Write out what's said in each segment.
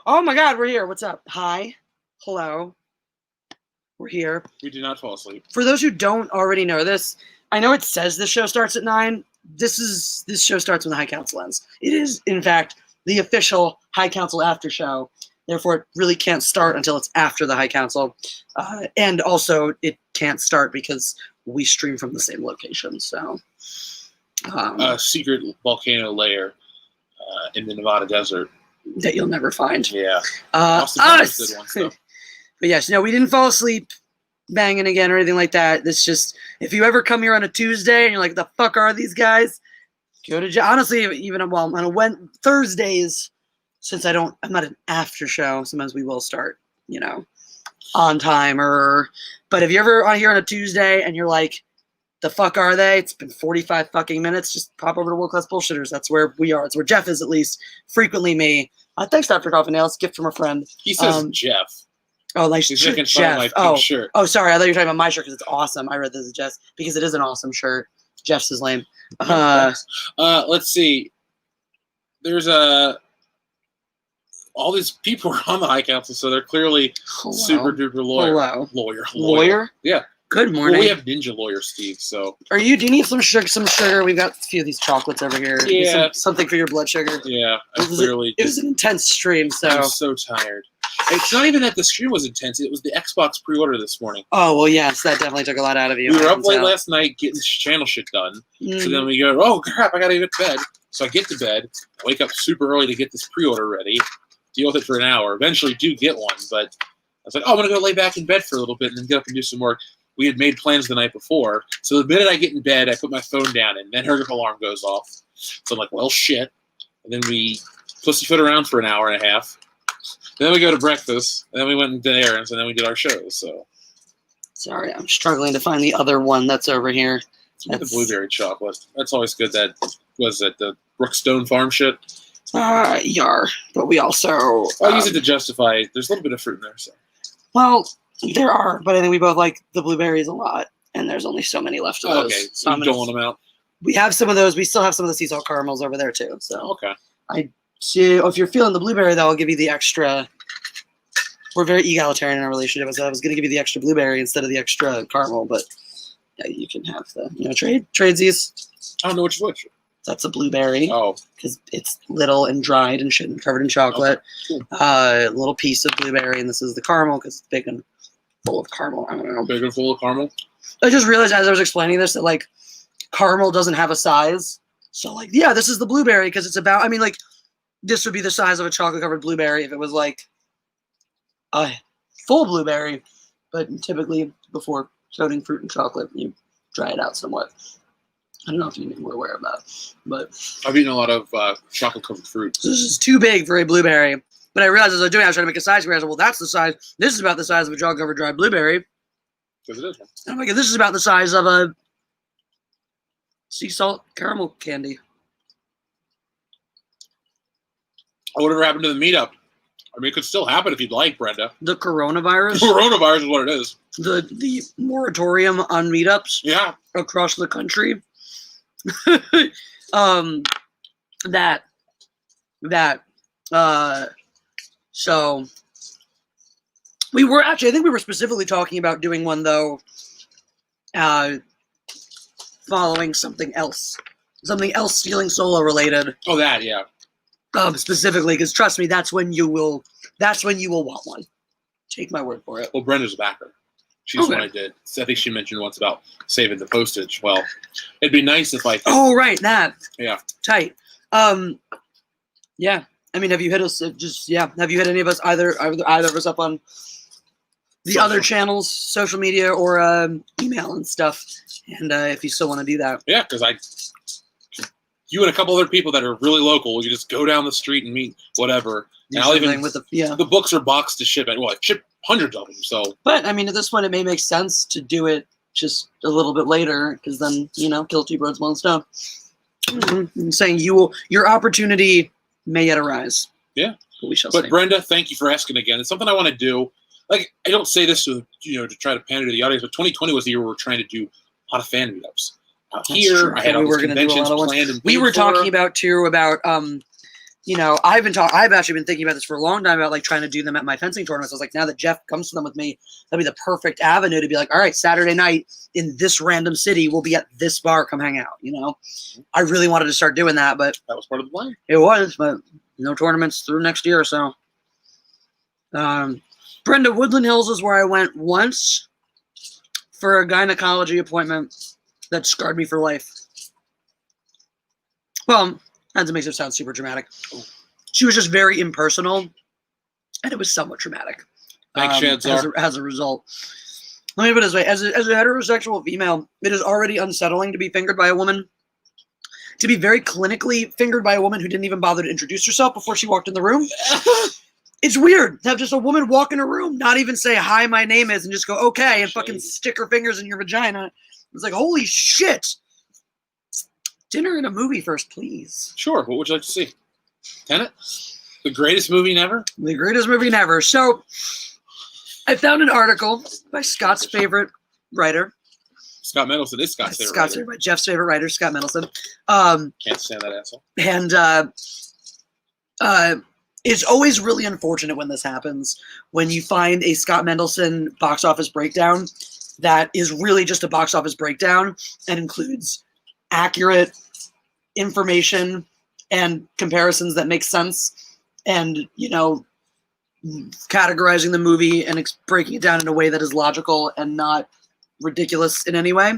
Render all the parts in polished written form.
Oh my God, we're here. What's up? Hi. Hello. We're here. We do not fall asleep. For those who don't already know this, I know it says the show starts at 9. This show starts when the High Council ends. It is, in fact, the official High Council after show. Therefore, it really can't start until it's after the High Council. And also, it can't start because we stream from the same location. So, A secret volcano layer in the Nevada desert. That you'll never find. Yeah. Us! But yes, no, we didn't fall asleep banging again or anything like that. This just, if you ever come here on a Tuesday and you're like, the fuck are these guys? Go to, honestly, even, well, on Thursdays, since I'm not an after show, sometimes we will start, on time but if you're ever on here on a Tuesday and you're like, the fuck are they? It's been 45 fucking minutes. Just pop over to World Class Bullshitters. That's where we are. It's where Jeff is, at least. Frequently me. Thanks, Dr. Coffee Nails. Gift from a friend. He says Jeff. Oh, like he's making fun of my pink shirt. Oh, sorry. I thought you were talking about my shirt because it's awesome. I read this as Jeff's because it is an awesome shirt. Jeff's is lame. Let's see. There's all these people are on the High Council, so they're clearly super duper lawyer. Lawyer? Yeah. Good morning. Well, we have ninja lawyer Steve. So. Do you need some sugar? We've got a few of these chocolates over here. Yeah. Something for your blood sugar. Yeah. It was an intense stream, so. I'm so tired. It's not even that the stream was intense. It was the Xbox pre-order this morning. Oh, well, yes. That definitely took a lot out of you. We were up late last night getting channel shit done. So then we go, oh, crap, I got to get to bed. So I get to bed, wake up super early to get this pre-order ready, deal with it for an hour. Eventually do get one, but I was like, oh, I'm going to go lay back in bed for a little bit and then get up and do some work. We had made plans the night before. So the minute I get in bed, I put my phone down, and then her alarm goes off. So I'm like, well, shit. And then we pussyfoot around for an hour and a half. Then we go to breakfast, and then we went and did errands, and then we did our shows. So, sorry, I'm struggling to find the other one that's over here. That's the blueberry chocolate. That's always good. That was it. The Brookstone Farm shit. Yar. But we also I use it to justify. There's a little bit of fruit in there. So. Well, there are, but I think we both like the blueberries a lot, and there's only so many left of those. Okay, so you doling them out. We have some of those. We still have some of the sea salt caramels over there too. So okay. If you're feeling the blueberry, though, I'll give you the extra. We're very egalitarian in our relationship, so I was going to give you the extra blueberry instead of the extra caramel, but yeah, you can have the tradesies. I don't know which is which. That's a blueberry. Oh, because it's little and dried and shit and covered in chocolate. Okay. Cool. A little piece of blueberry, and this is the caramel because it's big and full of caramel. I don't know. Big and full of caramel. I just realized as I was explaining this that like caramel doesn't have a size, so like yeah, this is the blueberry because it's about. I mean like. This would be the size of a chocolate-covered blueberry if it was like a full blueberry, but typically before coating fruit in chocolate, you dry it out somewhat. I don't know if you were aware of that, but I've eaten a lot of chocolate-covered fruit. So this is too big for a blueberry, but I realized as I was doing it, I was trying to make a size. I said, well, that's the size. This is about the size of a chocolate-covered dried blueberry. Because it is. And I'm like, this is about the size of a sea salt caramel candy. Whatever happened to the meetup? I mean, it could still happen if you'd like, Brenda. The coronavirus? Coronavirus is what it is. The moratorium on meetups across the country. So we were actually, I think we were specifically talking about doing one, though, following something else Stealing Solo related. Oh, that, yeah. Specifically, because trust me, that's when you will want one. Take my word for it. Well, Brenda's a backer. She's what I did. I think she mentioned once about saving the postage. Well, it'd be nice if I could. Oh, right, that. Yeah. Tight. Yeah. I mean, have you hit us? Have you hit any of us either of us up on the other channels, social media, or email and stuff? And if you still want to do that, yeah, because you and a couple other people that are really local, you just go down the street and meet whatever. And I'll even the books are boxed to ship. Well, I ship hundreds of them. So, but I mean, at this point, it may make sense to do it just a little bit later, because then kill two birds with one stone. I'm saying your opportunity may yet arise. Yeah, but we shall. But see. Brenda, thank you for asking again. It's something I want to do. Like, I don't say this to try to pander to the audience, but 2020 was the year where we're trying to do a lot of fan meetups. Out here, I had all these conventions planned. We were talking about you know, I've actually been thinking about this for a long time about like trying to do them at my fencing tournaments. I was like, now that Jeff comes to them with me, that'd be the perfect avenue to be like, all right, Saturday night in this random city, we'll be at this bar, come hang out. You know, I really wanted to start doing that, but that was part of the plan. It was, but no tournaments through next year or so. Brenda, Woodland Hills is where I went once for a gynecology appointment that scarred me for life. Well, that makes it sound super dramatic. She was just very impersonal, and it was somewhat traumatic. Thanks, as a result. Let me put it this way. As a heterosexual female, it is already unsettling to be fingered by a woman. To be very clinically fingered by a woman who didn't even bother to introduce herself before she walked in the room. It's weird to have just a woman walk in a room, not even say, hi, my name is, and just go, okay, and fucking stick her fingers in your vagina. It's like, holy shit. Dinner and a movie first, please. Sure. What would you like to see? Tenet? The greatest movie never? The greatest movie never. So, I found an article by Scott's favorite writer. Scott Mendelson is Scott's favorite writer. Jeff's favorite writer, Scott Mendelson. Can't stand that asshole. And it's always really unfortunate when this happens, when you find a Scott Mendelson box office breakdown that is really just a box office breakdown and includes accurate information and comparisons that make sense, and, you know, categorizing the movie and breaking it down in a way that is logical and not ridiculous in any way.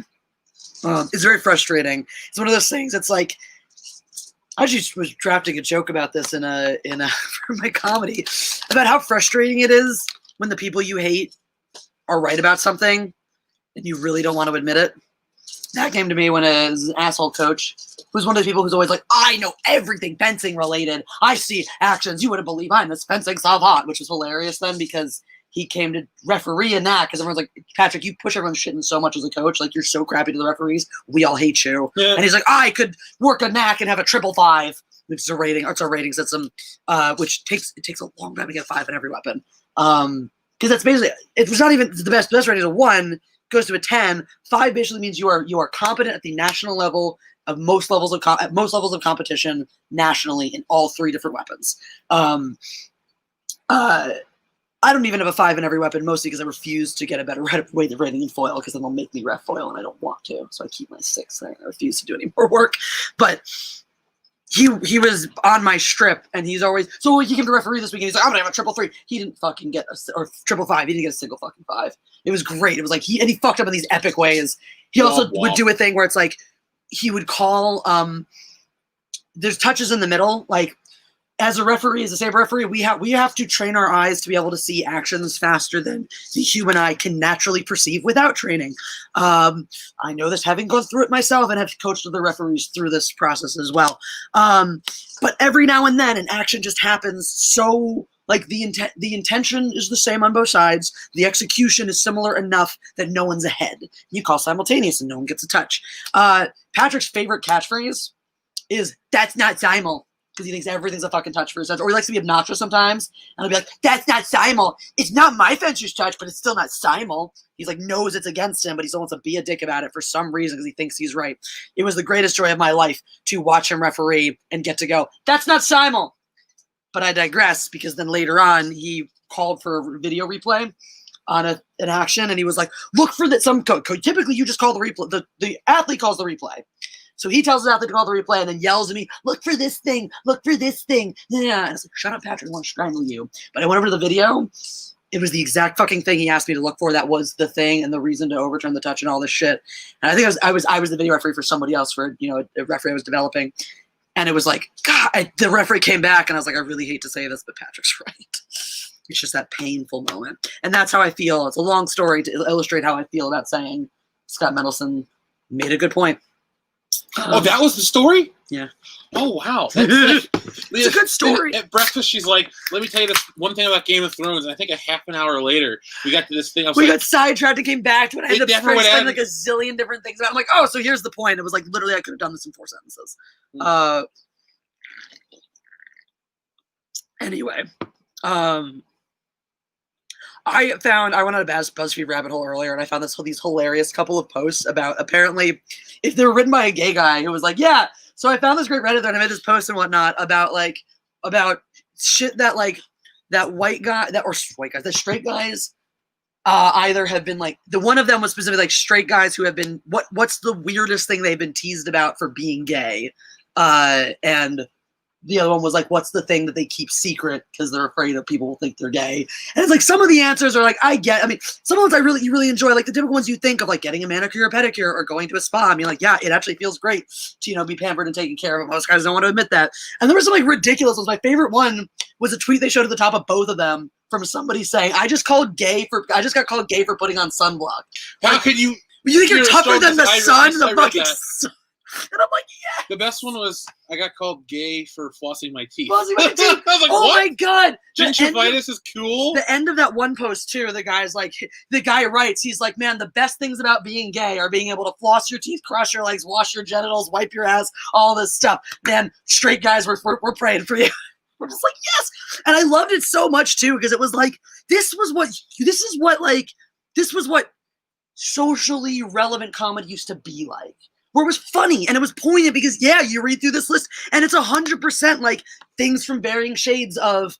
It's very frustrating. It's one of those things. It's like, I just was drafting a joke about this in a for my comedy about how frustrating it is when the people you hate are right about something and you really don't want to admit it. That came to me when an asshole coach who's one of the people who's always like, I know everything fencing related. I see actions. You wouldn't believe I'm this fencing savant, which was hilarious then because he came to referee in that because everyone's like, Patrick, you push everyone's shit in so much as a coach. Like, you're so crappy to the referees. We all hate you. Yeah. And he's like, I could work a knack and have a 555, which is a rating. It's our rating system, which takes a long time to get 5 in every weapon. Because that's basically, it was not even the best. The best rating is a 1, goes to a 10. 5 basically means you are competent at the national level of most levels of competition nationally in all 3 different weapons. I don't even have a 5 in every weapon, mostly because I refuse to get a better weighted rating in foil, because then they'll make me ref foil, and I don't want to. So I keep my 6 there. I refuse to do any more work. But he was on my strip, and he's always, so he came to referee this weekend. He's like, I'm gonna have a 333. He didn't fucking get or 555. He didn't get a single fucking 5. It was great. It was like he fucked up in these epic ways. He also would do a thing where it's like he would call. There's touches in the middle, like. As a referee, as a saber referee, we have to train our eyes to be able to see actions faster than the human eye can naturally perceive without training. I know this having gone through it myself and have coached other referees through this process as well. But every now and then an action just happens so like the intention is the same on both sides. The execution is similar enough that no one's ahead. You call simultaneous and no one gets a touch. Patrick's favorite catchphrase is, that's not simul. Because he thinks everything's a fucking touch for his touch. Or he likes to be obnoxious sometimes. And he'll be like, that's not simul. It's not my fencer's touch, but it's still not simul. He's like, knows it's against him, but he still wants to be a dick about it for some reason because he thinks he's right. It was the greatest joy of my life to watch him referee and get to go, that's not simul. But I digress, because then later on, he called for a video replay on an action, and he was like, look for that. Some code. Typically, you just call the replay. The athlete calls the replay. So he tells the athlete to call the replay and then yells at me, look for this thing, look for this thing. Yeah. I was like, shut up, Patrick, I want to strangle you. But I went over to the video. It was the exact fucking thing he asked me to look for. That was the thing and the reason to overturn the touch and all this shit. And I think I was the video referee for somebody else, for, you know, a referee I was developing. And it was like, God, the referee came back and I was like, I really hate to say this, but Patrick's right. It's just that painful moment. And that's how I feel. It's a long story to illustrate how I feel about saying Scott Mendelson made a good point. Oh, that was the story? Yeah. Oh, wow. It's a good story. At breakfast, she's like, let me tell you this one thing about Game of Thrones. And I think a half an hour later, we got to this thing. We got sidetracked and came back to it. I ended up explaining like a zillion different things. I'm like, oh, so here's the point. It was like, literally, I could have done this in 4 sentences. Anyway. I went on a BuzzFeed rabbit hole earlier, and I found these hilarious couple of posts about, apparently, if they were written by a gay guy who was like, yeah, so I found this great Reddit thread, and I made this post and whatnot about, like, about shit that like that white guy the straight guys either have been like the one of them was specifically like straight guys who have been what's the weirdest thing they've been teased about for being gay, and the other one was like, what's the thing that they keep secret because they're afraid of people will think they're gay? And it's like some of the answers are like, I mean, some of the ones you really enjoy, like the typical ones you think of, like getting a manicure or pedicure or going to a spa. I mean, like, yeah, it actually feels great to, be pampered and taken care of. Most guys don't want to admit that. And there were some like ridiculous ones. My favorite one was a tweet they showed at the top of both of them from somebody saying, I just got called gay for putting on sunblock. How could you? You think you're tougher than the sun? The fucking sun. And I'm like, yeah. The best one was I got called gay for flossing my teeth. Flossing my teeth. I was like, oh what? My god. Gingivitis is cool. The end of that one post too, the guy writes, he's like, man, the best things about being gay are being able to floss your teeth, cross your legs, wash your genitals, wipe your ass, all this stuff. Man, straight guys, we're praying for you. We're just like, yes. And I loved it so much too, because it was like, this was what socially relevant comedy used to be like. Where it was funny and it was poignant because, yeah, you read through this list and it's 100% like things from varying shades of,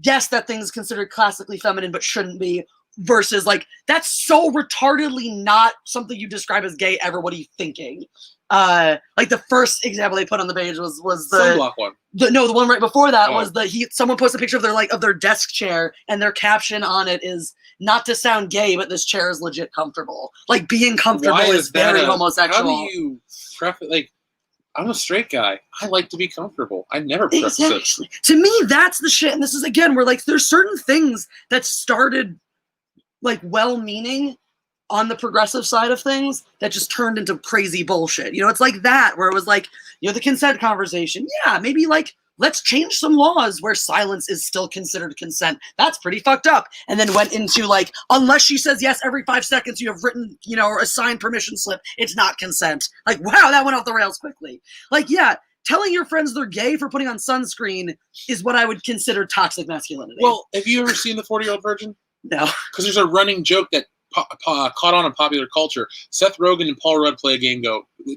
yes, that thing is considered classically feminine but shouldn't be, versus like, that's so retardedly not something you describe as gay ever. What are you thinking? Like the first example they put on the page was the sunblock one. The one right before that was someone posted a picture of their desk chair and their caption on it is, not to sound gay, but this chair is legit comfortable. Like being comfortable is very homosexual. How do you preface, like, I'm a straight guy. I like to be comfortable. I never preface it. To me, that's the shit. And this is again where like there's certain things that started like well-meaning on the progressive side of things that just turned into crazy bullshit. It's like that where it was like, the consent conversation. Yeah, maybe like let's change some laws where silence is still considered consent. That's pretty fucked up. And then went into like, unless she says yes every 5 seconds you have written, or a signed permission slip, it's not consent. Like, wow, that went off the rails quickly. Like, yeah, telling your friends they're gay for putting on sunscreen is what I would consider toxic masculinity. Well, have you ever seen The 40-Year-Old Virgin? No. Because there's a running joke that caught on in popular culture. Seth Rogen and Paul Rudd play a game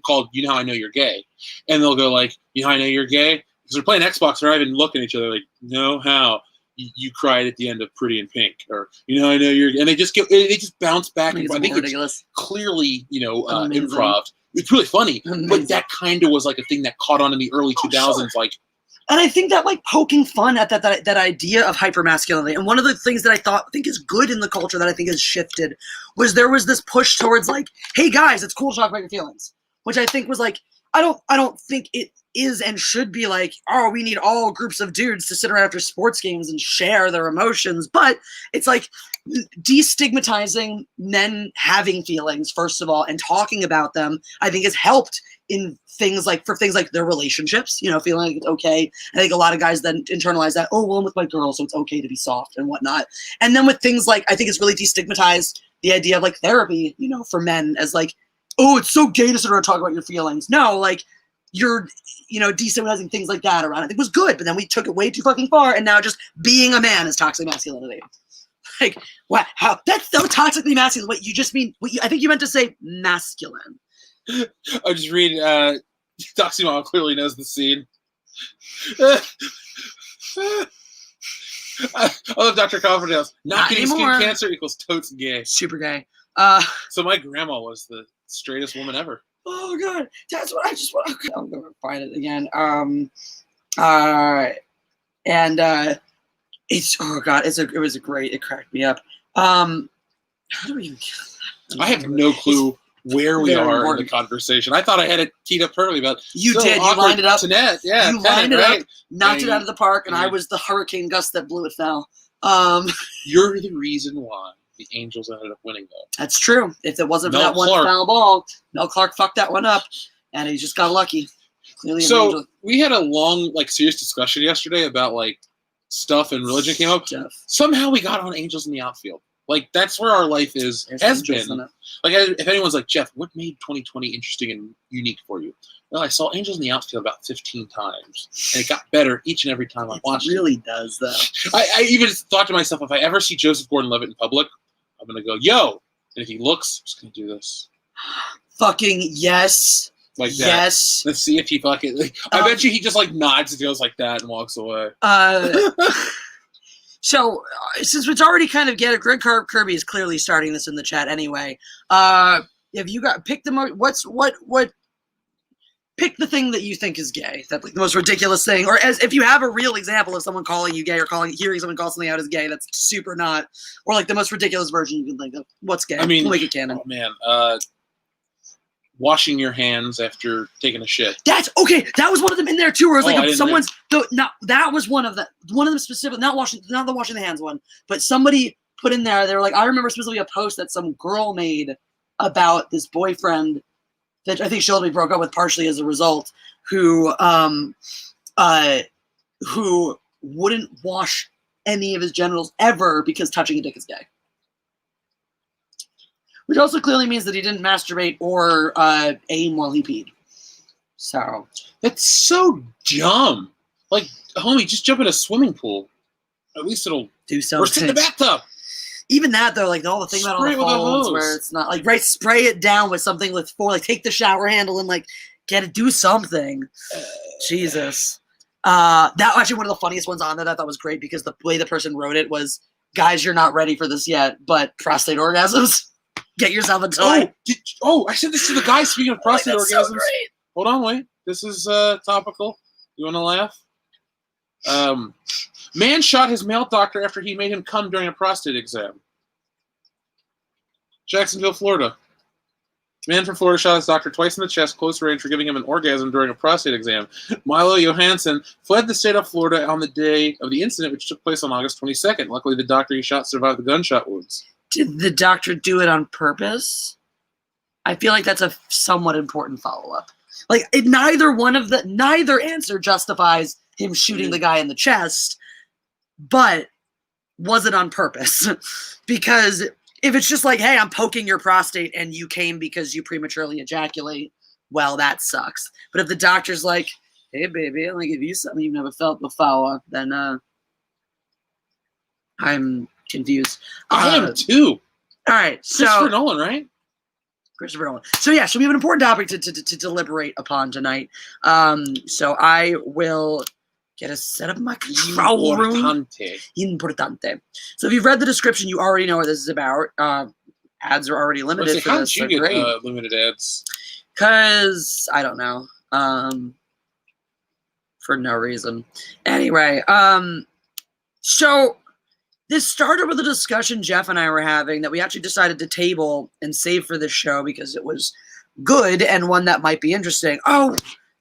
called You Know How I Know You're Gay. And they'll go like, you know how I know you're gay? Because they're playing Xbox, they're not even looking at each other like, no, how? You cried at the end of Pretty in Pink, or you know, I know you're, and they just bounce back. I think it's clearly, improv. It's really funny, but that kind of was like a thing that caught on in the early 2000s, sure. Like. And I think that like poking fun at that idea of hypermasculinity, and one of the things that I think is good in the culture that I think has shifted was there was this push towards like, hey guys, it's cool to talk about your feelings, which I think was like, I don't think it is and should be like, oh, we need all groups of dudes to sit around after sports games and share their emotions. But it's like destigmatizing men having feelings, first of all, and talking about them, I think has helped in things like their relationships, feeling like it's okay. I think a lot of guys then internalize that, oh, well, I'm with my girl, so it's okay to be soft and whatnot. And then with things like, I think it's really destigmatized the idea of like therapy, for men as like, oh, it's so gay to sit around and talk about your feelings. No, like you're, destigmatizing things like that around. I think was good, but then we took it way too fucking far, and now just being a man is toxic masculinity. Like, wow, how that's so toxically masculine. What you just mean? I think you meant to say masculine. I just read. Doxymom clearly knows the scene. I love Dr. Coverdale's. Not getting anymore. Skin cancer equals totes gay. Super gay. So my grandma was the straightest woman ever. Oh god, that's what I just want. Okay, I'm gonna find it again. And it's it cracked me up. How do we even? I have no clue where we are in the conversation. I thought I had it teed up perfectly, but you did. You lined it up. Tenet, yeah, you lined it up, knocked it out of the park, and I was the hurricane gust that blew it fell. You're the reason why the Angels ended up winning, though. That's true. If it wasn't for that one foul ball, Mel Clark fucked that one up, and he just got lucky. Clearly, so we had a long, serious discussion yesterday about stuff and religion came up. Somehow we got on Angels in the outfield. That's where our life has been. If anyone's like, Jeff, what made 2020 interesting and unique for you? Well, I saw Angels in the outfield about 15 times, and it got better each and every time I watched it. It really does, though. I even thought to myself, if I ever see Joseph Gordon-Levitt in public, I'm going to go, yo! And if he looks, I'm just going to do this. Fucking yes. Like that. Yes. Let's see if he fucking... I bet you he just like nods and goes like that and walks away. So, since it's already kind of Greg Kirby is clearly starting this in the chat anyway. If you got pick pick the thing that you think is gay, that like the most ridiculous thing, or as if you have a real example of someone calling you gay or hearing someone call something out as gay, that's super not, or like the most ridiculous version you can think of. What's gay? I mean, we'll make it canon. Oh man, washing your hands after taking a shit. That's okay. That was one of them in there too. Where it was like someone's. That was one of them. One of them specifically, not the washing the hands one, but somebody put in there. They were like, I remember specifically a post that some girl made about this boyfriend that I think she ultimately broke up with partially as a result, who wouldn't wash any of his genitals ever because touching a dick is gay. Which also clearly means that he didn't masturbate or aim while he peed. So that's so dumb. Like, homie, just jump in a swimming pool. At least it'll do something. Or sit in the bathtub. Even that though, like all the thing about all the phones where it's not like spray it down with something take the shower handle and like do something. Jesus. That actually one of the funniest ones on there that I thought was great because the way the person wrote it was, guys, you're not ready for this yet, but prostate orgasms. Get yourself a toy. I said this to the guy speaking of prostate orgasms. So great. Hold on, wait. This is topical. You want to laugh? Man shot his male doctor after he made him come during a prostate exam. Jacksonville, Florida. Man from Florida shot his doctor twice in the chest, close range, for giving him an orgasm during a prostate exam. Milo Johansson fled the state of Florida on the day of the incident, which took place on August 22nd. Luckily, the doctor he shot survived the gunshot wounds. Did the doctor do it on purpose? I feel like that's a somewhat important follow-up. Like, neither answer justifies him shooting the guy in the chest, but was it on purpose? Because if it's just like, hey, I'm poking your prostate and you came because you prematurely ejaculate, well, that sucks. But if the doctor's like, hey, baby, I'm going to give you something you've never felt before, then I'm confused. I am too. All right. Christopher Nolan, right? Christopher Nolan. So yeah, we have an important topic to deliberate upon tonight. So I will get a set up my control room. Importante. So if you've read the description, you already know what this is about. Ads are already limited for this. How did you get limited ads? Because I don't know. For no reason. Anyway, so this started with a discussion Jeff and I were having that we actually decided to table and save for this show because it was good and one that might be interesting. Oh,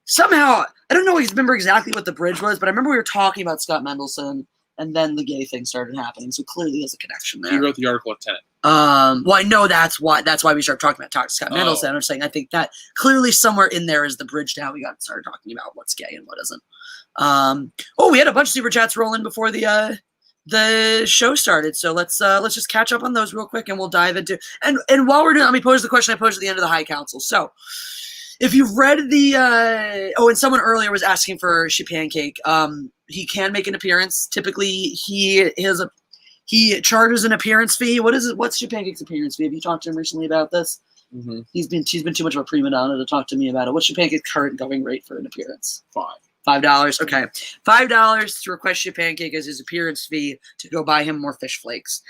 somehow, I don't remember exactly what the bridge was, but I remember we were talking about Scott Mendelson and then the gay thing started happening. So clearly there's a connection there. He wrote the article at Tenet. Well, I know that's why we started talking about Scott Mendelson. I'm saying I think that clearly somewhere in there is the bridge to how we got started talking about what's gay and what isn't. We had a bunch of super chats rolling before the show started, so let's just catch up on those real quick, and we'll dive into. And while we're doing, let me pose the question I posed at the end of the High Council. So, if you've read the and someone earlier was asking for Shit Pancake. He can make an appearance. Typically, he charges an appearance fee. What is it? What's Shit Pancake's appearance fee? Have you talked to him recently about this? Mm-hmm. She's been too much of a prima donna to talk to me about it. What's Shit Pancake's current going rate for an appearance? $5. Okay. $5 to request Shit Pancake as his appearance fee to go buy him more fish flakes.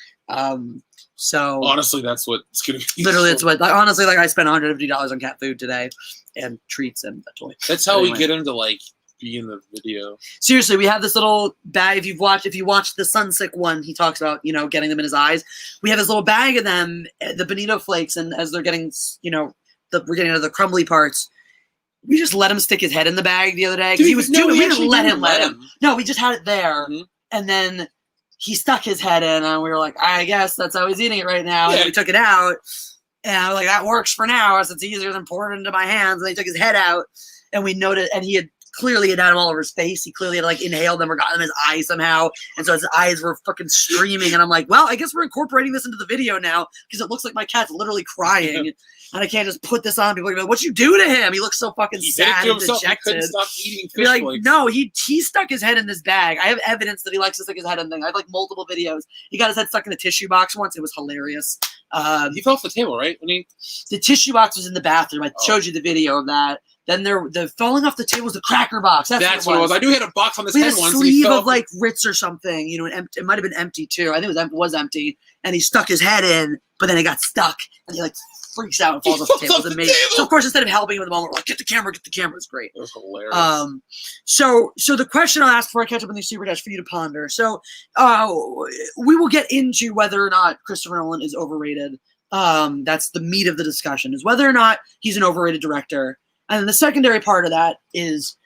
So honestly, that's what it's going to be. Literally, it's what, honestly, I spent $150 on cat food today and treats and a toy. That's how we get him to be in the video. Seriously, we have this little bag. If you watch the Sunsick one, he talks about, getting them in his eyes. We have this little bag of them, the bonito flakes. And as they're getting, we're getting into the crumbly parts. We just let him stick his head in the bag the other day. Dude, we didn't let him. No, we just had it there. Mm-hmm. And then he stuck his head in, and we were like, I guess that's how he's eating it right now. Yeah. And we took it out. And I was like, that works for now. It's easier than pouring it into my hands. And he took his head out. And we noted, and he had clearly had them all over his face. He clearly had inhaled them or gotten them in his eyes somehow. And so his eyes were fucking streaming. And I'm like, well, I guess we're incorporating this into the video now because it looks like my cat's literally crying. And I can't just put this on. People are like, what'd you do to him? He looks so fucking sad and dejected. He couldn't stop eating fish flakes. No, he stuck his head in this bag. I have evidence that he likes to stick his head in things. I have multiple videos. He got his head stuck in a tissue box once. It was hilarious. He fell off the table, right? The tissue box was in the bathroom. I showed you the video of that. Then the falling off the table was the cracker box. That's what it was. I knew he had a box on his we head had a once. sleeve of like Ritz or something, you know, it might have been empty too. I think it was empty, and he stuck his head in, but then it got stuck, and he like freaks out and falls off the table. It was amazing. So of course, instead of helping him at the moment, we're like, get the camera. It's great. It was hilarious. So the question I'll ask before I catch up on these super chats for you to ponder. So we will get into whether or not Christopher Nolan is overrated. That's the meat of the discussion, is whether or not he's an overrated director. And then the secondary part of that is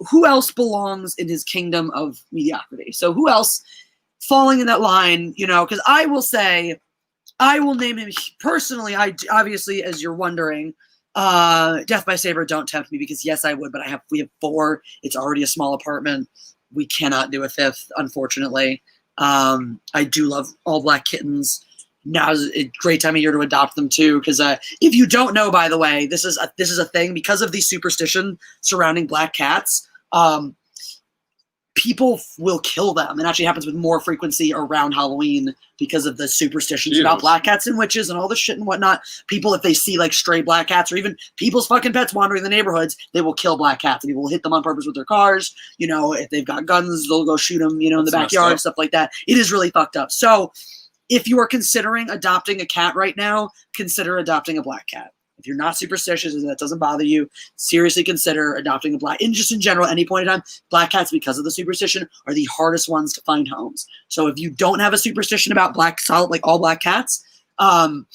who else belongs in his kingdom of mediocrity? So who else falling in that line, you know, because I will say, I will name him personally. I obviously, as you're wondering, Death by Saber, don't tempt me, because yes, I would, but we have 4. It's already a small apartment. We cannot do a 5th, unfortunately. I do love All Black Kittens. Now is a great time of year to adopt them too, because if you don't know, by the way, this is a thing because of the superstition surrounding black cats. People will kill them. It actually happens with more frequency around Halloween because of the superstitions about black cats and witches and all this shit and whatnot. People, if they see like stray black cats or even people's fucking pets wandering the neighborhoods, they will kill black cats. And people will hit them on purpose with their cars. You know, if they've got guns, they'll go shoot them, you know, in the backyard, stuff like that. It is really fucked up. So if you are considering adopting a cat right now, consider adopting a black cat. If you're not superstitious and that doesn't bother you, seriously consider adopting a black. And just in general, any point in time, black cats, because of the superstition, are the hardest ones to find homes. So if you don't have a superstition about solid, like all black cats, and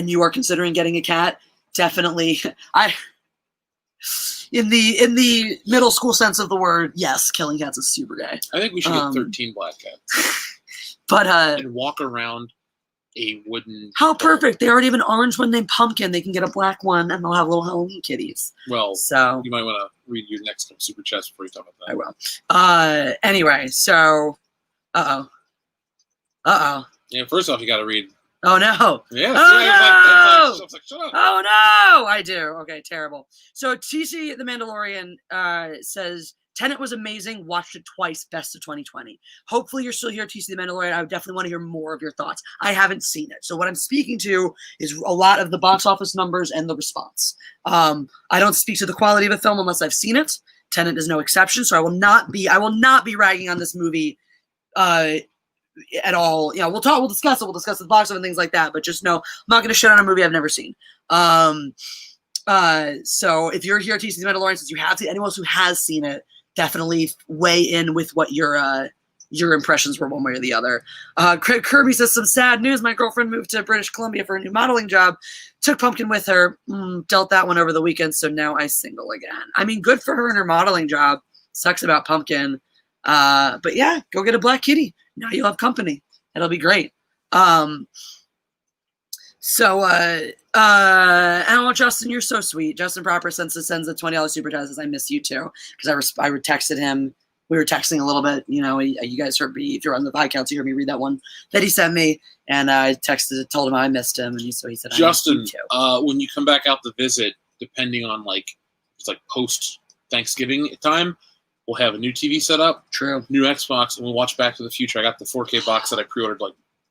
you are considering getting a cat, definitely, in the middle school sense of the word, yes, killing cats is super gay. I think we should get 13 black cats. But and walk around a wooden. How perfect! They already have an orange one named Pumpkin. They can get a black one, and they'll have little Halloween kitties. Well, so you might want to read your next super chats before you talk about that. I will. Anyway, so, Yeah. First off, you got to read. Oh no! Yeah. Oh no! Like, shut up. Oh no! I do. Okay, terrible. So TC the Mandalorian says, Tenet was amazing. Watched it twice. Best of 2020. Hopefully you're still here, TC the Mandalorian. I would definitely want to hear more of your thoughts. I haven't seen it. So what I'm speaking to is a lot of the box office numbers and the response. I don't speak to the quality of a film unless I've seen it. Tenet is no exception. So I will not be ragging on this movie at all. You know, we'll discuss it. We'll discuss the box office and things like that. But just know, I'm not going to shit on a movie I've never seen. So if you're here, TC the Mandalorian, since you have seen, anyone else who has seen it, definitely weigh in with what your impressions were one way or the other. Craig Kirby says, some sad news. My girlfriend moved to British Columbia for a new modeling job. Took Pumpkin with her. Dealt that one over the weekend, so now I'm single again. I mean, good for her and her modeling job. Sucks about Pumpkin. But yeah, go get a black kitty. Now you'll have company. It'll be great. Alan Justin, you're so sweet. Justin Proper sends the $20 super chat, says I miss you too, because I texted him. We were texting a little bit. You know, you guys heard me. If you're on the podcast, you heard me read that one that he sent me, and I told him I missed him, and he said, Justin, when you come back out to visit, depending on it's like post Thanksgiving time, we'll have a new TV set up, true, new Xbox, and we'll watch Back to the Future. I got the 4K box that I pre-ordered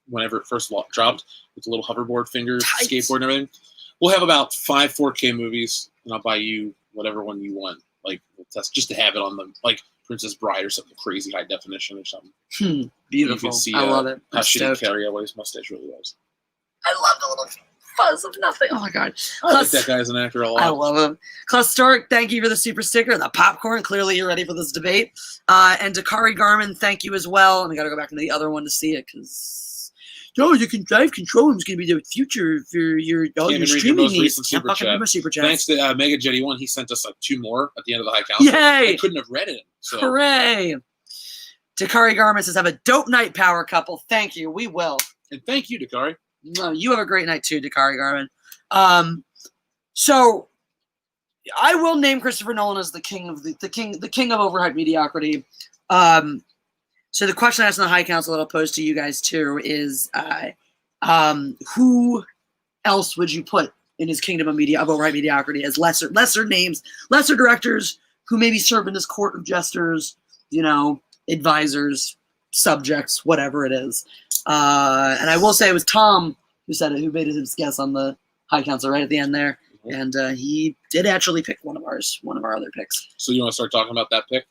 whenever it first dropped, with the little hoverboard finger, skateboard, and everything. We'll have about 5 4K movies, and I'll buy you whatever one you want. That's just to have it on them, like Princess Bride or something crazy high definition or something. Beautiful. You can see, I love it. How shitty Carrie what his mustache really was. I love the little fuzz of nothing. Oh my god. I like that guy as an actor a lot. I love him. Klaus Stork, thank you for the super sticker, the popcorn. Clearly you're ready for this debate. And Dakari Garmin, thank you as well. And we got to go back into the other one to see it, because you can drive control. It's going to be the future for your streaming needs. Super chat. Thanks to Mega Jetty 1. He sent us 2 more at the end of the high council. Yay! I couldn't have read it. So. Hooray! Dakari Garmin says, have a dope night, power couple. Thank you. We will. And thank you, Dakari. No, you have a great night too, Dakari Garmin. So I will name Christopher Nolan as the king of overhyped mediocrity. So the question I asked in the High Council that I'll pose to you guys too is, who else would you put in his kingdom of overhyped mediocrity as lesser names, lesser directors who maybe serve in his court of jesters, advisors, subjects, whatever it is. And I will say it was Tom who said it, who made his guess on the High Council right at the end there. And he did actually pick one of our other picks. So you want to start talking about that pick?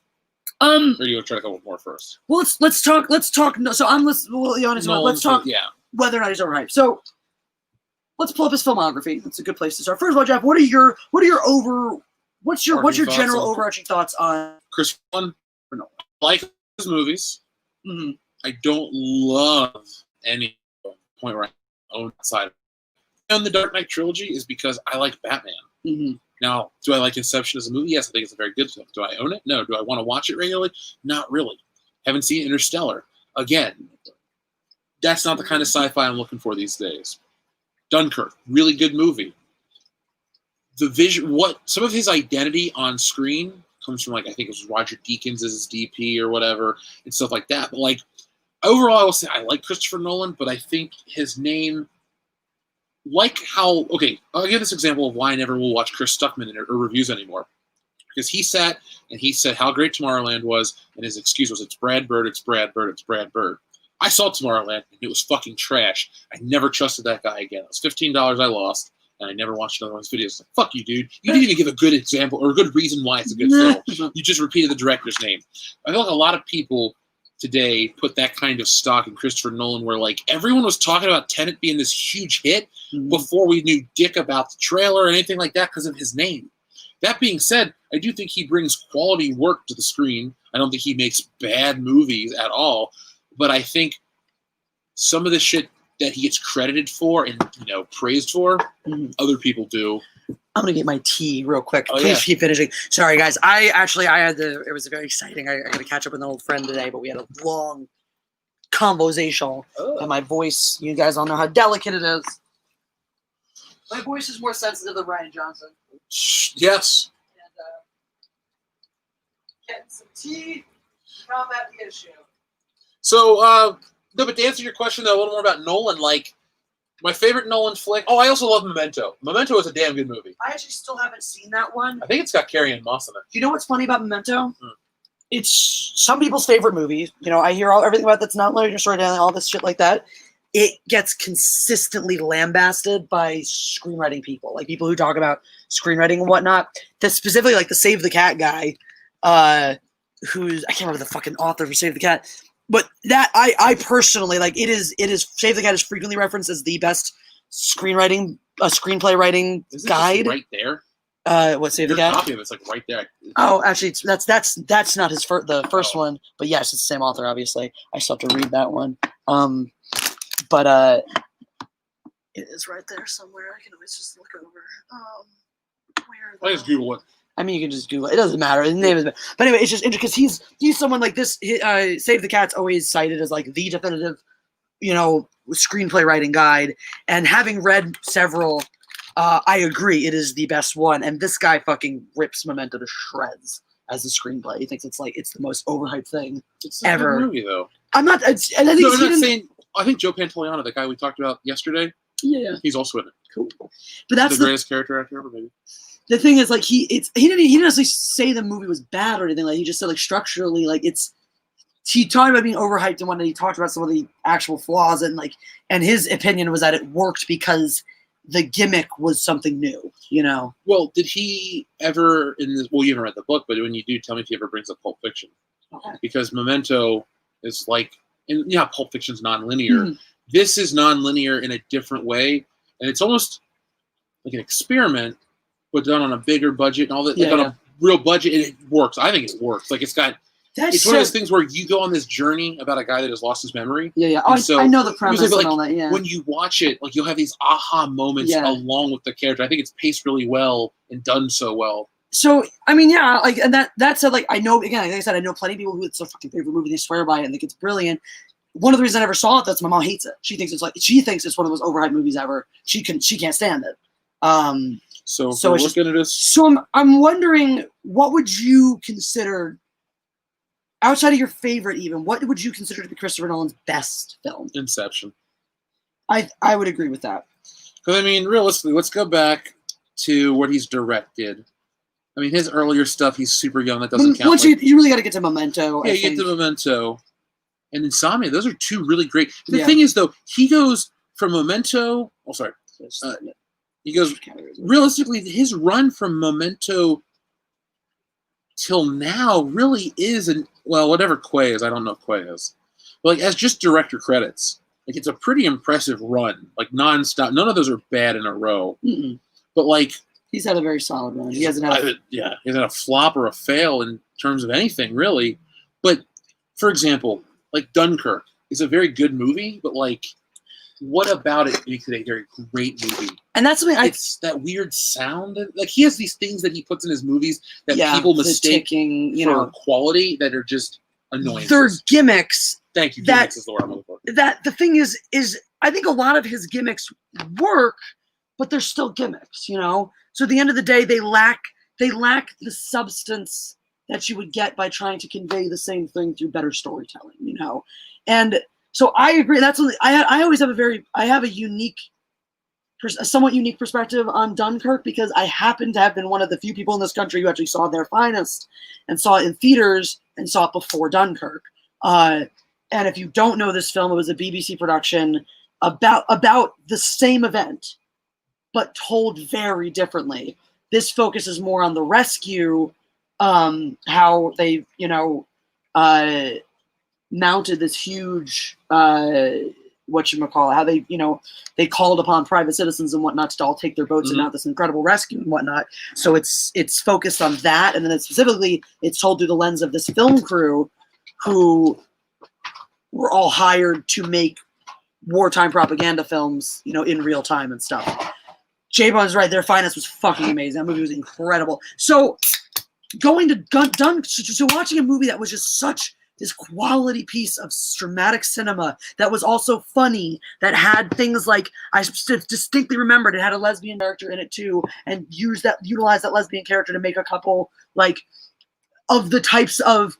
Or do you want to try to go more first? Well, let's talk. No, so let's talk whether or not he's overhyped. So let's pull up his filmography. That's a good place to start. First of all, Jeff, what's your general overarching thoughts on Chris Nolan? No. I like his movies. Mm-hmm. I don't love any point where I own that side. And the Dark Knight trilogy is because I like Batman. Mm-hmm. Now, do I like Inception as a movie? Yes, I think it's a very good film. Do I own it? No. Do I want to watch it regularly? Not really. Haven't seen Interstellar. Again, that's not the kind of sci-fi I'm looking for these days. Dunkirk, really good movie. The vision, some of his identity on screen comes from, like, I think it was Roger Deakins as his DP or whatever, and stuff like that. But, like, overall, I will say I like Christopher Nolan, but I think his name, like how, okay, I'll give this example of why I never will watch Chris Stuckman or reviews anymore. Because he sat and he said how great Tomorrowland was, and his excuse was, it's Brad Bird, it's Brad Bird, it's Brad Bird. I saw Tomorrowland, and it was fucking trash. I never trusted that guy again. It was $15 I lost, and I never watched another one of his videos. Like, fuck you, dude. You didn't even give a good example or a good reason why it's a good film. You just repeated the director's name. I feel like a lot of people today put that kind of stock in Christopher Nolan where, like, everyone was talking about Tenet being this huge hit before we knew dick about the trailer or anything like that because of his name. That being said, I do think he brings quality work to the screen. I don't think he makes bad movies at all, but I think some of the shit that he gets credited for and, praised for, other people do. I'm going to get my tea real quick. Oh, Please keep finishing. Sorry, guys. It was very exciting. I got to catch up with an old friend today, but we had a long conversation. And my voice, you guys all know how delicate it is. My voice is more sensitive than Ryan Johnson. Yes. And getting some tea, combat the issue. So, no, but to answer your question, though, a little more about Nolan, like, my favorite Nolan flick. Oh, I also love Memento. Memento is a damn good movie. I actually still haven't seen that one. I think it's got Carrie-Anne Moss in it. Do you know what's funny about Memento? It's some people's favorite movie. I hear everything about that's not linear storytelling, all this shit like that. It gets consistently lambasted by screenwriting people, like people who talk about screenwriting and whatnot. Specifically, like the Save the Cat guy, who's I can't remember the fucking author for Save the Cat. But that I personally like it is Save the Cat is frequently referenced as the best screenplay writing guide. Right there. What Save the Cat? Copy of it's like right there. Oh, actually, that's not his the first one. But yes, it's the same author. Obviously, I still have to read that one. But it is right there somewhere. I can always just look over. Where? I just Google it. I mean, you can just Google it. It doesn't matter. His name is. But anyway, it's just interesting because he's someone like this. Save the Cat's always cited as like the definitive, screenplay writing guide. And having read several, I agree it is the best one. And this guy fucking rips Memento to shreds as a screenplay. He thinks it's the most overhyped thing ever. It's a good movie, though. I'm not. I'm not saying. I think Joe Pantoliano, the guy we talked about yesterday. Yeah, he's also in it. Cool. But that's the greatest character actor ever, maybe. The thing is, like, he didn't necessarily say the movie was bad or anything. Like, he just said, like, structurally, like, he talked about being overhyped and when he talked about some of the actual flaws and his opinion was that it worked because the gimmick was something new, Well, did he ever well, you haven't read the book, but when you do, tell me if he ever brings up Pulp Fiction. Okay. Because Memento is like, and Pulp Fiction's nonlinear. This is nonlinear in a different way, and it's almost like an experiment, but done on a bigger budget and all that, on a real budget, and it works. I think it works. Like, it's one of those things where you go on this journey about a guy that has lost his memory. Yeah. I know the premise and all that, yeah. When you watch it, like, you'll have these aha moments along with the character. I think it's paced really well and done so well. So, I mean, yeah, like, and that said, like, I know, again, like I said, I know plenty of people who it's their fucking favorite movie, they swear by it and think it's brilliant. One of the reasons I never saw it, that's my mom hates it. She thinks it's one of those overhyped movies ever. She can't stand it. So we're looking at this. So I'm wondering, what would you consider, outside of your favorite even, what would you consider to be Christopher Nolan's best film? Inception. I would agree with that. Because, I mean, realistically, let's go back to what he's directed. I mean, his earlier stuff, he's super young. That doesn't count. You really got to get to Memento. Yeah, you get to Memento. And Insomnia. Those are two really great. The thing is, though, he goes from Memento. Oh, sorry. He goes, realistically, his run from Memento till now really is whatever Quay is. I don't know what Quay is. But like as just director credits, like it's a pretty impressive run, like nonstop. None of those are bad in a row. Mm-mm. But like he's had a very solid run. He hasn't had he hasn't had a flop or a fail in terms of anything really. But for example, like Dunkirk is a very good movie, but like what about it makes it a very great movie? And that's something it's that weird sound. Like he has these things that he puts in his movies that people mistake for quality that are just annoying. They're gimmicks. Thank you. Gimmicks is the word I'm looking for. That the thing is I think a lot of his gimmicks work, but they're still gimmicks, you know? So at the end of the day, they lack the substance that you would get by trying to convey the same thing through better storytelling, you know? And so I agree. That's something I always have a somewhat unique perspective on Dunkirk because I happen to have been one of the few people in this country who actually saw Their Finest and saw it in theaters and saw it before Dunkirk. And if you don't know this film, it was a BBC production about the same event, but told very differently. This focuses more on the rescue, how they, mounted this huge, how they called upon private citizens and whatnot to all take their boats and mount this incredible rescue and whatnot. So it's focused on that. And then specifically it's told through the lens of this film crew who were all hired to make wartime propaganda films, in real time and stuff. J-Bon's right. Their Finest was fucking amazing. That movie was incredible. So going to so watching a movie that was just such this quality piece of dramatic cinema that was also funny, that had things like, I distinctly remembered it had a lesbian character in it too, and utilized that lesbian character to make a couple like of the types of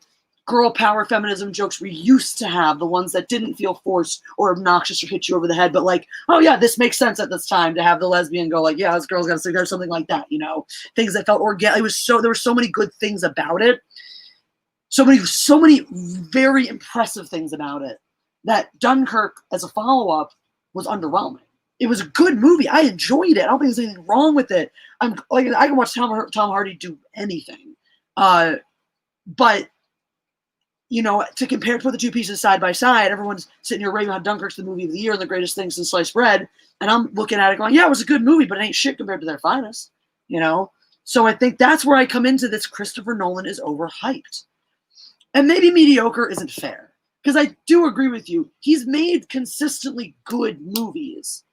girl power feminism jokes we used to have, the ones that didn't feel forced or obnoxious or hit you over the head, but like, oh yeah, this makes sense at this time to have the lesbian go like, yeah, this girl's got to say there's something like that, things that felt organic. There were so many good things about it. So many very impressive things about it that Dunkirk as a follow-up was underwhelming. It was a good movie. I enjoyed it. I don't think there's anything wrong with it. I can watch Tom Hardy do anything. But to put the two pieces side by side, everyone's sitting here raving how Dunkirk's the movie of the year and the greatest thing since sliced bread. And I'm looking at it going, yeah, it was a good movie, but it ain't shit compared to Their Finest, So I think that's where I come into this. Christopher Nolan is overhyped. And maybe mediocre isn't fair, because I do agree with you. He's made consistently good movies.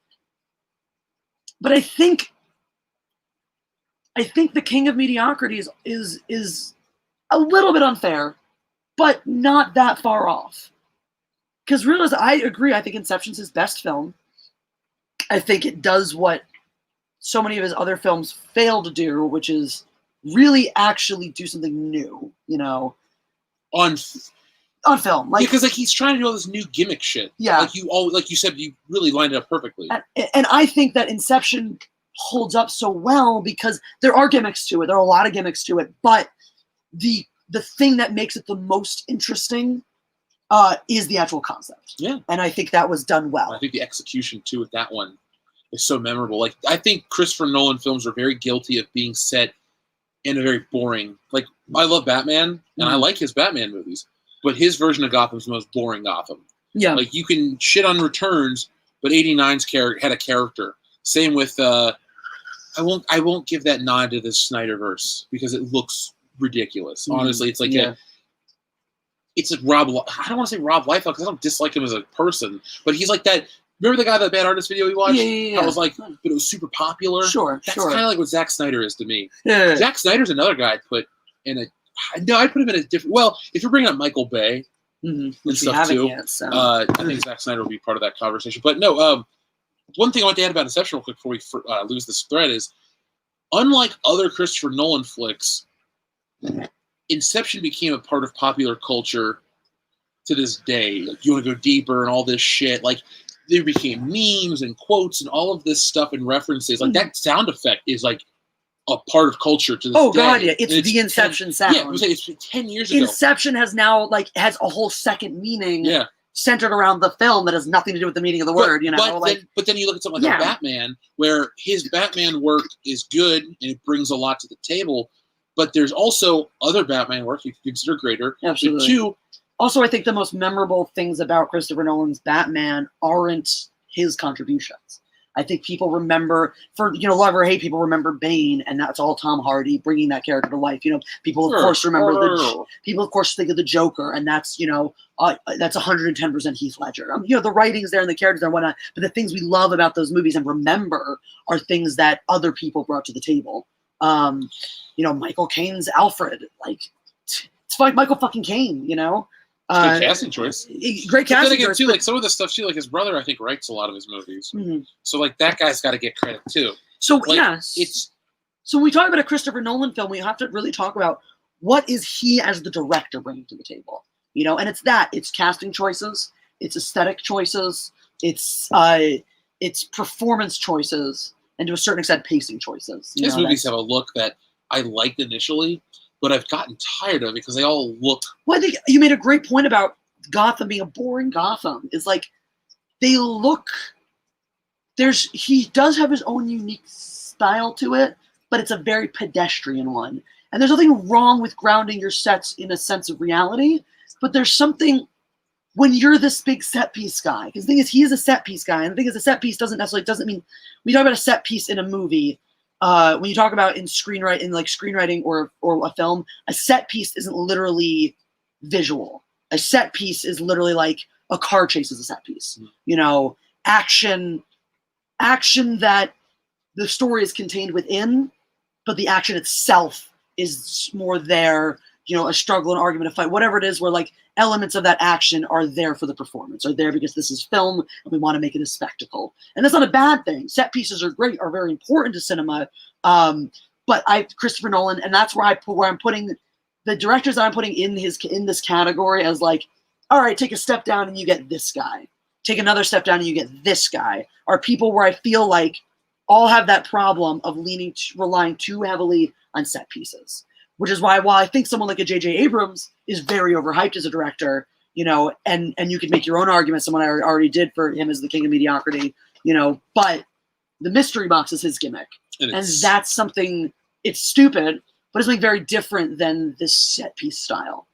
But I think the king of mediocrity is a little bit unfair, but not that far off. Because realize I agree. I think Inception's his best film. I think it does what so many of his other films fail to do, which is really actually do something new, on film, because he's trying to do all this new gimmick shit. Yeah, like you said, you really lined it up perfectly. And I think that Inception holds up so well because there are gimmicks to it. There are a lot of gimmicks to it, but the thing that makes it the most interesting is the actual concept. Yeah, and I think that was done well. I think the execution too with that one is so memorable. Like I think Christopher Nolan films are very guilty of being set in a very boring. Like I love Batman and I like his Batman movies, but his version of Gotham's the most boring Gotham. Yeah, like you can shit on Returns, but 89's character had a character. Same with I won't give that nod to the Snyderverse because it looks ridiculous. Honestly, it's like it's like Rob. I don't want to say Rob Liefeld because I don't dislike him as a person, but he's like that. Remember the guy, that Bad Artist video we watched? Yeah. I was like, but it was super popular. Sure, That's kind of like what Zack Snyder is to me. Yeah. Zack Snyder's another guy I'd put in a. No, I'd put him in a different. Well, if you're bringing up Michael Bay and stuff too, I think Zack Snyder will be part of that conversation. But no, one thing I want to add about Inception real quick before we lose this thread is, unlike other Christopher Nolan flicks, Inception became a part of popular culture to this day. Like, you want to go deeper and all this shit. Like, there became memes and quotes and all of this stuff and references. Like, that sound effect is like a part of culture to this day. Oh god, yeah, it's the Inception sound. Yeah, it's 10 years ago. Inception has now has a whole second meaning. Yeah, centered around the film that has nothing to do with the meaning of the word, you know. But then you look at something like a Batman, where his Batman work is good and it brings a lot to the table, but there's also other Batman work you can consider greater. Absolutely. Also, I think the most memorable things about Christopher Nolan's Batman aren't his contributions. I think people remember, for, you know, love or hate, people remember Bane, and that's all Tom Hardy bringing that character to life. You know, people of course remember people of course think of the Joker, and that's, you know, that's 110% Heath Ledger. You know, the writing's there and the characters and whatnot, but the things we love about those movies and remember are things that other people brought to the table. You know, Michael Caine's Alfred, like, it's like Michael fucking Caine, you know. Good casting choice. Great casting choice. Too, like some of the stuff too, like his brother, I think, writes a lot of his movies. Mm-hmm. So like that guy's got to get credit too. So like, yes, so when we talk about a Christopher Nolan film, we have to really talk about what is he as the director bringing to the table. You know, and it's casting choices, it's aesthetic choices, it's performance choices, and to a certain extent, pacing choices. His movies have a look that I liked initially, but I've gotten tired of it because they all look. Well, I think you made a great point about Gotham being a boring Gotham. Is like they look. He does have his own unique style to it, but it's a very pedestrian one. And there's nothing wrong with grounding your sets in a sense of reality, but there's something when you're this big set piece guy. Because the thing is, he is a set piece guy, and the thing is, a set piece doesn't mean when you talk about a set piece in a movie. When you talk about in screenwriting or a film, a set piece isn't literally visual. A set piece is literally like a car chase is a set piece. Mm-hmm. You know, action that the story is contained within, but the action itself is more there. You know, a struggle, an argument, a fight, whatever it is, where like elements of that action are there for the performance, are there because this is film and we want to make it a spectacle. And that's not a bad thing. Set pieces are great, are very important to cinema. But Christopher Nolan, and that's where I'm putting the directors that I'm putting in this category as like, all right, take a step down and you get this guy. Take another step down and you get this guy. Are people where I feel like all have that problem of relying too heavily on set pieces. Which is why, while I think someone like a J.J. Abrams is very overhyped as a director, you know, and you could make your own argument, someone I already did for him as the king of mediocrity, you know, but the mystery box is his gimmick. And that's something, it's stupid, but it's something very different than this set piece style,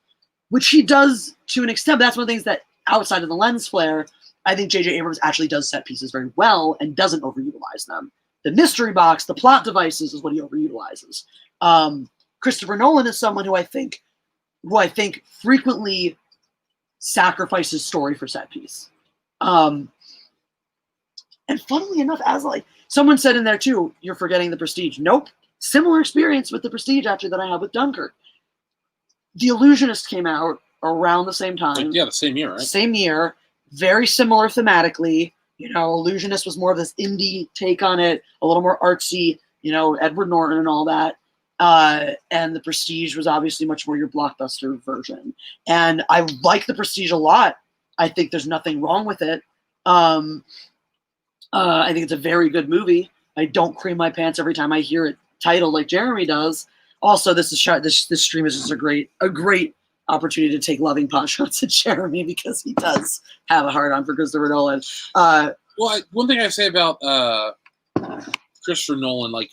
which he does to an extent. But that's one of the things that outside of the lens flare, I think J.J. Abrams actually does set pieces very well and doesn't overutilize them. The mystery box, the plot devices is what he overutilizes. Christopher Nolan is someone who I think frequently sacrifices story for set piece. And funnily enough, as like someone said in there too, you're forgetting The Prestige. Nope. Similar experience with The Prestige actually that I have with Dunkirk. The Illusionist came out around the same time. Yeah, the same year, right? Same year. Very similar thematically. You know, Illusionist was more of this indie take on it, a little more artsy, you know, Edward Norton and all that. And The Prestige was obviously much more your blockbuster version. And I like The Prestige a lot. I think there's nothing wrong with it. I think it's a very good movie. I don't cream my pants every time I hear it titled like Jeremy does. Also, this stream is just a great opportunity to take loving pot shots at Jeremy because he does have a hard on for Christopher Nolan. One thing I say about Christopher Nolan, like,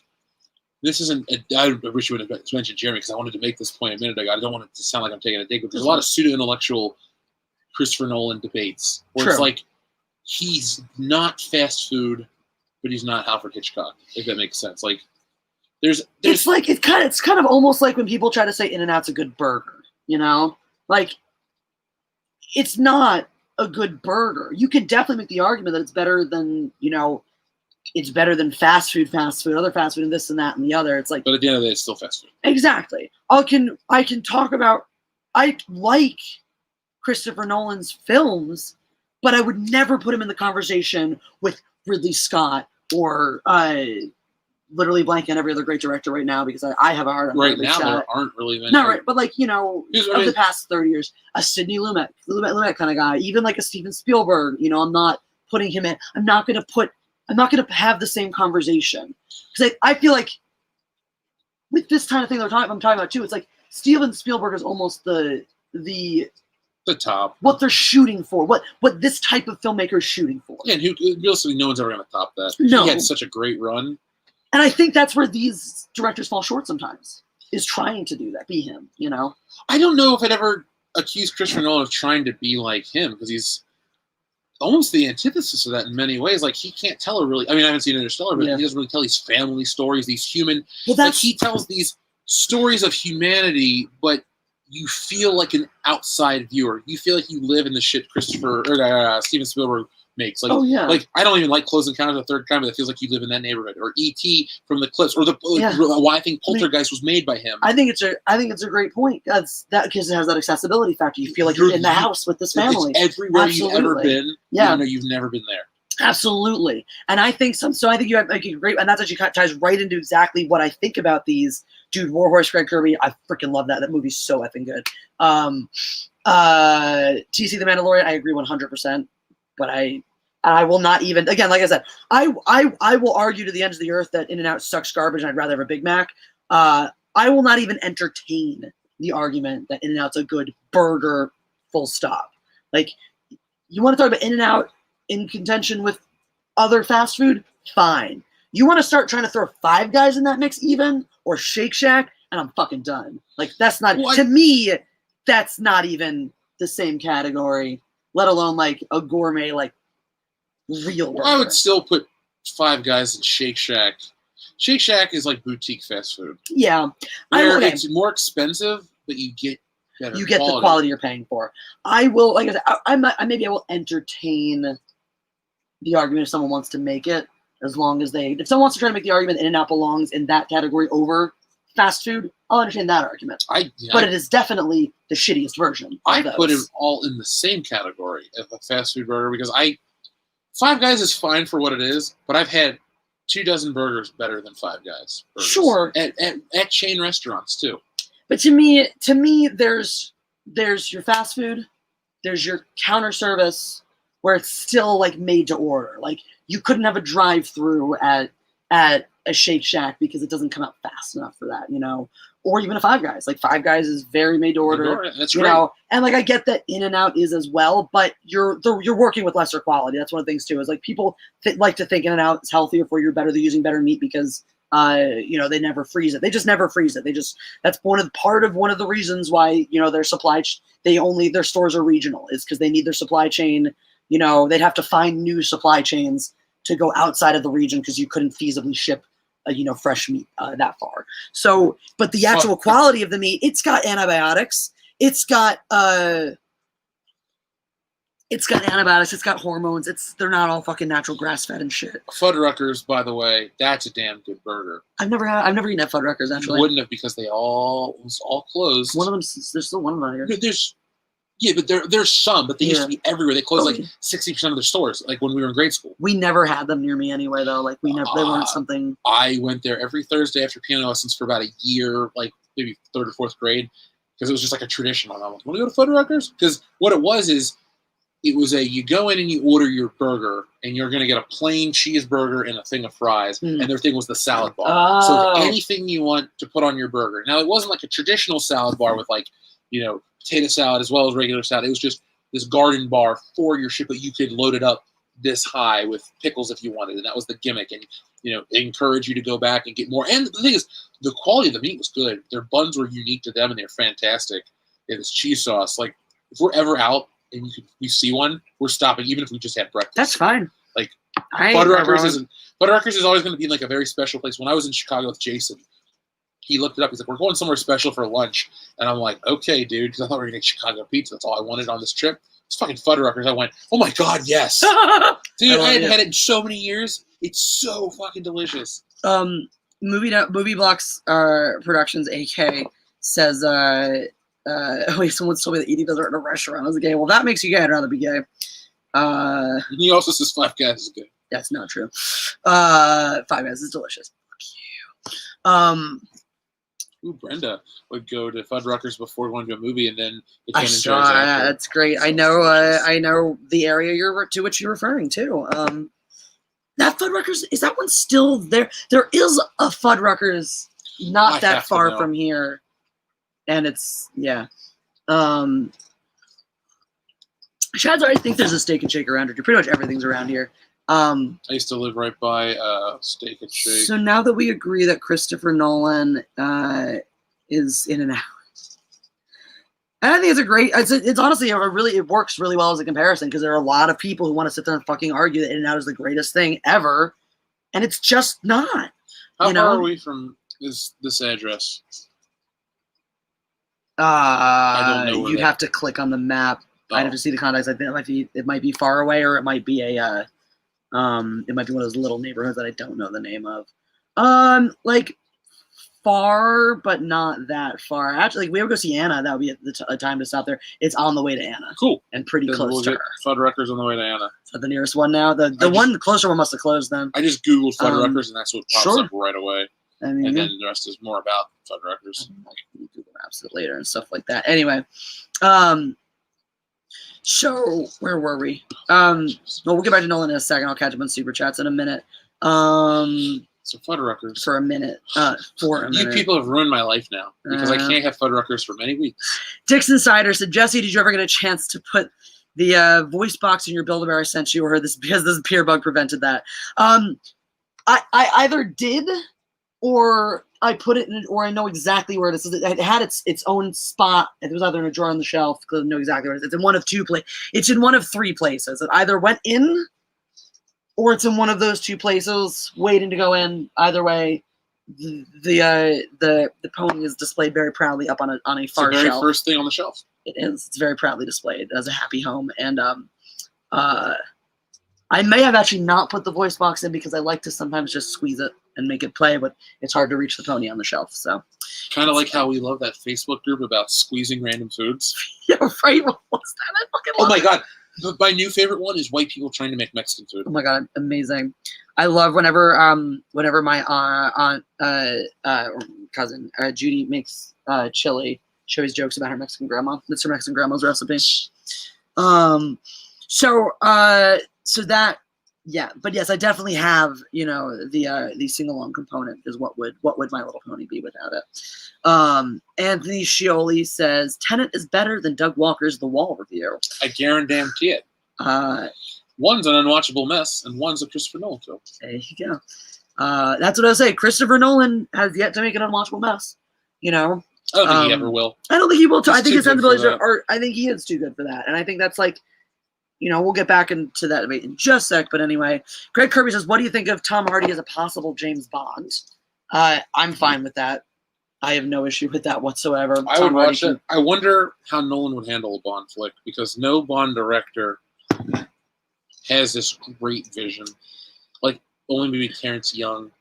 this isn't. I wish you would have mentioned Jeremy because I wanted to make this point a minute ago. I don't want it to sound like I'm taking a dig, but there's a lot of pseudo-intellectual Christopher Nolan debates where it's like he's not fast food, but he's not Alfred Hitchcock. If that makes sense. Like it's kind of almost like when people try to say In-N-Out's a good burger. You know, like it's not a good burger. You could definitely make the argument that it's better than, you know. It's better than fast food, other fast food, and this and that and the other. It's like, but at the end of the day, it's still fast food. Exactly. I can talk about. I like Christopher Nolan's films, but I would never put him in the conversation with Ridley Scott or literally blanking on every other great director right now because I have a hard on right now. Scott. There aren't really many. Not right, but like, you know, of the past 30 years, a Sidney Lumet kind of guy, even like a Steven Spielberg. You know, I'm not putting him in. I'm not going to have the same conversation because I feel like with this kind of thing I'm talking about too. It's like Steven Spielberg is almost the the top. What they're shooting for, what this type of filmmaker is shooting for. Yeah, and realistically, no one's ever going to top that. No. He had such a great run. And I think that's where these directors fall short sometimes, is trying to do that, be him, you know? I don't know if I'd ever accuse Christopher Nolan of trying to be like him, because he's almost the antithesis of that in many ways. Like, he can't tell a really, I mean, I haven't seen Interstellar, but he doesn't really tell these family stories, these human, like, he tells these stories of humanity, but you feel like an outside viewer. You feel like you live in the shit Steven Spielberg makes. Like, like, I don't even like Close Encounters of the Third Kind, but it feels like you live in that neighborhood. Or E.T. from the clips, or why I think Poltergeist was made by him. I think it's a great point. Because it has that accessibility factor. You feel like you're in the house with this family. It's everywhere you've ever been. Yeah, even though you've never been there. Absolutely. And I think so I think you have like a great, and that's actually ties right into exactly what I think about these. Dude, Warhorse, Greg Kirby, I freaking love that. That movie's so effing good. TC the Mandalorian, I agree 100%. But I will not even, again, like I said, I will argue to the ends of the earth that In-N-Out sucks garbage and I'd rather have a Big Mac. I will not even entertain the argument that In-N-Out's a good burger, full stop. Like, you want to talk about In-N-Out in contention with other fast food? Fine. You want to start trying to throw Five Guys in that mix even, or Shake Shack, and I'm fucking done. Like, that's not, to me, that's not even the same category, let alone like a gourmet, like real burger. I would still put Five Guys and Shake Shack. Shake Shack is like boutique fast food. Yeah. It's more expensive, but you get better quality. The quality you're paying for. I will, like I said, maybe I will entertain the argument if someone wants to make it, as long as if someone wants to try to make the argument that In-N-Out belongs in that category over fast food, I'll understand that argument. But it is definitely the shittiest version. I put it all in the same category of a fast food burger, because Five Guys is fine for what it is, but I've had 24 burgers better than Five Guys burgers. Sure. At chain restaurants too. But to me, there's your fast food, there's your counter service, where it's still like made to order. Like, you couldn't have a drive-through at a Shake Shack because it doesn't come out fast enough for that, you know, or even a Five Guys. Like, Five Guys is very made to order. That's you great. know, and like I get that In-N-Out is as well, but you're working with lesser quality. That's one of the things too. Is like people like to think In-N-Out is healthier for you, better. They're using better meat because you know, they never freeze it. They just never freeze it. That's part of the reasons why, you know, their their stores are regional, is because they need their supply chain. You know, they'd have to find new supply chains to go outside of the region because you couldn't feasibly ship, you know, fresh meat that far. So, but the actual quality of the meat, it's got antibiotics. It's got antibiotics. It's got hormones. They're not all fucking natural grass fed and shit. Fuddruckers, by the way, that's a damn good burger. I've never eaten at Fuddruckers actually. You wouldn't have, because it was all closed. One of them, there's still one of them out here. But there's some, but they used to be everywhere. They closed like 60% of their stores, like when we were in grade school. We never had them near me anyway, though. Like, they weren't something. I went there every Thursday after piano lessons for about a year, like maybe third or fourth grade, because it was just like a tradition. I'm like, want to go to Fuddruckers? Because what it was you go in and you order your burger, and you're going to get a plain cheeseburger and a thing of fries, and their thing was the salad bar. So anything you want to put on your burger. Now, it wasn't like a traditional salad bar with, like, you know, potato salad as well as regular salad. It was just this garden bar for your shit, but you could load it up this high with pickles if you wanted, and that was the gimmick. And, you know, they encourage you to go back and get more. And the thing is, the quality of the meat was good. Their buns were unique to them, and they're fantastic. They had this cheese sauce. Like, if we're ever out and we see one, we're stopping, even if we just had breakfast. That's fine. Like, Fuddruckers is always going to be like a very special place. When I was in Chicago with Jason, he looked it up. He's like, we're going somewhere special for lunch. And I'm like, okay, dude, because I thought we were going to get Chicago pizza. That's all I wanted on this trip. It's fucking Fuddruckers. I went, oh my God, yes. Dude, I hadn't had it in so many years. It's so fucking delicious. Movie Blocks Productions, AK, says, someone told me that eating dessert in a restaurant is gay. Well, that makes you gay. I'd rather be gay. He also says Five Guys is good. That's not true. Five Guys is delicious. Fuck you. Brenda would go to Fuddruckers before going to a movie, and then I saw that. That's great. I know the area to which you're referring to. That Fuddruckers, is that one still there? There is a Fuddruckers not that far from here, and it's Chad's, I think there's a Steak and Shake around here. Pretty much everything's around here. I used to live right by Steak and Shake. So now that we agree that Christopher Nolan is in and out, and I think it's a great. It's honestly it works really well as a comparison because there are a lot of people who want to sit there and fucking argue that In and Out is the greatest thing ever, and it's just not. How far are we from this address? I don't know. You'd have to click on the map. I'd have to see the context. I think it might be far away, or it might be it might be one of those little neighborhoods that I don't know the name of. Like far, but not that far. Actually, like, we ever go see Anna, that would be a time to stop there. It's on the way to Anna. Cool. And pretty close to her. Fuddruckers on the way to Anna. Is that the nearest one now? The closer one must have closed then. I just Googled Fuddruckers, and that's what pops up right away. I mean, and then the rest is more about Fuddruckers. Google Maps it later and stuff like that. Anyway, so where were we? Well, we'll get back to Nolan in a second. I'll catch up on Super Chats in a minute. So Fuddruckers. For a minute. You people have ruined my life now because I can't have Fuddruckers for many weeks. Dixon Sider said, Jesse, did you ever get a chance to put the voice box in your Build-A-Bear I sent you, or this because this peer bug prevented that? I either did or I put it in, or I know exactly where it is. It had its own spot. It was either in a drawer on the shelf because I know exactly where it is. It's in one of two places. It's in one of three places. It either went in, or it's in one of those two places, waiting to go in. Either way, the pony is displayed very proudly up on a far shelf. It's the very first thing on the shelf. It is. It's very proudly displayed as a happy home. And I may have actually not put the voice box in because I like to sometimes just squeeze it and make it play, but it's hard to reach the pony on the shelf. So kind of like how we love that Facebook group about squeezing random foods. Yeah, right. What's that? I fucking love my God. My new favorite one is white people trying to make Mexican food. Oh my God, amazing! I love whenever my aunt cousin Judy makes chili. She always jokes about her Mexican grandma. That's her Mexican grandma's recipe. So that, yeah, but yes, I definitely have, the sing-along component is what would My Little Pony be without it. Anthony Scioli says, Tenet is better than Doug Walker's The Wall review. I guarantee it. One's an unwatchable mess, and one's a Christopher Nolan film. There you go. That's what I was saying. Christopher Nolan has yet to make an unwatchable mess, I don't think he ever will. I don't think he will, too. I think his sensibilities are, I think he is too good for that. And I think that's like, we'll get back into that debate in just a sec. But anyway, Greg Kirby says, what do you think of Tom Hardy as a possible James Bond? I'm fine with that. I have no issue with that whatsoever. I would watch it. I wonder how Nolan would handle a Bond flick because no Bond director has this great vision. Like, only maybe Terrence Young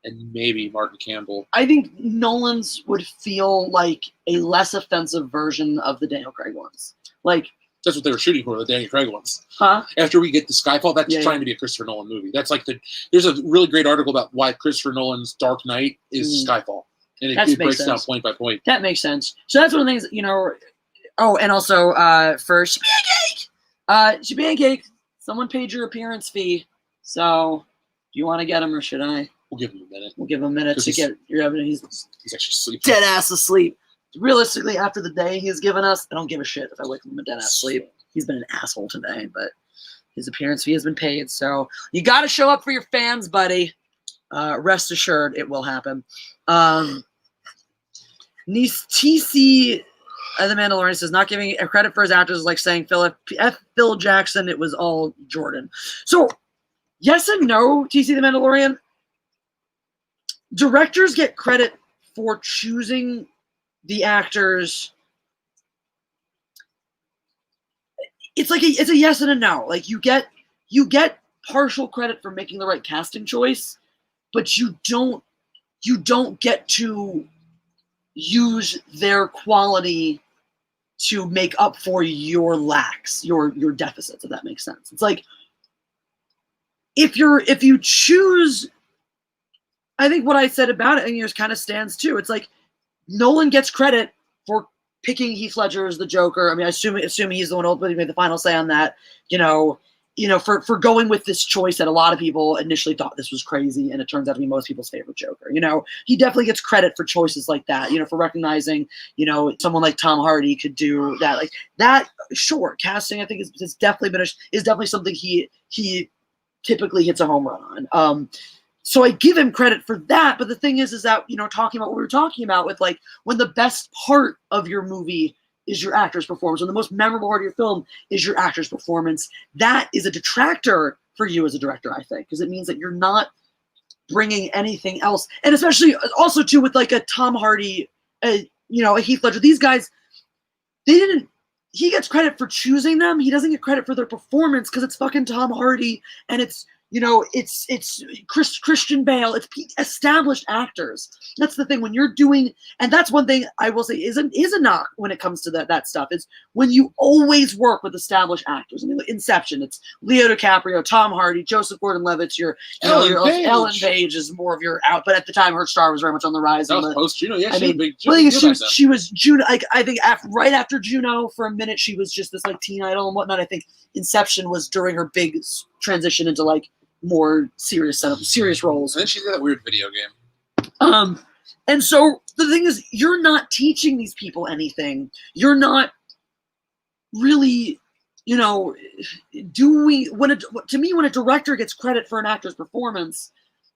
and maybe Martin Campbell. I think Nolan's would feel like a less offensive version of the Daniel Craig ones. Like, that's what they were shooting for, the Daniel Craig ones. Huh? After we get to Skyfall, that's trying to be a Christopher Nolan movie. That's like there's a really great article about why Christopher Nolan's Dark Knight is Skyfall. And it breaks down point by point. That makes sense. So that's one of the things, oh, and also for Shabby Cake, someone paid your appearance fee. So do you want to get him or should I? We'll give him a minute. We'll give him a minute to get your evidence. He's actually sleeping. Dead ass asleep. Realistically, after the day he's given us, I don't give a shit if I wake him a dead ass sleep. He's been an asshole today, but his appearance fee has been paid. So you got to show up for your fans, buddy. Rest assured, it will happen. TC, The Mandalorian says, not giving credit for his actors is like saying Phil Jackson, it was all Jordan. So yes and no, TC The Mandalorian. Directors get credit for choosing the actors. It's a yes and a no. Like you get partial credit for making the right casting choice, but you don't get to use their quality to make up for your lacks, your deficits, if that makes sense. It's like if you choose, I think what I said about it, and kind of stands too. It's like Nolan gets credit for picking Heath Ledger as the Joker. I mean, I assume he's the one who ultimately made the final say on that. For going with this choice that a lot of people initially thought this was crazy, and it turns out to be most people's favorite Joker. He definitely gets credit for choices like that. For recognizing, someone like Tom Hardy could do that. Like that, sure, casting I think is definitely definitely something he typically hits a home run on. So I give him credit for that, but the thing is that, talking about what we were talking about with like when the best part of your movie is your actor's performance, when the most memorable part of your film is your actor's performance, that is a detractor for you as a director, I think, because it means that you're not bringing anything else. And especially also too with like a Tom Hardy, a Heath Ledger, these guys, he gets credit for choosing them. He doesn't get credit for their performance because it's fucking Tom Hardy and it's Christian Bale. It's established actors. That's the thing when you're doing, and that's one thing I will say is a knock when it comes to that stuff. Is when you always work with established actors. I mean, Inception, it's Leo DiCaprio, Tom Hardy, Joseph Gordon-Levitt. Ellen Page is more of your out, but at the time her star was very much on the rise. That was post Juno. Yeah, she was Juno. I think right after Juno for a minute she was just this like teen idol and whatnot. I think Inception was during her big transition into like more serious roles. And then she did that weird video game. And so the thing is, you're not teaching these people anything. You're not really, when a director gets credit for an actor's performance,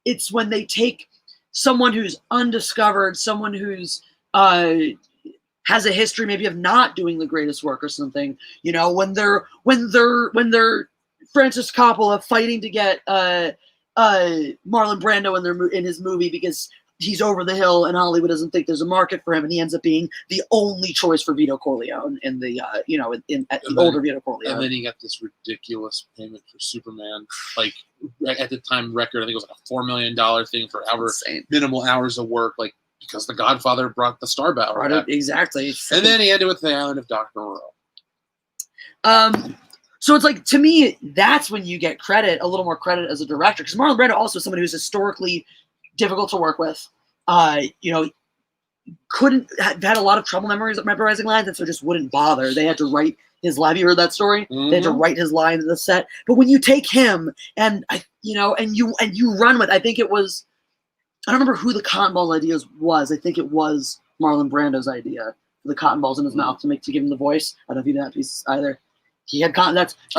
it's when they take someone who's undiscovered, someone who's has a history maybe of not doing the greatest work or something. When they're Francis Coppola fighting to get Marlon Brando in his movie because he's over the hill and Hollywood doesn't think there's a market for him, and he ends up being the only choice for Vito Corleone in the older Vito Corleone. And then he got this ridiculous payment for Superman, like at the time record. I think it was like a $4 million thing for minimal hours of work, like because The Godfather brought the star power back. Exactly. And then he ended with The Island of Dr. Moreau. So it's like, to me, that's when you get a little more credit as a director. Because Marlon Brando also is somebody who's historically difficult to work with. Had a lot of trouble memorizing lines, and so just wouldn't bother. They had to write his line. Have you heard that story? Mm-hmm. They had to write his line to the set. But when you take him and you run with, I think it was, I don't remember who the cotton ball ideas was. I think it was Marlon Brando's idea for the cotton balls in his mouth to give him the voice. I don't know if you know that piece either. He had I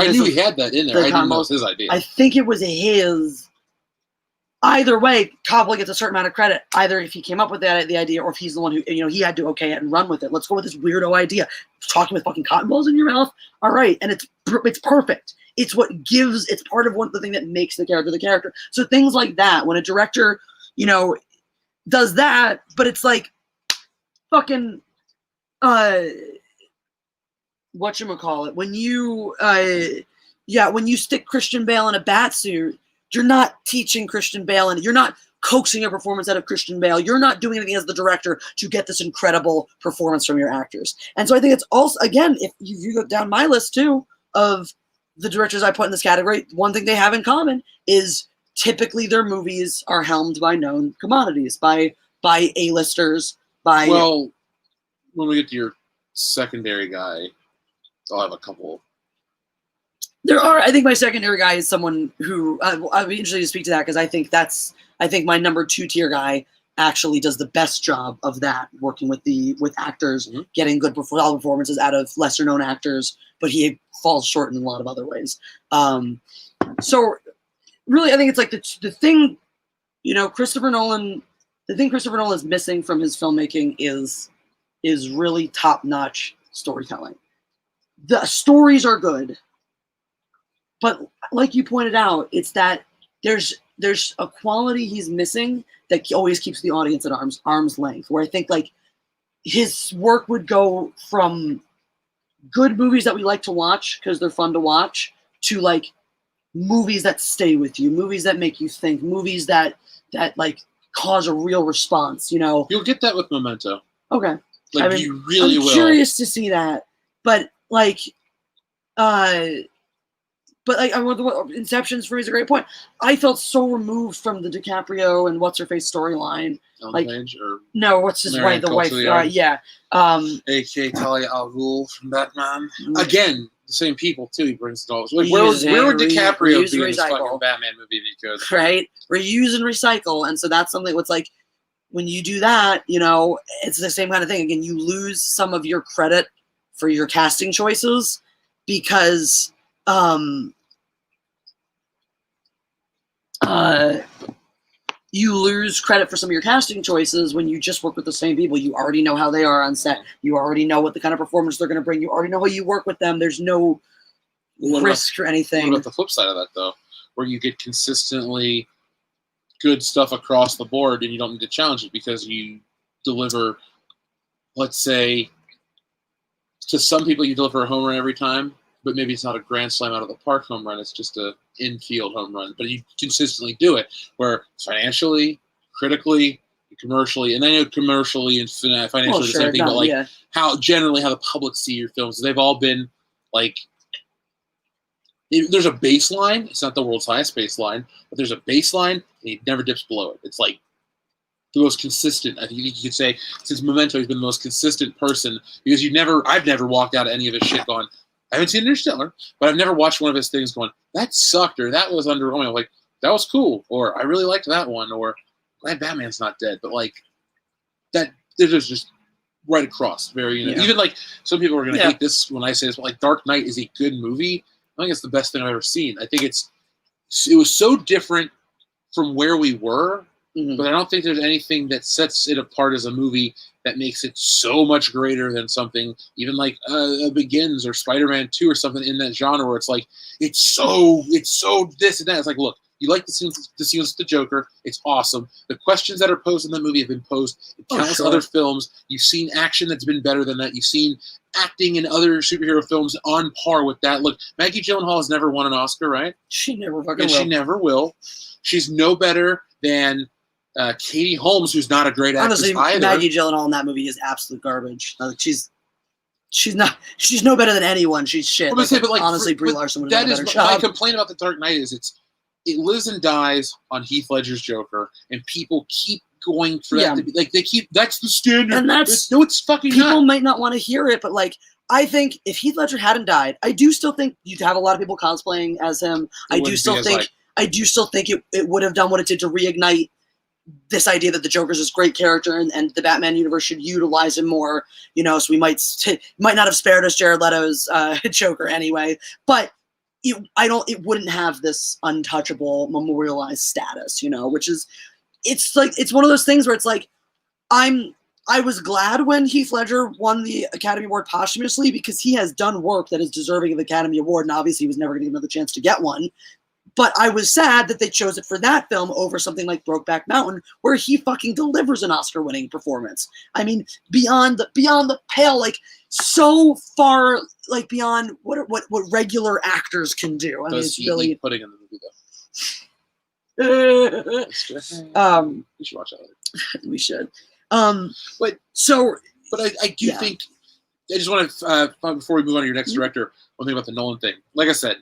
knew he had that in there. I didn't know it was his idea. I think it was his. Either way, Coppola gets a certain amount of credit. Either if he came up with the idea, or if he's the one who he had to okay it and run with it. Let's go with this weirdo idea. Talking with fucking cotton balls in your mouth. All right, and it's perfect. It's what gives. It's part of the thing that makes the character. So things like that, when a director, does that, but it's like, fucking, whatchamacallit, when you stick Christian Bale in a bat suit, you're not teaching Christian Bale, and you're not coaxing a performance out of Christian Bale. You're not doing anything as the director to get this incredible performance from your actors. And so I think it's also, again, if you go down my list too of the directors I put in this category, one thing they have in common is typically their movies are helmed by known commodities, by A-listers, Well, when we get to your secondary guy, I'll have a couple. I think my secondary guy is someone who I'd be interested to speak to that, because I think my number 2 tier guy actually does the best job of that, working with actors, getting good performances out of lesser known actors, but he falls short in a lot of other ways. So really, I think it's like the thing, Christopher Nolan. The thing Christopher Nolan is missing from his filmmaking is really top notch storytelling. The stories are good. But like you pointed out, it's that there's a quality he's missing that always keeps the audience at arm's length. Where I think like his work would go from good movies that we like to watch because they're fun to watch to like movies that stay with you, movies that make you think, movies that like cause a real response. You'll get that with Memento. Okay, you really will. I'm curious to see that, but like. Inception's for me is a great point. I felt so removed from the DiCaprio and what's her face storyline. What's his wife? The wife, yeah. A.K. Talia al Ghul from Batman. Again, the same people too. He brings it all. Where would DiCaprio be in this fucking Batman movie if he could? Right, reuse and recycle, and so that's something that's like when you do that, it's the same kind of thing. Again, you lose some of your credit for your casting choices, because you lose credit for some of your casting choices when you just work with the same people. You already know how they are on set. You already know what the kind of performance they're going to bring. You already know how you work with them. There's no risk or anything. What about the flip side of that, though, where you get consistently good stuff across the board and you don't need to challenge it because you deliver, let's say, to some people you deliver a home run every time, but maybe it's not a grand slam out of the park home run. It's just a infield home run. But you consistently do it, where financially, critically, commercially, and I know commercially and financially the same thing, but like how the public see your films. They've all been like, there's a baseline. It's not the world's highest baseline, but there's a baseline, and it never dips below it. It's like the most consistent. I think you could say since Memento, he's been the most consistent person because I've never walked out of any of his shit going, I haven't seen Interstellar, but I've never watched one of his things going, that sucked, or that was underwhelming. I'm like, that was cool, or I really liked that one, or glad Batman's not dead. But like that, there's just right across. Very, even like some people are going to hate this when I say this, but like Dark Knight is a good movie. I think it's the best thing I've ever seen. I think it was so different from where we were, but I don't think there's anything that sets it apart as a movie that makes it so much greater than something even like Begins or Spider-Man 2 or something in that genre where it's like it's so this and that. It's like, look, you like the scenes with the Joker, it's awesome. The questions that are posed in the movie have been posed in countless other films. You've seen action that's been better than that. You've seen acting in other superhero films on par with that. Look, Maggie Gyllenhaal has never won an Oscar, right? She never fucking will. She never will. She's no better than Katie Holmes, who's not a great actress either. Maggie Gyllenhaal in that movie is absolute garbage. Like, she's no better than anyone. She's shit. Honestly, Brie Larson would have done a better job. My complaint about The Dark Knight is it lives and dies on Heath Ledger's Joker, and people keep going for that to be like that's the standard. And it's fucking people might not want to hear it, but like I think if Heath Ledger hadn't died, I do still think you'd have a lot of people cosplaying as him. I do still think it would have done what it did to reignite this idea that the Joker's this great character and the Batman universe should utilize him more, so we might not have spared us Jared Leto's Joker anyway, but it wouldn't have this untouchable memorialized status, which is, it's one of those things where it's like, I was glad when Heath Ledger won the Academy Award posthumously because he has done work that is deserving of the Academy Award, and obviously he was never going to get another chance to get one. But I was sad that they chose it for that film over something like Brokeback Mountain, where he fucking delivers an Oscar-winning performance. I mean, beyond the pale, like so far, like beyond what regular actors can do. I mean, it's really putting in the movie though. We should watch that later. We should. But I do think I just want to before we move on to your next director, one thing about the Nolan thing. Like I said,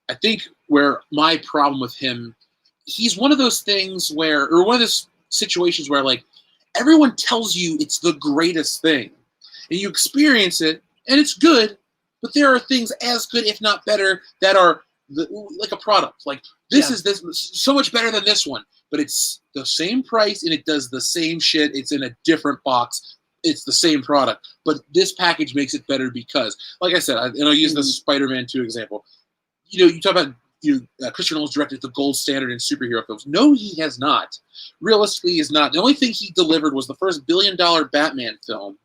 I think where my problem with him, he's one of those things or one of those situations where like everyone tells you it's the greatest thing, and you experience it and it's good, but there are things as good, if not better, that are like a product. Like this is so much better than this one, but it's the same price and it does the same shit. It's in a different box. It's the same product, but this package makes it better because, like I said, and I'll use the Spider-Man 2 example. You talk about Christopher Nolan's directed the gold standard in superhero films. No, he has not. Realistically, he has not. The only thing he delivered was the first billion-dollar Batman film,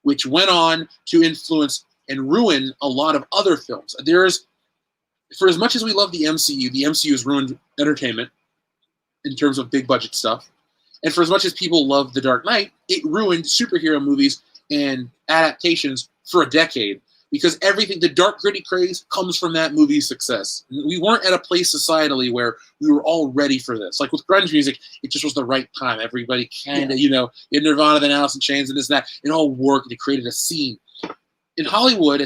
which went on to influence and ruin a lot of other films. For as much as we love the MCU has ruined entertainment in terms of big budget stuff. And for as much as people love The Dark Knight, it ruined superhero movies and adaptations for a decade. Because the dark, gritty craze comes from that movie's success. We weren't at a place societally where we were all ready for this. Like with grunge music, it just was the right time. Everybody kind of, in Nirvana, then Alice in Chains, and this and that. It all worked. It created a scene. In Hollywood,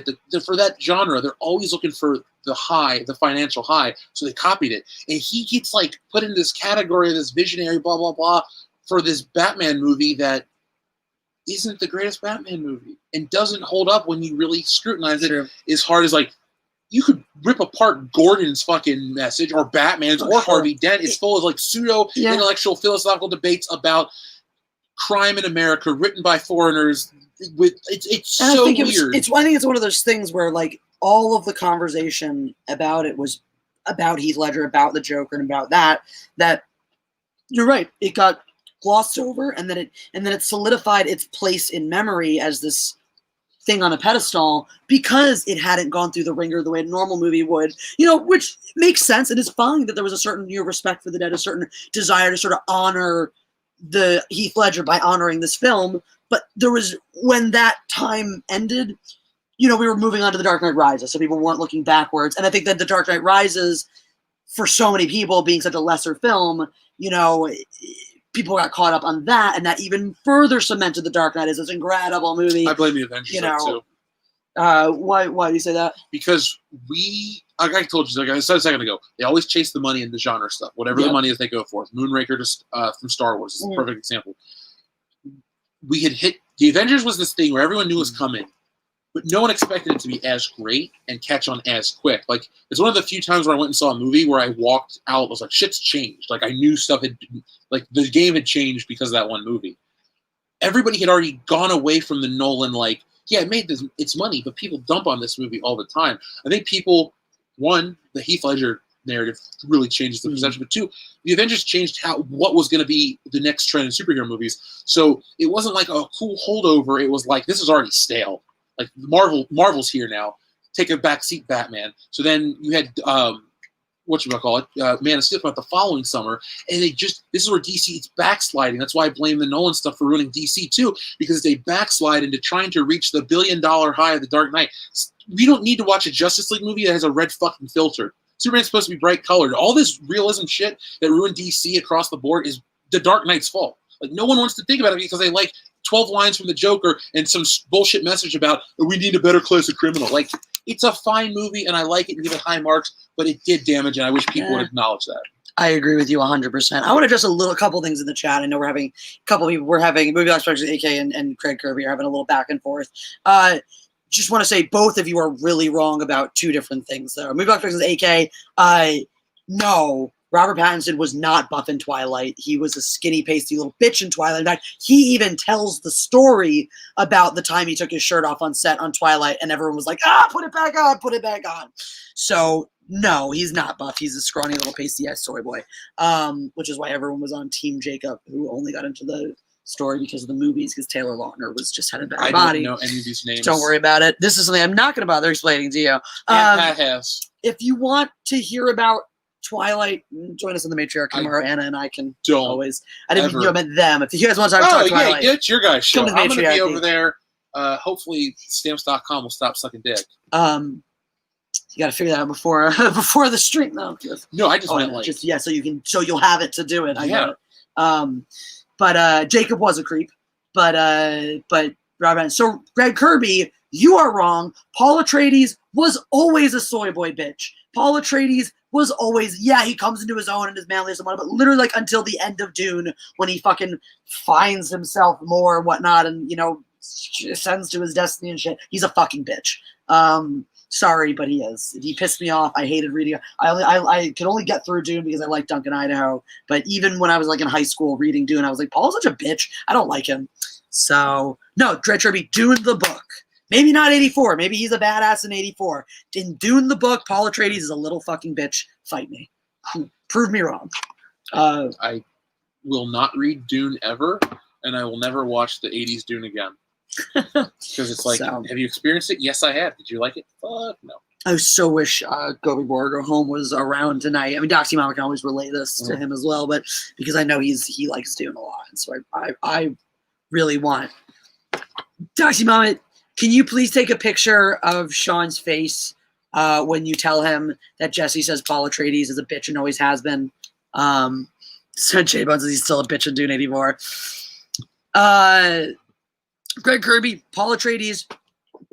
for that genre, they're always looking for the financial high. So they copied it. And he gets put in this category of this visionary, blah, blah, blah, for this Batman movie that isn't the greatest Batman movie and doesn't hold up when you really scrutinize it as hard as you could rip apart Gordon's fucking message or Batman's or Harvey Dent. It's full of pseudo intellectual philosophical debates about crime in America written by foreigners. It's so weird. I think it's one of those things where like all of the conversation about it was about Heath Ledger, about the Joker, and about that you're right. It got glossed over, and then it solidified its place in memory as this thing on a pedestal because it hadn't gone through the ringer the way a normal movie would, which makes sense. It is fine that there was a certain respect for the dead, a certain desire to sort of honor the Heath Ledger by honoring this film. But there was, when that time ended, we were moving on to The Dark Knight Rises, so people weren't looking backwards. And I think that The Dark Knight Rises, for so many people being such a lesser film, people got caught up on that, and that even further cemented The Dark Knight as this incredible movie. I blame the Avengers too. Why do you say that? Because like I told you, like I said a second ago, they always chase the money in the genre stuff. Whatever the money is, they go for it. Moonraker from Star Wars is a perfect example. We had hit the Avengers was this thing where everyone knew it was coming, but no one expected it to be as great and catch on as quick. Like, it's one of the few times where I went and saw a movie where I walked out, I was like, shit's changed. Like, I knew stuff had been, like, the game had changed because of that one movie. Everybody had already gone away from the Nolan, like, yeah, it made its money, but people dump on this movie all the time. I think people, one, the Heath Ledger narrative really changes the perception, but two, the Avengers changed what was going to be the next trend in superhero movies. So it wasn't like a cool holdover. It was like, this is already stale. Like, Marvel's here now. Take a backseat, Batman. So then you had Man of Steel the following summer, and this is where DC is backsliding. That's why I blame the Nolan stuff for ruining DC too, because they backslide into trying to reach the $1 billion high of The Dark Knight. We don't need to watch a Justice League movie that has a red fucking filter. Superman's supposed to be bright colored. All this realism shit that ruined DC across the board is The Dark Knight's fault. Like, no one wants to think about it because they like 12 lines from the Joker and some bullshit message about we need a better class of criminal. Like, it's a fine movie and I like it and give it high marks, but it did damage, and I wish people would acknowledge that. I agree with you 100%. I want to address a couple things in the chat. I know we're having a couple people. We're having Movie Experts, AK and Craig Kirby are having a little back and forth. Just want to say both of you are really wrong about two different things there. Movie Experts is AK. No, Robert Pattinson was not buff in Twilight. He was a skinny, pasty little bitch in Twilight. In fact, he even tells the story about the time he took his shirt off on set on Twilight, and everyone was like, put it back on, put it back on. So, no, he's not buff. He's a scrawny little pasty-ass soy boy, which is why everyone was on Team Jacob, who only got into the story because of the movies, because Taylor Lautner had a bad body. I don't know any of these names. Don't worry about it. This is something I'm not going to bother explaining to you. Pat has. If you want to hear about Twilight, join us in the matriarch tomorrow. Anna and I can always. I didn't mean you meant them. If you guys want to talk Twilight, get your guys show. I'm going to be over there. Hopefully, stamps.com will stop sucking dick. You got to figure that out before the stream, though. No, I just meant so you'll have it to do it. I get it. But Jacob was a creep. But Robin. So Greg Kirby, you are wrong. Paul Atreides was always a soy boy bitch. Paul Atreides was always, he comes into his own and his manliness and whatnot, but literally like until the end of Dune when he fucking finds himself more and whatnot and, ascends to his destiny and shit. He's a fucking bitch. Sorry, but he is. He pissed me off. I hated reading. I could only get through Dune because I like Duncan Idaho. But even when I was like in high school reading Dune, I was like, Paul's such a bitch. I don't like him. So no, Greg Kirby, Dune the book. Maybe not 84. Maybe he's a badass in 84. In Dune the book, Paul Atreides is a little fucking bitch. Fight me. Prove me wrong. I will not read Dune ever, and I will never watch the 80s Dune again. Because it's like, have you experienced it? Yes, I have. Did you like it? Fuck no. I so wish Go Big Boy Go Home was around tonight. I mean, Doxy Mama can always relay this to him as well, but because I know he likes Dune a lot, so I really want Doxy Mama. Can you please take a picture of Sean's face when you tell him that Jesse says Paul Atreides is a bitch and always has been? So J Bones says he's still a bitch in Dune 84. Greg Kirby, Paul Atreides,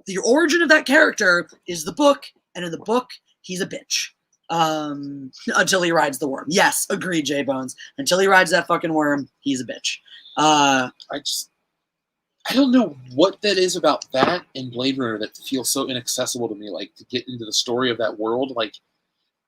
the origin of that character is the book, and in the book, he's a bitch. Until he rides the worm. Yes, agreed, J Bones. Until he rides that fucking worm, he's a bitch. I don't know what that is about that and Blade Runner that feels so inaccessible to me, like, to get into the story of that world. Like,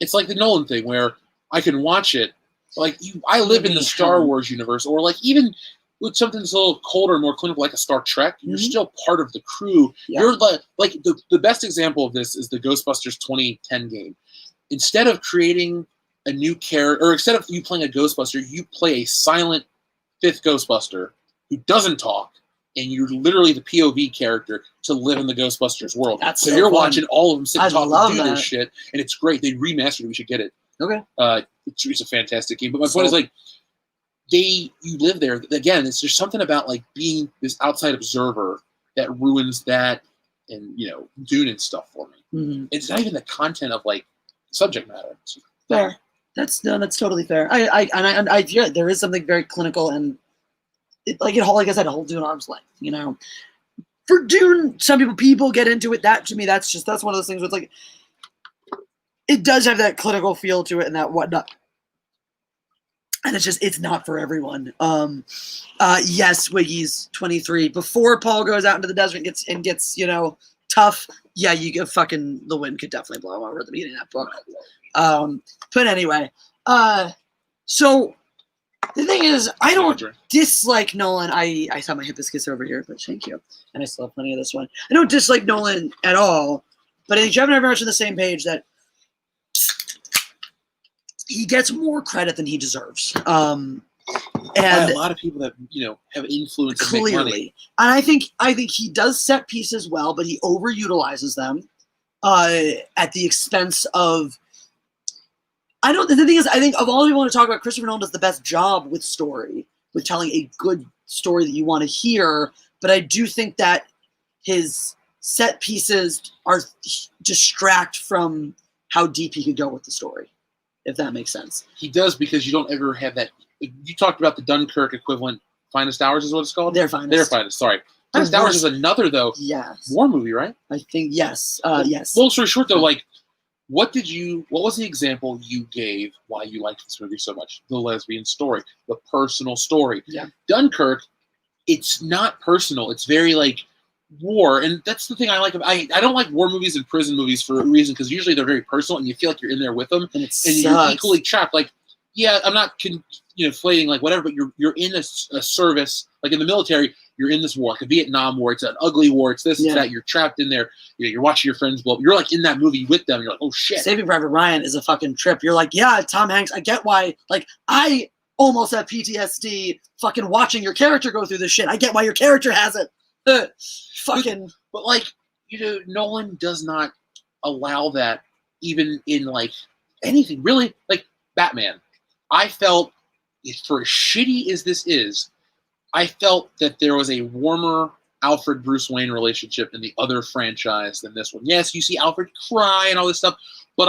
it's like the Nolan thing where I can watch it. Like, I live in the Star Wars universe, or like even with something that's a little colder, more clinical, like a Star Trek, you're Mhm. still part of the crew. Yeah. You're the best example of this is the Ghostbusters 2010 game. Instead of creating a new character, or instead of you playing a Ghostbuster, you play a silent fifth Ghostbuster who doesn't talk, and you're literally the POV character to live in the Ghostbusters world. That's so so you're fun. watching all of them sit and talk love and do that. this shit, and it's great. They remastered it. We should get it. Okay. It's a fantastic game. But my point is, like, you live there. Again, it's just something about, like, being this outside observer that ruins that and, you know, Dune and stuff for me. Mm-hmm. It's not even the content of, like, subject matter. It's fair. That's totally fair. I yeah, there is something very clinical and like I said, a whole Dune arm's length, you know. For Dune, some people get into it. That to me, that's one of those things where it's like it does have that clinical feel to it and that whatnot. And it's not for everyone. Yes, Wiggy's 23. Before Paul goes out into the desert and gets, you know, tough, yeah, the wind could definitely blow him over at the beginning of that book. But anyway, so the thing is, I don't dislike Nolan. I saw my hibiscus over here, but thank you. And I still have plenty of this one. I don't dislike Nolan at all, but I think Jeff and I are very much on the same page that he gets more credit than he deserves. And a lot of people that, you know, have influence clearly, and make money. And I think he does set pieces well, but he overutilizes them at the expense of. The thing is, I think of all we want to talk about, Christopher Nolan does the best job with story, with telling a good story that you want to hear. But I do think that his set pieces distract from how deep he could go with the story, if that makes sense. He does, because you don't ever have that. You talked about the Dunkirk equivalent. Finest Hours is what it's called? Their Finest. Their Finest, sorry. Finest Hours is another, though, war movie, right? I think, yes. Yes. Long story short, though, like, what was the example you gave why you liked this movie so much? The lesbian story, the personal story. Yeah. Dunkirk, it's not personal. It's very, like, war. And that's the thing I like. I don't like war movies and prison movies for a reason, because usually they're very personal and you feel like you're in there with them. And you're equally trapped. Like, yeah, I'm not conflating, like, whatever, but you're in a service, like in the military, you're in this war, like a Vietnam War. It's an ugly war. It's this, it's that. You're trapped in there. You're watching your friends blow up. You're, like, in that movie with them. You're like, oh, shit. Saving Private Ryan is a fucking trip. You're like, yeah, Tom Hanks, I get why. Like, I almost have PTSD fucking watching your character go through this shit. I get why your character has it. But, like, you know, Nolan does not allow that even in, like, anything. Really, like, Batman. I felt, for as shitty as this is, I felt that there was a warmer Alfred-Bruce Wayne relationship in the other franchise than this one. Yes, you see Alfred cry and all this stuff, but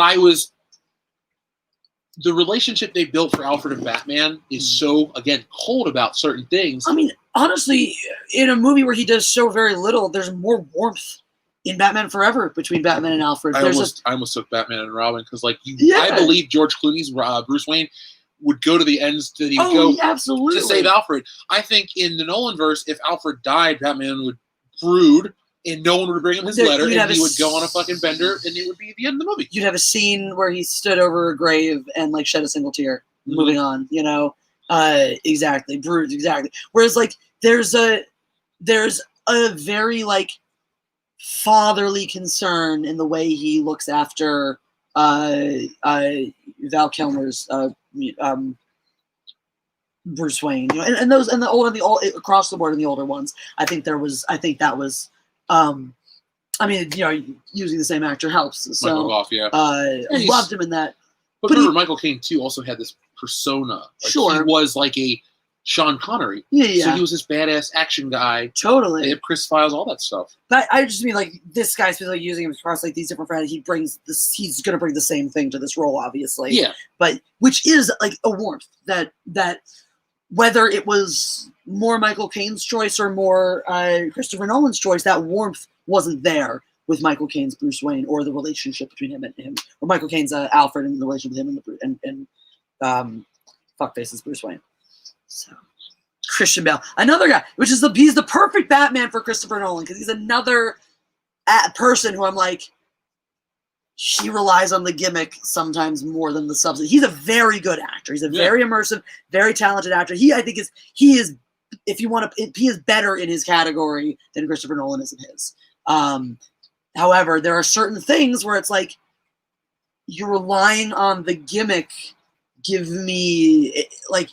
the relationship they built for Alfred and Batman is so, again, cold about certain things. I mean, honestly, in a movie where he does so very little, there's more warmth in Batman Forever between Batman and Alfred. I almost took Batman and Robin, because, like, I believe George Clooney's Bruce Wayne would go to the ends that he would go absolutely to save Alfred. I think in the Nolan verse, if Alfred died, Batman would brood, and no one would bring him his letter, and he would go on a fucking bender, and it would be the end of the movie. You'd have a scene where he stood over a grave and, like, shed a single tear. Mm-hmm. Moving on, you know, exactly, brood, exactly. Whereas, like, there's a very, like, fatherly concern in the way he looks after Val Kilmer's Bruce Wayne, you know, and those and the old across the board in the older ones. I think that was. I mean, you know, using the same actor helps. So, Michael Goff, yeah. Loved him in that. But remember, Michael Caine too also had this persona. Like, he was like a Sean Connery. Yeah. So he was this badass action guy. Totally. They have Chris Files, all that stuff. But I just mean, like, this guy's specifically using him across, like, these different franchises. He brings this. He's going to bring the same thing to this role, obviously. Yeah. But which is, like, a warmth that whether it was more Michael Caine's choice or more Christopher Nolan's choice, that warmth wasn't there with Michael Caine's Bruce Wayne, or the relationship between him and him, or Michael Caine's Alfred and the relationship with him and fuckface's Bruce Wayne. So Christian Bale, another guy, he's the perfect Batman for Christopher Nolan, because he's another person who I'm like, he relies on the gimmick sometimes more than the substance. He's a very good actor. He's a very immersive, very talented actor. He is if you want to, he is better in his category than Christopher Nolan is in his. However, there are certain things where it's like you're relying on the gimmick. Give me like,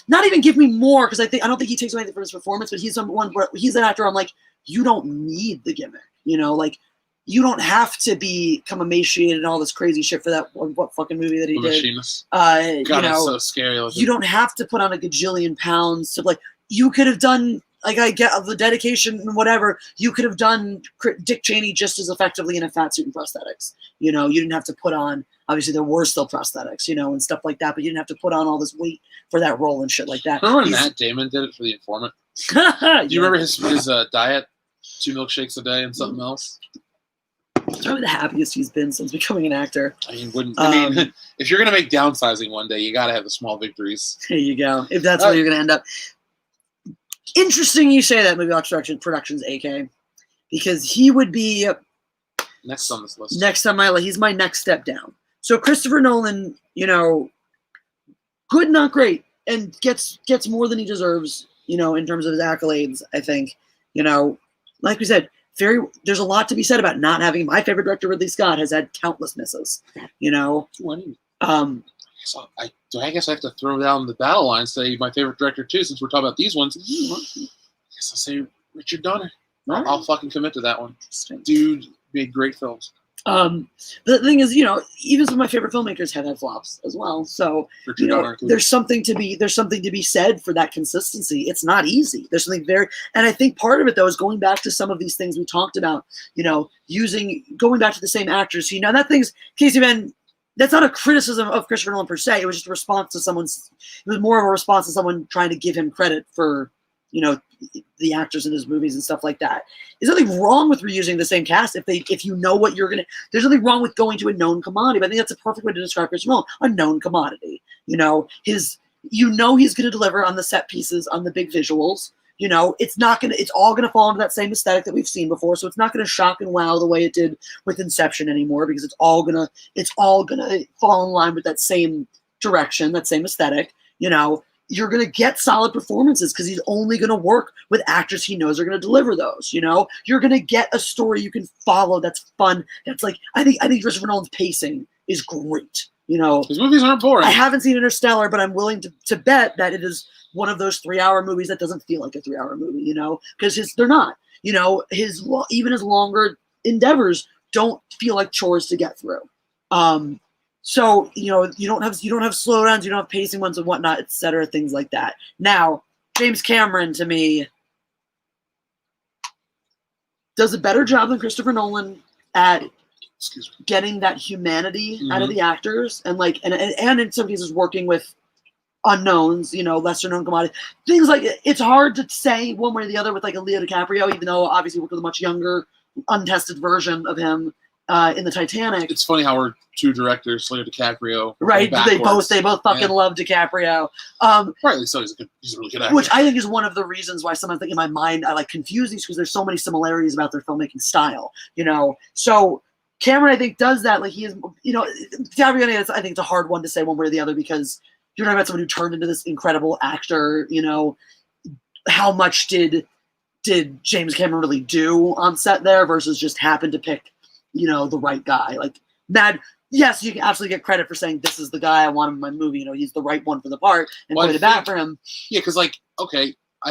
not even give me more, because I don't think he takes away anything from his performance, but he's someone where he's an actor. I'm like, you don't need the gimmick, like you don't have to become emaciated and all this crazy shit for that what fucking movie that he did. Machinist. God, it's so scary. You don't have to put on a gajillion pounds to like. You could have done. Like, I get the dedication and whatever. You could have done Dick Cheney just as effectively in a fat suit and prosthetics. You didn't have to put on, obviously there were still prosthetics, and stuff like that, but you didn't have to put on all this weight for that role and shit like that. Remember when Matt Damon did it for The Informant? Do you remember his diet? 2 milkshakes a day and something else? It's probably the happiest he's been since becoming an actor. I mean, if you're going to make downsizing one day, you got to have the small victories. There you go. If that's where you're going to end up. Interesting you say that, Mediocre Productions, AK, because he would be next on this list. Next on my list, he's my next step down. So Christopher Nolan, good, not great, and gets more than he deserves, in terms of his accolades. I think, like we said, there's a lot to be said about not having my favorite director, Ridley Scott, has had countless misses. So I guess I have to throw down the battle line and say my favorite director too, since we're talking about these ones. I guess I'll say Richard Donner. I'll fucking commit to that one. Dude made great films. The thing is, even some of my favorite filmmakers have had flops as well. So there's something to be said for that consistency. It's not easy. There's something and I think part of it though is going back to some of these things we talked about. Going back to the same actors. That thing's Casey Van. That's not a criticism of Christopher Nolan per se. It was just a response to someone's. It was more of a response to someone trying to give him credit for, the actors in his movies and stuff like that. There's nothing wrong with reusing the same cast if you know what you're gonna. There's nothing wrong with going to a known commodity. But I think that's a perfect way to describe Christopher Nolan: a known commodity. He's gonna deliver on the set pieces, on the big visuals. It's all gonna fall into that same aesthetic that we've seen before. So it's not gonna shock and wow the way it did with Inception anymore, because it's all gonna fall in line with that same direction, that same aesthetic. You're gonna get solid performances because he's only gonna work with actors he knows are gonna deliver those. You're gonna get a story you can follow that's fun. That's like I think Christopher Nolan's pacing is great. His movies aren't boring. I haven't seen Interstellar, but I'm willing to bet that it is one of those 3-hour movies that doesn't feel like a 3-hour movie, because they're not. Even his longer endeavors don't feel like chores to get through. So you don't have slowdowns, you don't have pacing ones and whatnot, etc. Things like that. Now, James Cameron to me does a better job than Christopher Nolan at getting that humanity out of the actors, and in some cases working with unknowns, lesser known commodities. Things like it's hard to say one way or the other with like a Leo DiCaprio, even though obviously he worked with a much younger, untested version of him in the Titanic. It's funny how we're two directors, Leo DiCaprio. Right, they both fucking love DiCaprio. Rightly so. He's a really good actor. Which I think is one of the reasons why sometimes in my mind I confuse these, because there's so many similarities about their filmmaking style. So Cameron, I think, does that. Like he is, DiCaprio, I think it's a hard one to say one way or the other, because you're talking about someone who turned into this incredible actor. How much did James Cameron really do on set there versus just happen to pick, the right guy? Like Mad, yes, you can absolutely get credit for saying this is the guy I want in my movie. He's the right one for the part, and put it back for him. Yeah, because I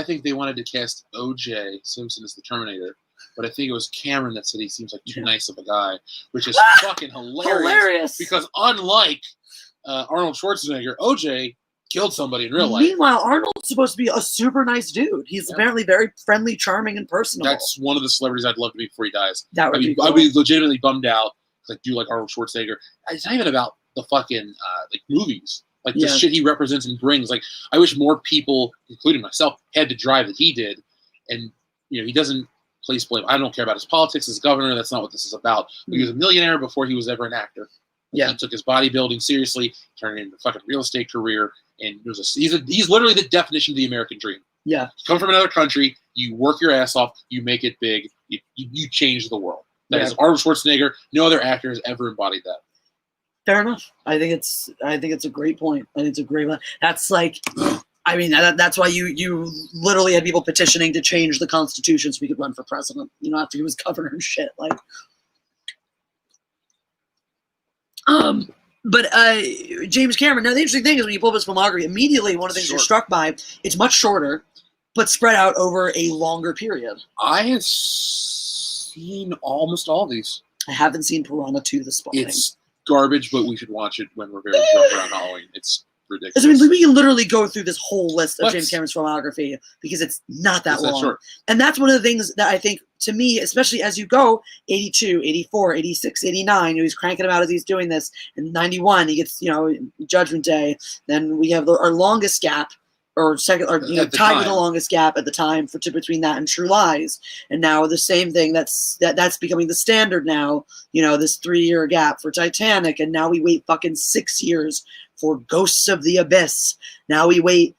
think they wanted to cast O.J. Simpson as the Terminator. But I think it was Cameron that said he seems like too nice of a guy, which is fucking hilarious. Because unlike Arnold Schwarzenegger, OJ killed somebody in real life. Meanwhile, Arnold's supposed to be a super nice dude. He's apparently very friendly, charming, and personable. That's one of the celebrities I'd love to be before he dies. That would be cool. I'd be legitimately bummed out. Do like Arnold Schwarzenegger. It's not even about the fucking movies. The shit he represents and brings. I wish more people, including myself, had the drive that he did. And he doesn't place blame. I don't care about his politics as governor. That's not what this is about. He was a millionaire before he was ever an actor. He took his bodybuilding seriously, turned it into a fucking real estate career, and he's literally the definition of the American dream. Yeah, you come from another country, you work your ass off, you make it big, you change the world. That is Arnold Schwarzenegger. No other actor has ever embodied that. Fair enough. I think it's a great point. I think it's a great one. That's I mean, that's why you literally had people petitioning to change the Constitution so we could run for president. You know, after he was governor and shit. Like, but James Cameron. Now the interesting thing is when you pull up his filmography, immediately one of the things you're struck by, it's much shorter, but spread out over a longer period. I have seen almost all these. I haven't seen Piranha 2 this morning. It's garbage, but we should watch it when we're very drunk around Halloween. It's ridiculous. I mean, we can literally go through this whole list of James Cameron's filmography because it's not that long. Short. And that's one of the things that I think, to me, especially as you go, 82, 84, 86, 89, he's cranking them out as he's doing this. And 91, he gets, Judgment Day. Then we have our longest gap, or second, or tied with the longest gap at the time between that and True Lies. And now the same thing that's becoming the standard now. This 3-year gap for Titanic, and now we wait fucking 6 years for Ghosts of the Abyss. Now we wait,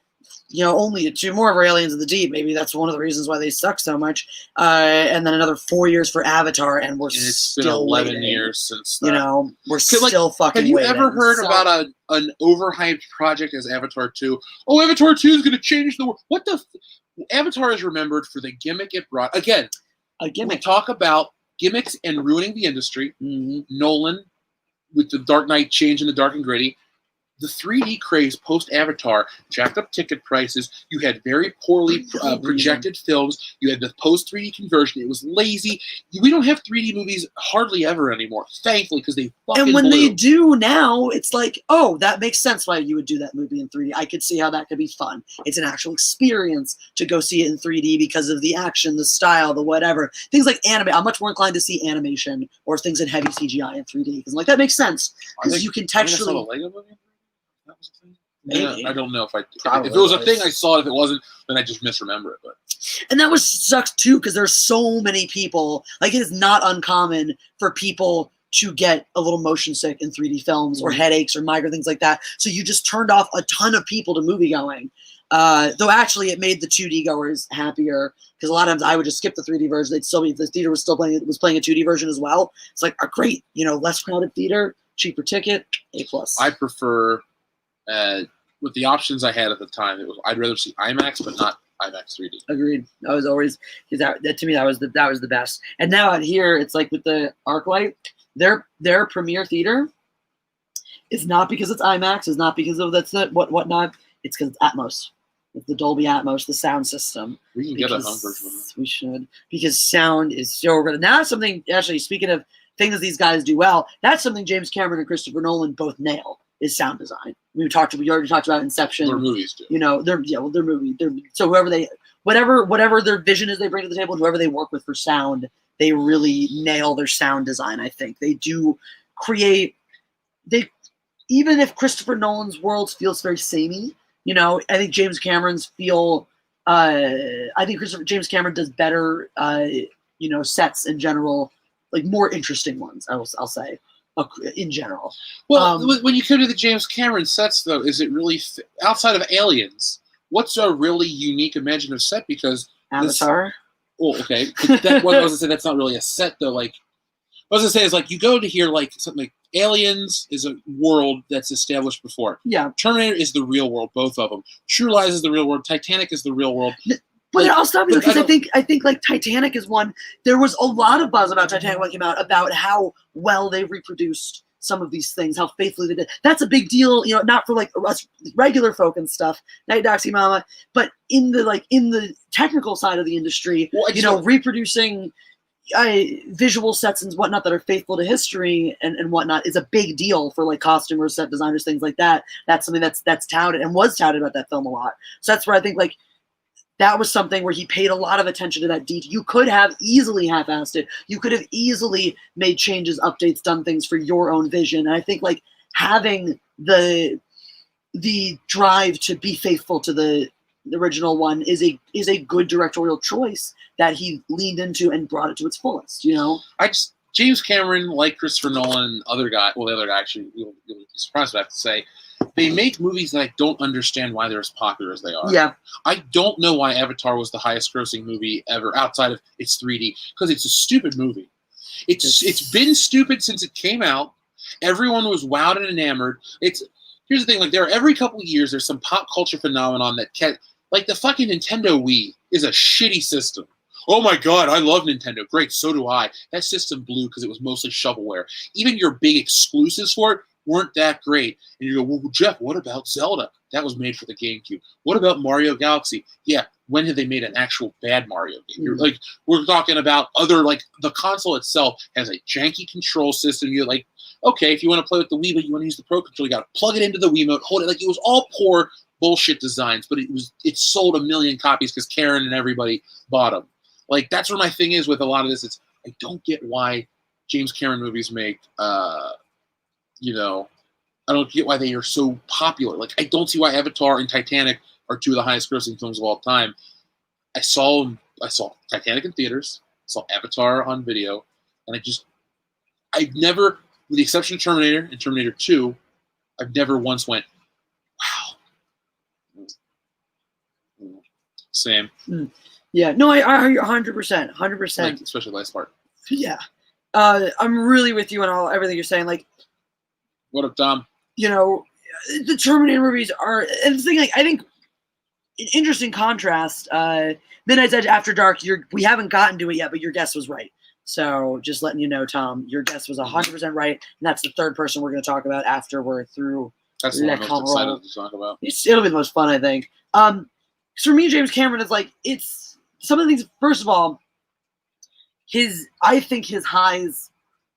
only 2 more for Aliens of the Deep. Maybe that's one of the reasons why they suck so much. And then another 4 years for Avatar, and it's still been 11 waiting. Years since that. We're still fucking waiting. Have you ever heard about an overhyped project as Avatar 2? Oh, Avatar 2 is going to change the world. What the? Avatar is remembered for the gimmick it brought. Again, a gimmick. We talk about gimmicks and ruining the industry. Mm-hmm. Nolan, with the Dark Knight changing the dark and gritty. The 3D craze post-Avatar jacked up ticket prices. You had very poorly projected films. You had the post-3D conversion. It was lazy. We don't have 3D movies hardly ever anymore, thankfully, because they fucking And when blew. they do now, it's like, oh, that makes sense why you would do that movie in 3D. I could see how that could be fun. It's an actual experience to go see it in 3D because of the action, the style, the whatever. Things like anime. I'm much more inclined to see animation or things in heavy CGI in 3D because that makes sense because you can textually. I Lego movie? That was a thing? Yeah, I don't know if it was a thing. I saw it. If it wasn't, then I just misremember it. But and that sucks too because there's so many people. Like, it is not uncommon for people to get a little motion sick in 3D films or headaches or migraine, things like that. So you just turned off a ton of people to movie going. Though actually it made the 2D goers happier because a lot of times I would just skip the 3D version. They'd still be, if the theater was playing a 2D version as well. It's like a great, less crowded theater, cheaper ticket, A+. I prefer. With the options I had at the time, I'd rather see IMAX, but not IMAX 3D. Agreed. I was always that to me that was the best. And now out here, it's like with the ArcLight, their premiere theater is not because it's IMAX, it's not because of whatnot. It's because it's Atmos. It's the Dolby Atmos, the sound system. We can get a home version of it. We should, because sound is so good. Now something actually, speaking of things that these guys do well, that's something James Cameron and Christopher Nolan both nail. Is sound design. We already talked about Inception. Their movies do. Their movie. So whatever their vision is, they bring to the table, and whoever they work with for sound, they really nail their sound design. I think they do create. Even if Christopher Nolan's world feels very samey, I think James Cameron's feel. I think James Cameron does better. Sets in general, like more interesting ones. I'll say. In general. Well, when you come to the James Cameron sets, though, is it really outside of Aliens? What's a really unique imaginative set? Because Avatar. Okay. What I was gonna say, that's not really a set, though. Like, what I was gonna say is, like, you go to hear like something like Aliens is a world that's established before. Yeah. Terminator is the real world, both of them. True Lies is the real world. Titanic is the real world. But I'll stop you because I think like Titanic is one. There was a lot of buzz about Titanic when it came out about how well they reproduced some of these things, how faithfully they did. That's a big deal, not for like us regular folk and stuff, Night Doxy Mama, but in the technical side of the industry, reproducing visual sets and whatnot that are faithful to history and whatnot is a big deal for like costumers, set designers, things like that. That's something that's touted and was touted about that film a lot. So that's where I think like. That was something where he paid a lot of attention to that detail. You could have easily half-assed it. You could have easily made changes, updates, done things for your own vision. And I think like having the drive to be faithful to the original one is a good directorial choice that he leaned into and brought it to its fullest. James Cameron, like Christopher Nolan, the other guy actually, you'll be surprised what I have to say. They make movies that I don't understand why they're as popular as they are. Yeah. I don't know why Avatar was the highest grossing movie ever outside of its 3D, because it's a stupid movie. It's been stupid since it came out. Everyone was wowed and enamored. here's the thing, like, every couple of years, there's some pop culture phenomenon that like, the fucking Nintendo Wii is a shitty system. Oh my God, I love Nintendo. Great, so do I. That system blew because it was mostly shovelware. Even your big exclusives for it weren't that great. And you go, well, Jeff, what about Zelda? That was made for the GameCube. What about Mario Galaxy? Yeah, when have they made an actual bad Mario game? You're like, we're talking about other, like, the console itself has a janky control system. You're like, okay, if you want to play with the Wii, but you want to use the Pro Controller, you got to plug it into the Wiimote, hold it. Like, it was all poor bullshit designs, but it sold 1 million copies because Karen and everybody bought them. Like, that's where my thing is with a lot of this. It's, I don't get why James Cameron movies make, you know, I don't get why they are so popular. Like, I don't see why Avatar and Titanic are two of the highest grossing films of all time. I saw Titanic in theaters, saw Avatar on video, and I've never, with the exception of Terminator and Terminator 2, I've never once went, wow. Same. Yeah, no, I 100%, 100%. Like, especially the last part. Yeah. I'm really with you on everything you're saying. Like, what up, Dom? You know, the Terminator movies are, and the thing, like, I think, an interesting contrast. Midnight's Edge, After Dark. We haven't gotten to it yet, but your guess was right. So just letting you know, Tom, your guess was 100% right, and that's the third person we're going to talk about after we're through. That's the one I'm most excited to talk about. It'll be the most fun, I think. So for me, James Cameron is like, it's some of the things. First of all, I think his highs.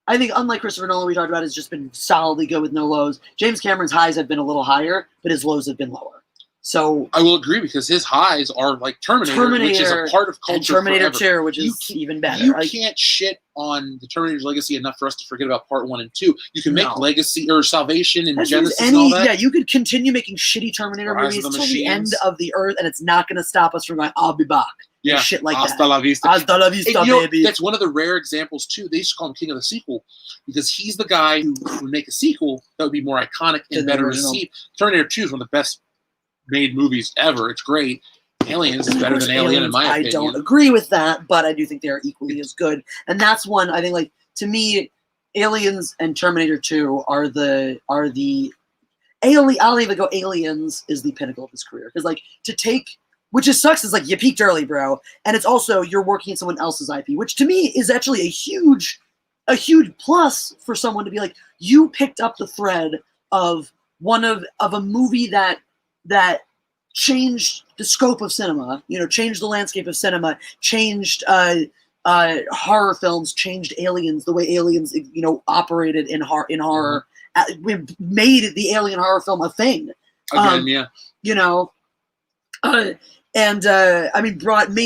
I think, unlike Christopher Nolan, we talked about, has just been solidly good with no lows. James Cameron's highs have been a little higher, but his lows have been lower. So I will agree, because his highs are like Terminator, which is a part of culture. And Terminator forever. 2, which is even better. You can't shit on the Terminator's legacy enough for us to forget about part 1 and 2. You can make Legacy or Salvation and Genesis and all that. Yeah, you could continue making shitty Terminator movies till the end of the earth, and it's not going to stop us from going, I'll be back. Yeah, shit like Hasta that. la vista. Hasta la vista, and, baby. That's one of the rare examples, too. They used to call him King of the Sequel, because he's the guy who would make a sequel that would be more iconic and better received. Terminator 2 is one of the best made movies ever. It's great. Aliens is better than Alien, in my opinion. I don't agree with that, but I do think they're equally as good. And that's one, I think, like, to me, Aliens and Terminator 2 are the I'll even go Aliens is the pinnacle of his career. Because, like, to take, which is sucks, is like, you peaked early, bro. And it's also, you're working in someone else's IP, which to me is actually a huge plus for someone to be like, you picked up the thread of a movie that changed the scope of cinema, changed the landscape of cinema, changed horror films, changed Aliens, the way Aliens, operated in horror. We made the alien horror film a thing. Again, yeah. Made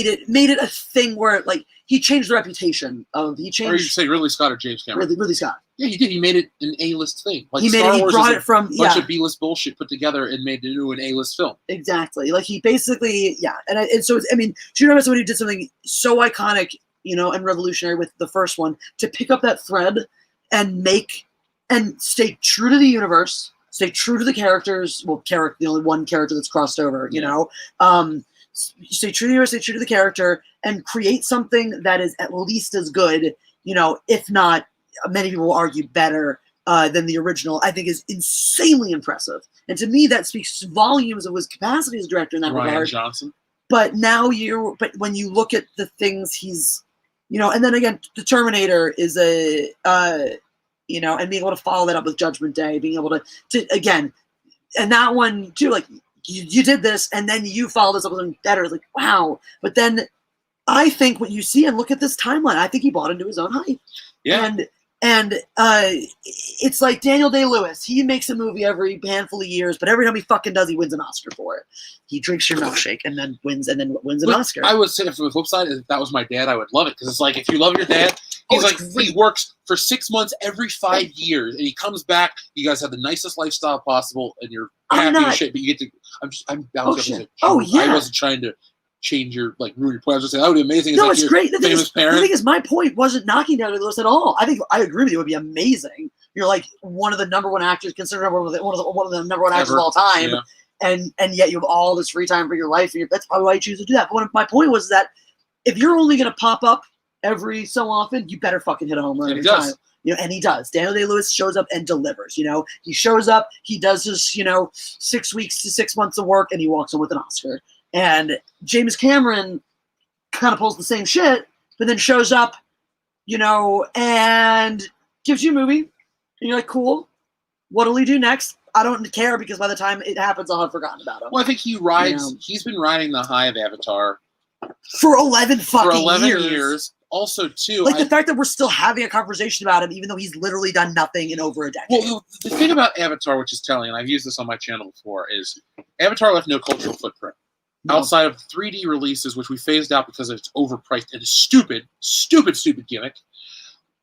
it a thing where, like, he changed the reputation of, he changed. Or you should say Ridley Scott or James Cameron. Ridley Scott. Yeah, he did. He made it an A-list thing. Like, he brought it from a bunch of B-list bullshit put together and made it into an A-list film. Exactly. Like, he basically, yeah. And so it's, do you remember somebody who did something so iconic, and revolutionary with the first one, to pick up that thread and stay true to the universe, stay true to the characters. Well, the only one character that's crossed over, stay true to the universe, stay true to the character, and create something that is at least as good, if not, many people will argue, better than the original, I think is insanely impressive. And to me, that speaks volumes of his capacity as a director in that regard. Ryan Johnson. But when you look at the things he's, and then again, the Terminator is and being able to follow that up with Judgment Day, being able to again, and that one too, like, you did this, and then you follow this up with something better. It's like, wow. But then I think what you see, and look at this timeline, I think he bought into his own hype. Yeah. And it's like Daniel Day-Lewis. He makes a movie every handful of years, but every time he fucking does, he wins an Oscar for it. He drinks your milkshake and then wins an Oscar. I would say, from the flip side, if that was my dad, I would love it. Because it's like, if you love your dad, he's he works for 6 months every 5 years, and he comes back. You guys have the nicest lifestyle possible, and you're happy as shit. But you get to. I wasn't trying to change your, like, ruin your point. I was just saying that would be amazing. No, it's great. The thing is, my point wasn't knocking down the list at all. I think I agree with you. It would be amazing. You're like one of the number one actors, considered one of the number one actors of all time, and yet you have all this free time for your life, and that's probably why you choose to do that. But my point was that if you're only going to pop up every so often, you better fucking hit a home run every time. and he does. Daniel Day-Lewis shows up and delivers. He shows up, he does his 6 weeks to 6 months of work, and he walks in with an Oscar. And James Cameron kind of pulls the same shit, but then shows up, and gives you a movie, and you're like, cool. What'll he do next? I don't care, because by the time it happens, I'll have forgotten about him. Well, I think he rides. He's been riding the high of Avatar for 11 years. Also, too, the fact that we're still having a conversation about him, even though he's literally done nothing in over a decade. Well, the thing about Avatar, which is telling, and I've used this on my channel before, is Avatar left no cultural footprint. Outside of 3D releases, which we phased out because it's overpriced and a stupid gimmick.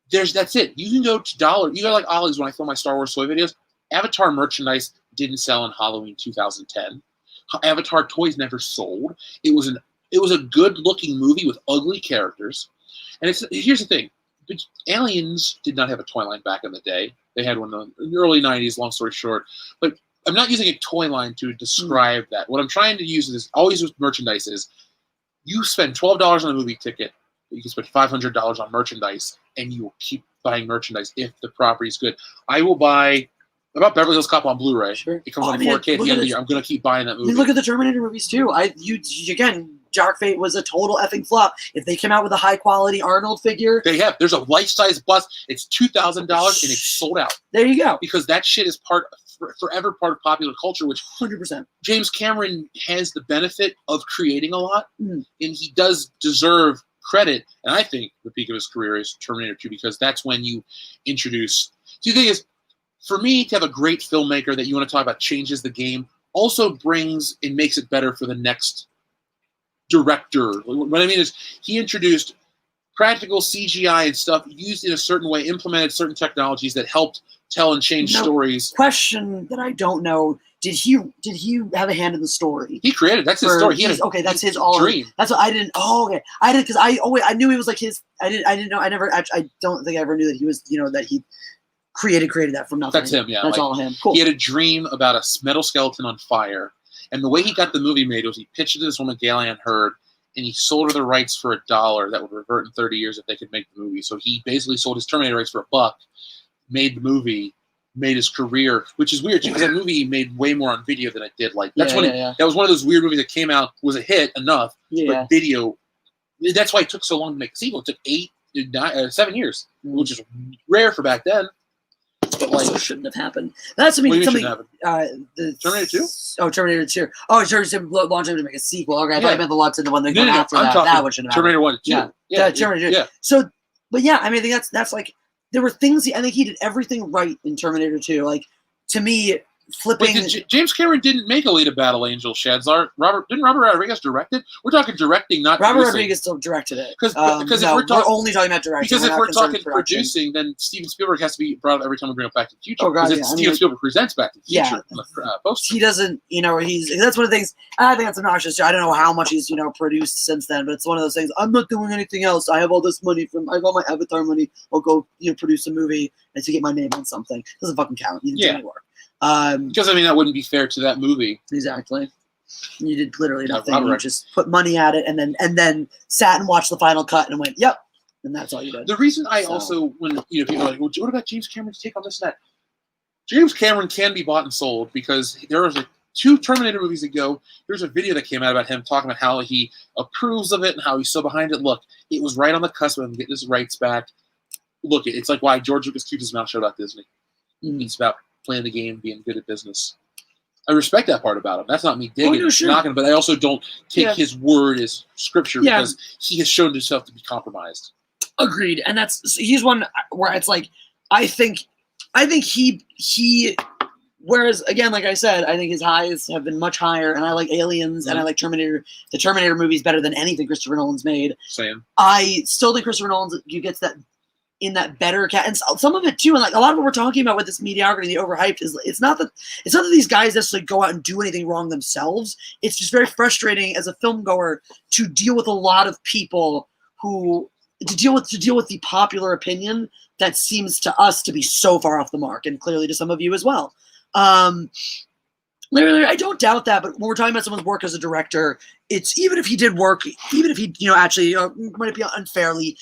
That's it. You can go to Dollar. You go like Ollie's when I film my Star Wars toy videos. Avatar merchandise didn't sell in Halloween 2010. Avatar toys never sold. It was a good-looking movie with ugly characters. And here's the thing. Aliens did not have a toy line back in the day. They had one in the early 90s, long story short. But I'm not using a toy line to describe that. What I'm trying to use is always with merchandise is you spend $12 on a movie ticket, you can spend $500 on merchandise, and you will keep buying merchandise if the property is good. I will buy about Beverly Hills Cop on Blu-ray. Sure. It comes on 4K at the end of the year. I'm going to keep buying that movie. Look at the Terminator movies too. Again, Dark Fate was a total effing flop. If they came out with a high-quality Arnold figure, there's a life-size bust. It's $2,000 and it's sold out. There you go. Because that shit is forever part of popular culture, which 100%. James Cameron has the benefit of creating a lot, and he does deserve credit. And I think the peak of his career is Terminator 2, because that's when you introduce. See, the thing is, for me to have a great filmmaker that you want to talk about changes the game, also brings and makes it better for the next director. What I mean is, he introduced practical CGI and stuff used in a certain way, implemented certain technologies that helped tell and change stories. Question that I don't know: Did he have a hand in the story? He created. That's his story. That's his all dream. That's what I didn't. Oh, okay. I did, because I knew he was like his. I didn't know. I don't think I ever knew that he was. That he created that from nothing. That's him. Yeah, that's all him. Cool. He had a dream about a metal skeleton on fire, and the way he got the movie made was he pitched it to this woman, Galen Hurd, and he sold her the rights for $1 that would revert in 30 years if they could make the movie. So he basically sold his Terminator rights for $1, made the movie, made his career, which is weird too, because that movie made way more on video than it did. That was one of those weird movies that came out, was a hit enough, but video. That's why it took so long to make a sequel. It took 7 years, which is rare for back then. But also shouldn't have happened. That's something. The Terminator 2. Oh, Terminator 2. Oh, Terminator launching to make a sequel. Okay, I thought I meant the lots in the one that came after that. That one shouldn't have Terminator 1 and 2. Yeah, Terminator 2. Yeah. So, but yeah, I mean, I think that's like, there were things. I think he did everything right in Terminator 2. Like, to me, flipping. Wait, James Cameron didn't make Alita Battle Angel, Shadzar. Didn't Robert Rodriguez direct it? We're talking directing, not Robert Rodriguez still directed it. Because if we're only talking about directing. Because if we're talking producing, then Steven Spielberg has to be brought up every time we bring up Back to the Future. Because Steven Spielberg presents Back to the Future on the poster. He doesn't, that's one of the things. I think that's obnoxious. I don't know how much he's produced since then, but it's one of those things. I'm not doing anything else. I have all this money I have all my Avatar money. I'll go produce a movie and to get my name on something. It doesn't fucking count. You didn't do any work. Because that wouldn't be fair to that movie. Exactly. You did literally nothing. You just put money at it and then sat and watched the final cut and went, "Yep," and that's all you did. The reason also, when people are like, "Well, what about James Cameron's take on this and that?" James Cameron can be bought and sold, because there was 2 Terminator movies ago. There's a video that came out about him talking about how he approves of it and how he's so behind it. Look, it was right on the cusp of him getting his rights back. Look, it's like why George Lucas keeps his mouth shut about Disney. It's about playing the game, being good at business. I respect that part about him. That's not me digging, knocking, but I also don't take his word as scripture, because he has shown himself to be compromised. Agreed, and he's one where it's like I think he. Whereas again, like I said, I think his highs have been much higher, and I like Aliens and I like Terminator. The Terminator movies better than anything Christopher Nolan's made. Same. I still think Christopher Nolan gets that. In that better cat, and some of it too, and like a lot of what we're talking about with this mediocrity, the overhyped, is it's not that these guys necessarily go out and do anything wrong themselves. It's just very frustrating as a film goer to deal with a lot of people to deal with the popular opinion that seems to us to be so far off the mark, and clearly to some of you as well. Literally, I don't doubt that, but when we're talking about someone's work as a director, it's even if he did work, even if he actually might be unfairly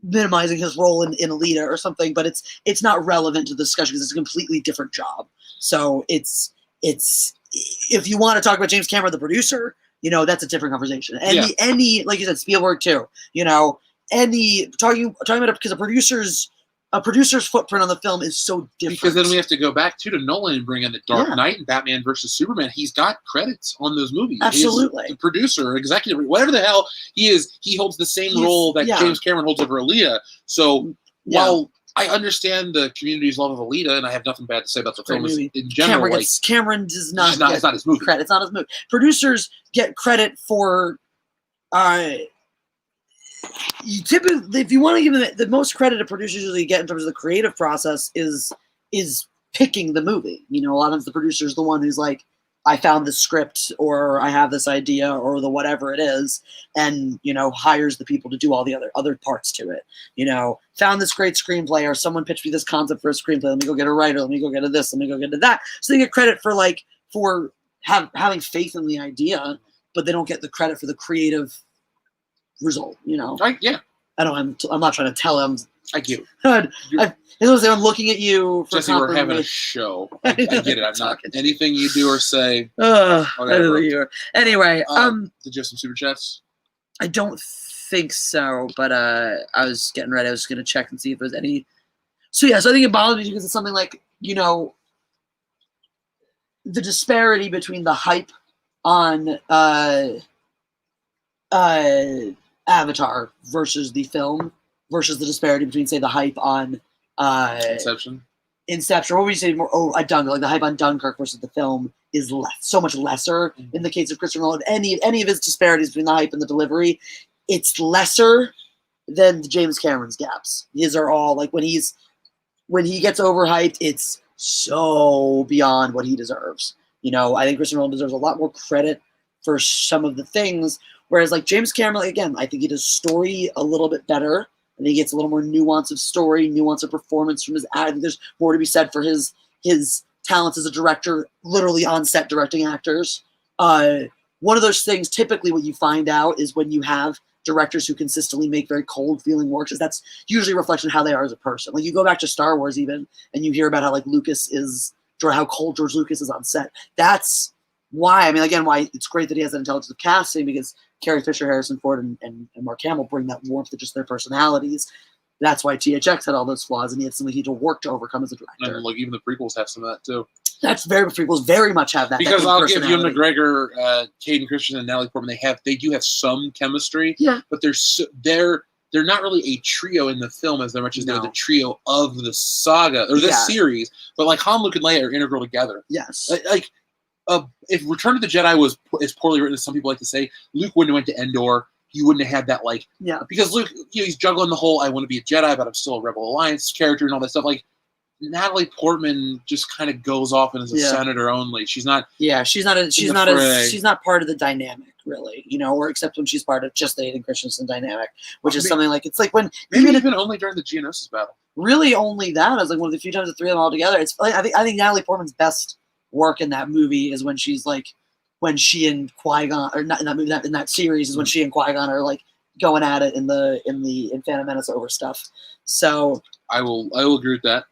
minimizing his role in Alita or something, but it's not relevant to the discussion because it's a completely different job. So it's if you want to talk about James Cameron, the producer, that's a different conversation. Any like you said, Spielberg too, talking about it because a producer's footprint on the film is so different. Because then we have to go back to Nolan and bring in the Dark Knight and Batman versus Superman. He's got credits on those movies. Absolutely. He's the producer, executive, whatever the hell he is. He holds the same role that James Cameron holds over Alita. So while I understand the community's love of Alita, and I have nothing bad to say about the film in general, Cameron does not. It's not his movie. Credit. It's not his movie. Producers get credit for. You typically, if you want to give them the most credit, a producers usually get in terms of the creative process is picking the movie. A lot of times the producer is the one who's like, I found the script, or I have this idea, or the whatever it is, and hires the people to do all the other parts to it. Found this great screenplay, or someone pitched me this concept for a screenplay. Let me go get a writer. Let me go get to this. Let me go get to that. So they get credit for having faith in the idea, but they don't get the credit for the creative result, Right? Yeah. I'm not trying to tell him. I get it. I'm looking at you for Jesse, we're having a show. I get it. I'm not anything you do or say. Anyway, did you have some super chats? I don't think so, but I was getting ready. I was going to check and see if there's any. So I think it bothers me because it's something like the disparity between the hype on Avatar versus the film versus the disparity between, say, the hype on Inception. What would you say more? Oh, Dunkirk. Like the hype on Dunkirk versus the film is so much lesser in the case of Christopher Nolan. Any of his disparities between the hype and the delivery, it's lesser than James Cameron's gaps. These are all like when he gets overhyped, it's so beyond what he deserves. I think Christopher Nolan deserves a lot more credit for some of the things. Whereas, like James Cameron, again, I think he does story a little bit better. I think he gets a little more nuance of story, nuance of performance from his ad. I think there's more to be said for his talents as a director, literally on set directing actors. One of those things, typically what you find out is when you have directors who consistently make very cold feeling works, is that's usually a reflection of how they are as a person. Like you go back to Star Wars even, and you hear about how how cold George Lucas is on set. That's why, why it's great that he has that intelligence of casting, because Carrie Fisher, Harrison Ford, and Mark Hamill bring that warmth to just their personalities. That's why THX had all those flaws, and he had something he had to work to overcome as a director. And even the prequels have some of that too. Prequels very much have that. Because I'll give Ewan McGregor, Hayden Christensen, and Natalie Portman. They do have some chemistry. Yeah, but they're not really a trio in the film as much as they're the trio of the saga or this series. But like Han, Luke, and Leia are integral together. Yes, if Return of the Jedi was as poorly written as some people like to say, Luke wouldn't have went to Endor. He wouldn't have had that because Luke, he's juggling the whole I want to be a Jedi, but I'm still a Rebel Alliance character and all that stuff. Like Natalie Portman just kind of goes off and is a senator only. She's not. Yeah, she's not part of the dynamic really, or except when she's part of just the Hayden Christensen dynamic, which is something like it's like when even only during the Geonosis battle. Really, only that. I was like one of the few times the three of them all together. It's I think Natalie Portman's best work in that movie is when she and Qui-Gon, or not in that movie, in that series is when she and Qui-Gon are like going at it in Phantom Menace over stuff. So I will agree with that.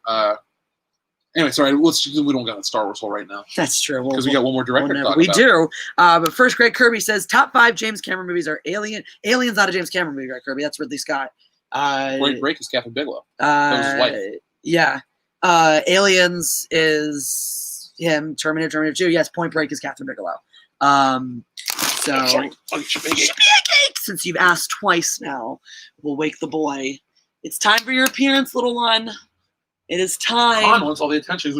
Anyway, sorry, we don't got a Star Wars hole right now. That's true. Because we got one more director to talk about. We do. But first, Greg Kirby says top 5 James Cameron movies are Alien. Alien's not a James Cameron movie, Greg Kirby. That's Ridley Scott. Point Break is Catherine Bigelow. That was his wife. Yeah. Aliens is him. Terminator 2. Yes, Point Break is Catherine Bigelow. Since you've asked twice now, we'll wake the boy. It's time for your appearance, little one. It is time. Han wants all the attention.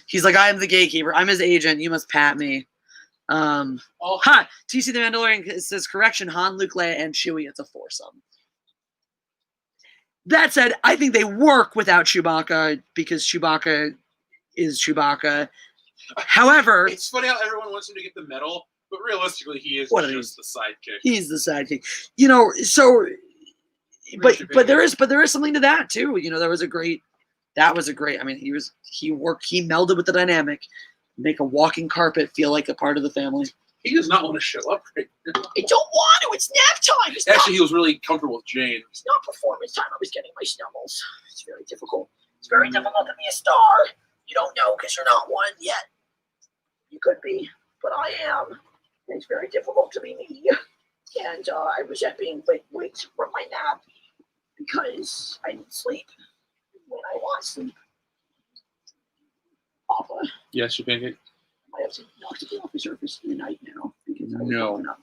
He's like, I am the gatekeeper. I'm his agent. You must pat me. TC the Mandalorian says, correction, Han, Luke, Leia, and Chewie. It's a foursome. That said, I think they work without Chewbacca because Chewbacca is Chewbacca. However, it's funny how everyone wants him to get the medal, but realistically, he is just the sidekick. He is the sidekick. So, but there is something to that too. That was a great. I mean, he melded with the dynamic, make a walking carpet feel like a part of the family. He does not want to show up right now. I don't want to. It's nap time. Actually, he was really comfortable with Jane. It's not performance time. I was getting my snuggles. It's very difficult. It's very difficult to be a star. You don't know because you're not one yet. You could be, but I am. And it's very difficult to be me. And I resent being waked from my nap because I need sleep when I want sleep. Papa. Yes, you pancake. I have to knock it off the surface in the night now because I was No. woken up.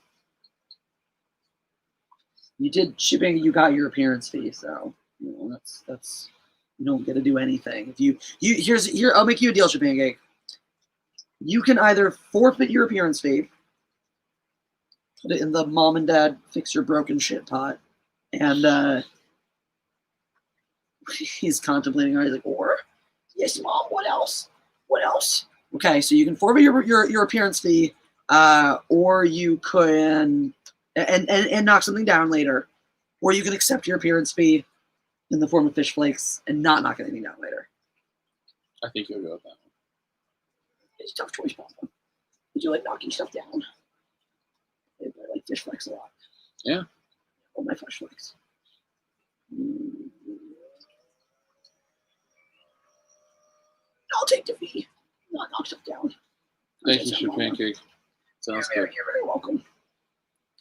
You did shipping. You got your appearance fee, so you know that's you don't get to do anything. If here, I'll make you a deal, Pancake. You can either forfeit your appearance fee, put it in the mom and dad fix your broken shit pot, and he's contemplating. He's like, or Yes, Mom. What else? What else? okay, so you can forfeit your appearance fee, or you can and knock something down later, or you can accept your appearance fee in the form of fish flakes and not knock anything down later. I think you'll go with that one. It's a tough choice, Papa. Did you like knocking stuff down? I like fish flakes a lot. Yeah. All my fish flakes. I'll take the fee. Not knock stuff down. Thank you, Sir Pancake. Sounds good. You're very welcome.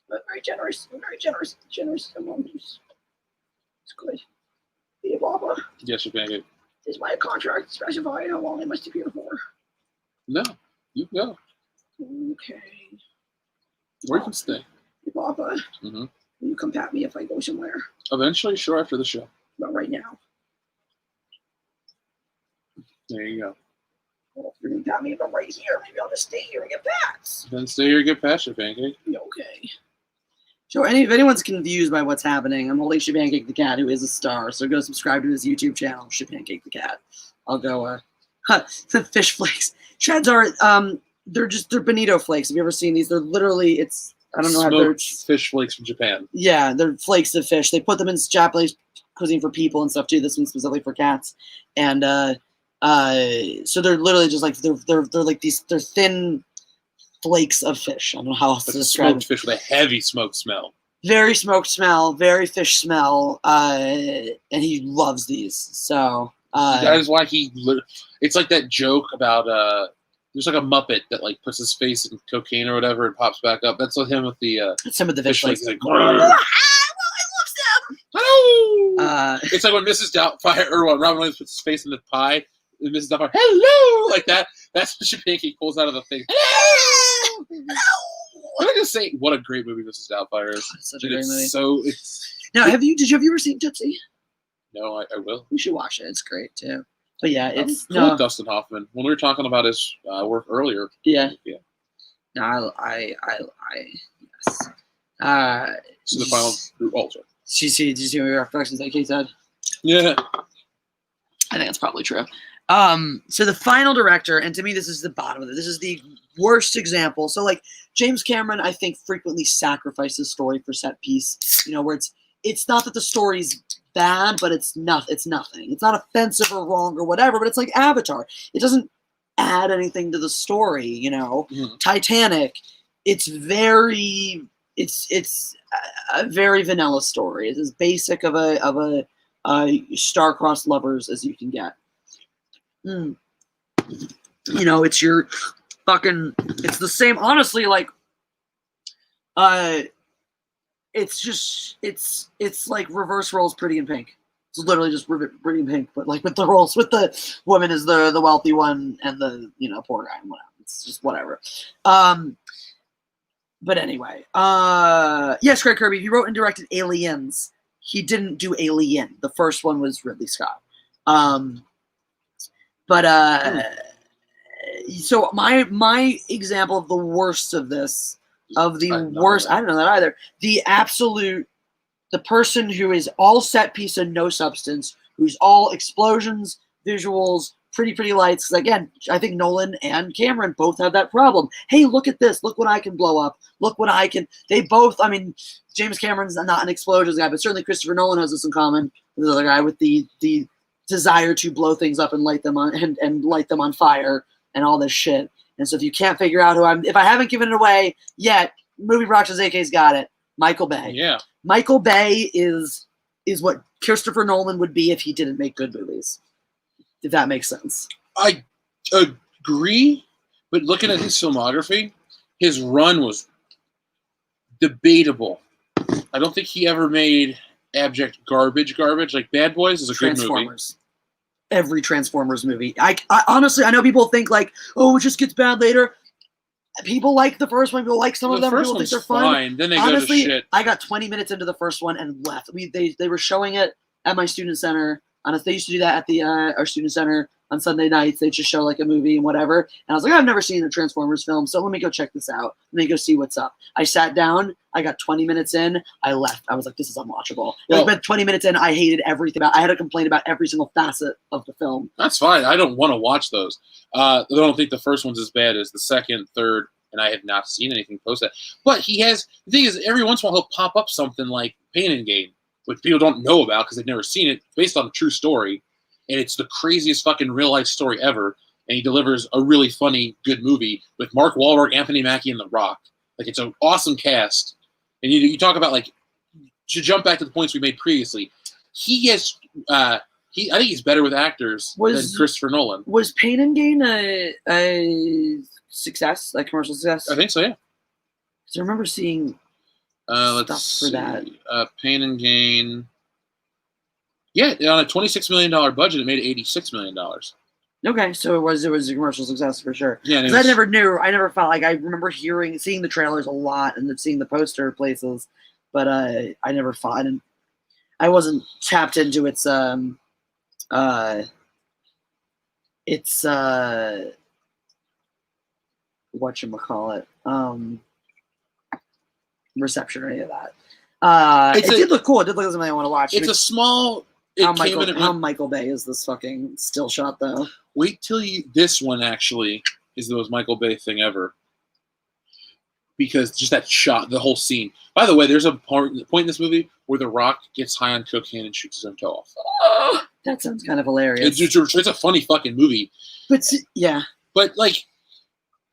But very generous. I'm very generous. Generous among It's good. Hey, Papa. Yes, Sir Pancake. Is my contract specify how long I must appear for? No, you go. Okay. Where you can stay. Hey, Papa. Mm-hmm. Will you come pat me if I go somewhere? Eventually, sure, after the show. Not right now. There you go. Well, if you're going to pat me if I'm right here, maybe I'll just stay here and get pats. Then stay here, get past your Pancake. Okay. So if anyone's confused by what's happening, I'm holding Pancake the cat, who is a star. So go subscribe to his YouTube channel, Pancake the cat. I'll go. The fish flakes. Shreds are they're bonito flakes. Have you ever seen these? They're literally I don't know how they're fish flakes from Japan. Yeah, they're flakes of fish. They put them in Japanese cuisine for people and stuff too. This one's specifically for cats. And so they're literally just like they're like they're thin flakes of fish. I don't know how else to describe smoked fish with a heavy smoke smell. Very smoked smell, very fish smell, and he loves these. So that is why it's like that joke about there's like a Muppet that like puts his face in cocaine or whatever and pops back up. That's with him with the some of the fish flakes. Like, it's like when Mrs. Doubtfire or when Robin Williams puts his face in the pie. And Mrs. Doubtfire, hello, like that. That's what Pancake pulls out of the thing. Hello. Let me just say, what a great movie Mrs. Doubtfire is. It's such a great movie. Now, did you ever seen Gypsy? No, I will. You should watch it. It's great too. But yeah, it's cool with Dustin Hoffman. When we were talking about his work earlier. Yeah. Yeah. No, I yes. So the final altar. Did you see your reflections that Kate said? Yeah. I think that's probably true. So the final director, and to me this is the bottom of it. This is the worst example. So like James Cameron, I think frequently sacrifices story for set piece. You know, where it's not that the story's bad, but it's nothing. It's not offensive or wrong or whatever, but it's like Avatar. It doesn't add anything to the story, you know. Mm-hmm. Titanic, it's a very vanilla story. It's as basic of a star-crossed lovers as you can get. You know, it's your fucking. It's the same. Honestly, like, it's like reverse roles, Pretty in Pink. It's literally just Pretty in Pink, but like with the roles, with the woman is the wealthy one and the poor guy and whatever. It's just whatever. But anyway, yes, Greg Kirby. He wrote and directed Aliens. He didn't do Alien. The first one was Ridley Scott. So my example of the worst of this, of the worst, I don't know that either. The person who is all set piece and no substance, who's all explosions, visuals, pretty lights. Because again, I think Nolan and Cameron both have that problem. Hey, look at this. Look what I can blow up. Look what I can. They both. I mean, James Cameron's not an explosions guy, but certainly Christopher Nolan has this in common with the other guy with the desire to blow things up and light them on and light them on fire and all this shit. And so if you can't figure out if I haven't given it away yet, movie Roxas AK's got it. Michael Bay. Yeah. Michael Bay is what Christopher Nolan would be if he didn't make good movies. If that makes sense. I agree, but looking at his filmography, his run was debatable. I don't think he ever made abject garbage. Like Bad Boys is a good movie. Every Transformers movie. I honestly, I know people think like, oh, it just gets bad later. People like the first one. People like some of them. People think they're fun. Then they honestly, go to shit. I got 20 minutes into the first one and left. They were showing it at my student center. They used to do that at the our student center on Sunday nights. They just show like a movie and whatever. And I was like, I've never seen a Transformers film, so let me go check this out. Let me go see what's up. I sat down. I got 20 minutes in. I left. I was like, this is unwatchable. But 20 minutes in, I hated everything about. I had to complain about every single facet of the film. That's fine. I don't want to watch those. I don't think the first one's as bad as the second, third, and I have not seen anything post that. But the thing is, every once in a while he'll pop up something like Pain and Gain, which people don't know about because they've never seen it, based on a true story. And it's the craziest fucking real-life story ever. And he delivers a really funny, good movie with Mark Wahlberg, Anthony Mackie, and The Rock. Like, it's an awesome cast. And you talk about, like, to jump back to the points we made previously, I think he's better with actors than Christopher Nolan. Was Pain and Gain a success, like commercial success? I think so, yeah. Because I remember seeing stuff for that. Pain and Gain. Yeah, on a $26 million budget, it made $86 million. Okay, so it was a commercial success for sure. Yeah, I never felt like I remember seeing the trailers a lot and then seeing the poster places, but I never thought, and I wasn't tapped into its whatchamacallit, reception or any of that. It did look cool. It did look like something I want to watch. It's a small. How Michael Bay is this fucking still shot though? Wait till this one actually is the most Michael Bay thing ever. Because just that shot, the whole scene. By the way, there's a point in this movie where The Rock gets high on cocaine and shoots his own toe off. Oh, that sounds kind of hilarious. It's a funny fucking movie. But yeah. But like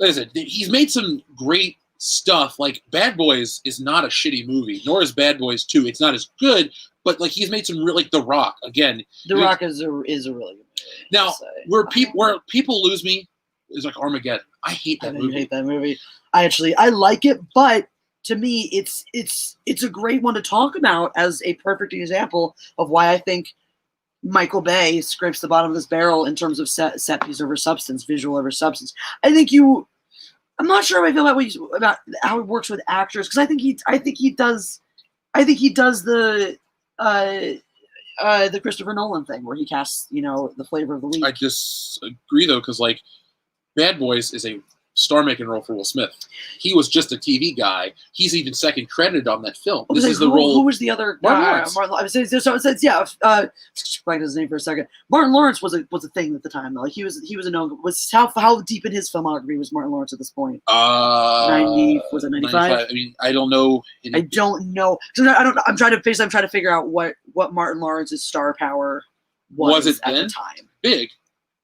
I said, he's made some great stuff. Like Bad Boys is not a shitty movie, nor is Bad Boys 2. It's not as good. But like he's made some like The Rock again. The Rock is a really good movie. Now where people lose me is like Armageddon. I hate that movie. You hate that movie. I like it, but to me it's a great one to talk about as a perfect example of why I think Michael Bay scrapes the bottom of this barrel in terms of set piece over substance, visual over substance. I'm not sure how I feel about how it works with actors because I think he does the Christopher Nolan thing where he casts, the flavor of the week. I disagree though, because like Bad Boys is a star-making role for Will Smith. He was just a TV guy. He's even second credited on that film. This is the role. Who was the other guy? Martin Lawrence. Blank his name for a second. Martin Lawrence was a thing at the time. Like he was a known. How deep in his filmography was Martin Lawrence at this point? 90 was it 95? I mean, I don't know. I don't know. So I'm trying to figure out what Martin Lawrence's star power was at the time. Big.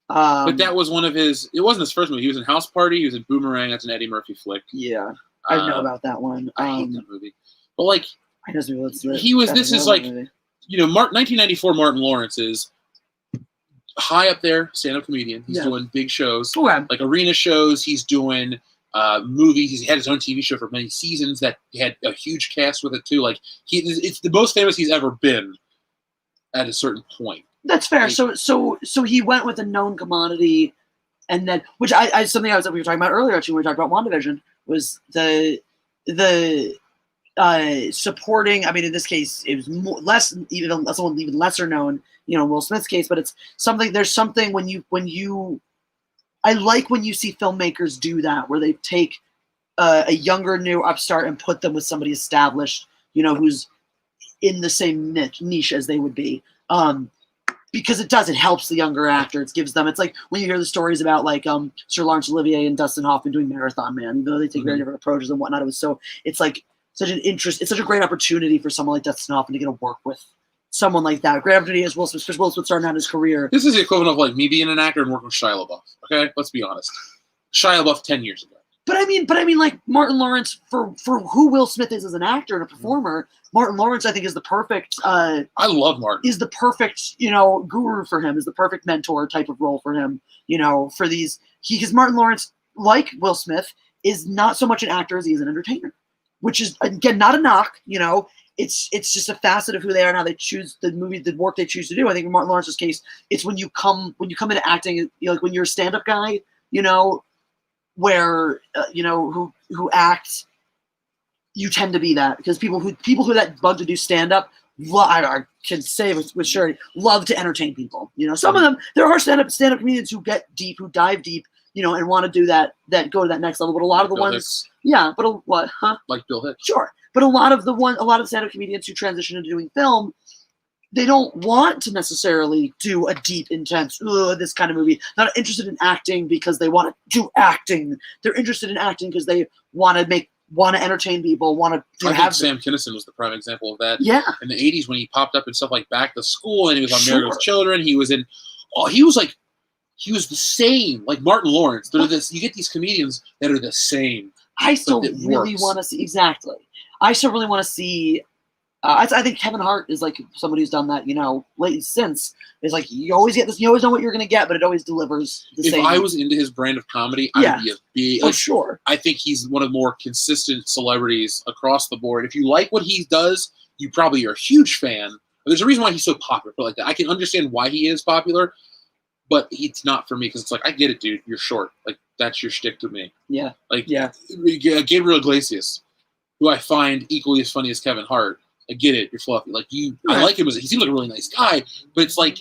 But that was one of his. It wasn't his first movie. He was in House Party. He was in Boomerang. That's an Eddie Murphy flick. Yeah, I know about that one. I hate that movie. But like, he was. This is like, 1994. Martin Lawrence is high up there, stand-up comedian. He's doing big shows, like arena shows. He's doing movies. He's had his own TV show for many seasons that had a huge cast with it too. Like it's the most famous he's ever been at a certain point. That's fair. So he went with a known commodity, and then we were talking about earlier. Actually, when we talked about WandaVision, was the supporting. I mean, in this case, it was even lesser known. Will Smith's case, but it's something. There's something when you. I like when you see filmmakers do that, where they take a younger, new upstart and put them with somebody established, who's in the same niche as they would be. Because it helps the younger actor. It's like when you hear the stories about like Sir Laurence Olivier and Dustin Hoffman doing Marathon Man, even though they take very different approaches and whatnot. It's like such an interest. It's such a great opportunity for someone like Dustin Hoffman to get to work with someone like that. Great opportunity as Will Smith, because Will Smith starting out his career. This is the equivalent of like me being an actor and working with Shia LaBeouf. Okay, let's be honest. Shia LaBeouf 10 years ago. But I mean, like Martin Lawrence for who Will Smith is as an actor and a performer. Martin Lawrence, I think, is the perfect. I love Martin. Is the perfect, guru for him. Is the perfect mentor type of role for him. For these, because Martin Lawrence, like Will Smith, is not so much an actor as he is an entertainer, which is again not a knock. It's just a facet of who they are and how they choose the work they choose to do. I think in Martin Lawrence's case, it's when you come into acting, like when you're a stand-up guy, where who acts, you tend to be that because people who that bug to do stand up, I can say with surety, love to entertain people. Some of them, there are stand up comedians who get deep, who dive deep, and want to do that go to that next level. But a lot of the ones, Hicks. yeah, but what, huh? Like Bill Hicks. Sure, but a lot of stand up comedians who transition into doing film, they don't want to necessarily do a deep, intense, this kind of movie. Not interested in acting because they want to do acting. They're interested in acting because they want to entertain people. I think Sam Kinison was the prime example of that. Yeah. In the '80s, when he popped up in stuff like Back to School, and he was on Sure. Married with Children, he was the same, like Martin Lawrence. You get these comedians that are the same. I still it really works. want to see exactly. I still really want to see. I think Kevin Hart is like somebody who's done that, late since. It's like you always get this, you always know what you're going to get, but it always delivers the same. If I was into his brand of comedy, Yeah. I'd be a big. Oh, sure. I think he's one of the more consistent celebrities across the board. If you like what he does, you probably are a huge fan. There's a reason why he's so popular. But like that, I can understand why he is popular, but it's not for me because it's like I get it, dude. You're short. Like that's your shtick to me. Yeah. Like yeah. Gabriel Iglesias, who I find equally as funny as Kevin Hart. I get it. You're fluffy. Like you, I like him he seems like a really nice guy, but it's like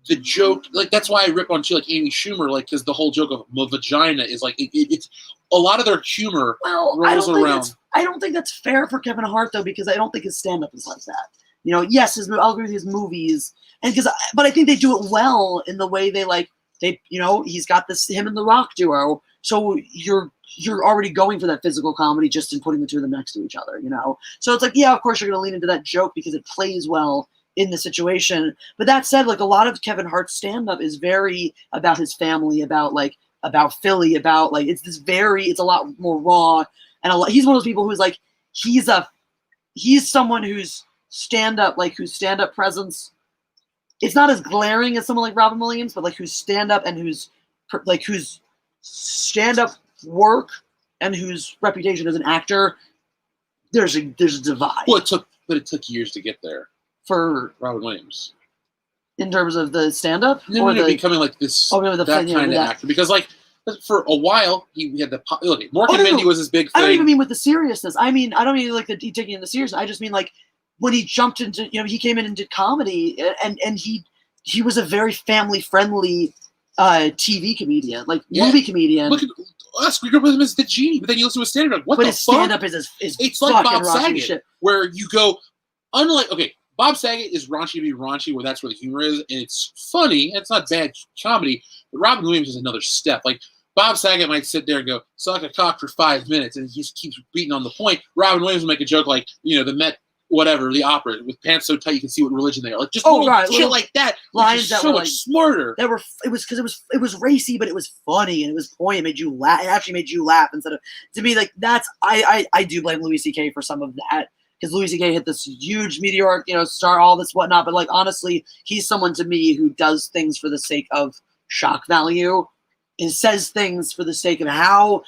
the joke. Like that's why I rip on like Amy Schumer, like because the whole joke of my vagina is like it's a lot of their humor rolls around. I don't think that's fair for Kevin Hart though, because I don't think his stand-up is like that. Yes, I'll agree with his movies, but I think they do it well in the way he's got him and The Rock duo, so you're already going for that physical comedy just in putting the two of them next to each other, So it's like, yeah, of course you're going to lean into that joke because it plays well in the situation. But that said, like a lot of Kevin Hart's stand-up is very about his family, about Philly, about like it's a lot more raw, and he's one of those people who's like he's someone whose stand-up presence, it's not as glaring as someone like Robin Williams, but like whose stand-up and whose stand-up work and whose reputation as an actor, there's a divide. Well, it took years to get there for Robin Williams in terms of the stand-up, becoming like this that kind of actor. Because like for a while he had Mork and Mindy was his big thing. I don't even mean with the seriousness. I don't mean like he taking it in the seriousness. I just mean like when he jumped into he came in and did comedy and he was a very family friendly TV comedian, movie comedian. Look at us. We grew up with him as the genie, but then you listen to his stand-up. What but the his fuck? stand-up is it's like Bob raunchy Saget, shit. where you go, Bob Saget is raunchy to be raunchy, where that's where the humor is, and it's funny, and it's not bad comedy, but Robin Williams is another step. Like, Bob Saget might sit there and go, suck a cock for 5 minutes, and he just keeps beating on the point. Robin Williams will make a joke like, the Met, whatever, the opera, with pants so tight you can see what religion they are. Like, just shit like that. Lines that so were much smarter. It was because it was racy, but it was funny, and it was poignant. It made you laugh. It actually made you laugh instead of, to me, like, that's, I do blame Louis C.K. for some of that. Because Louis C.K. hit this huge meteoric, star, all this whatnot. But like honestly, he's someone to me who does things for the sake of shock value, and says things for the sake of how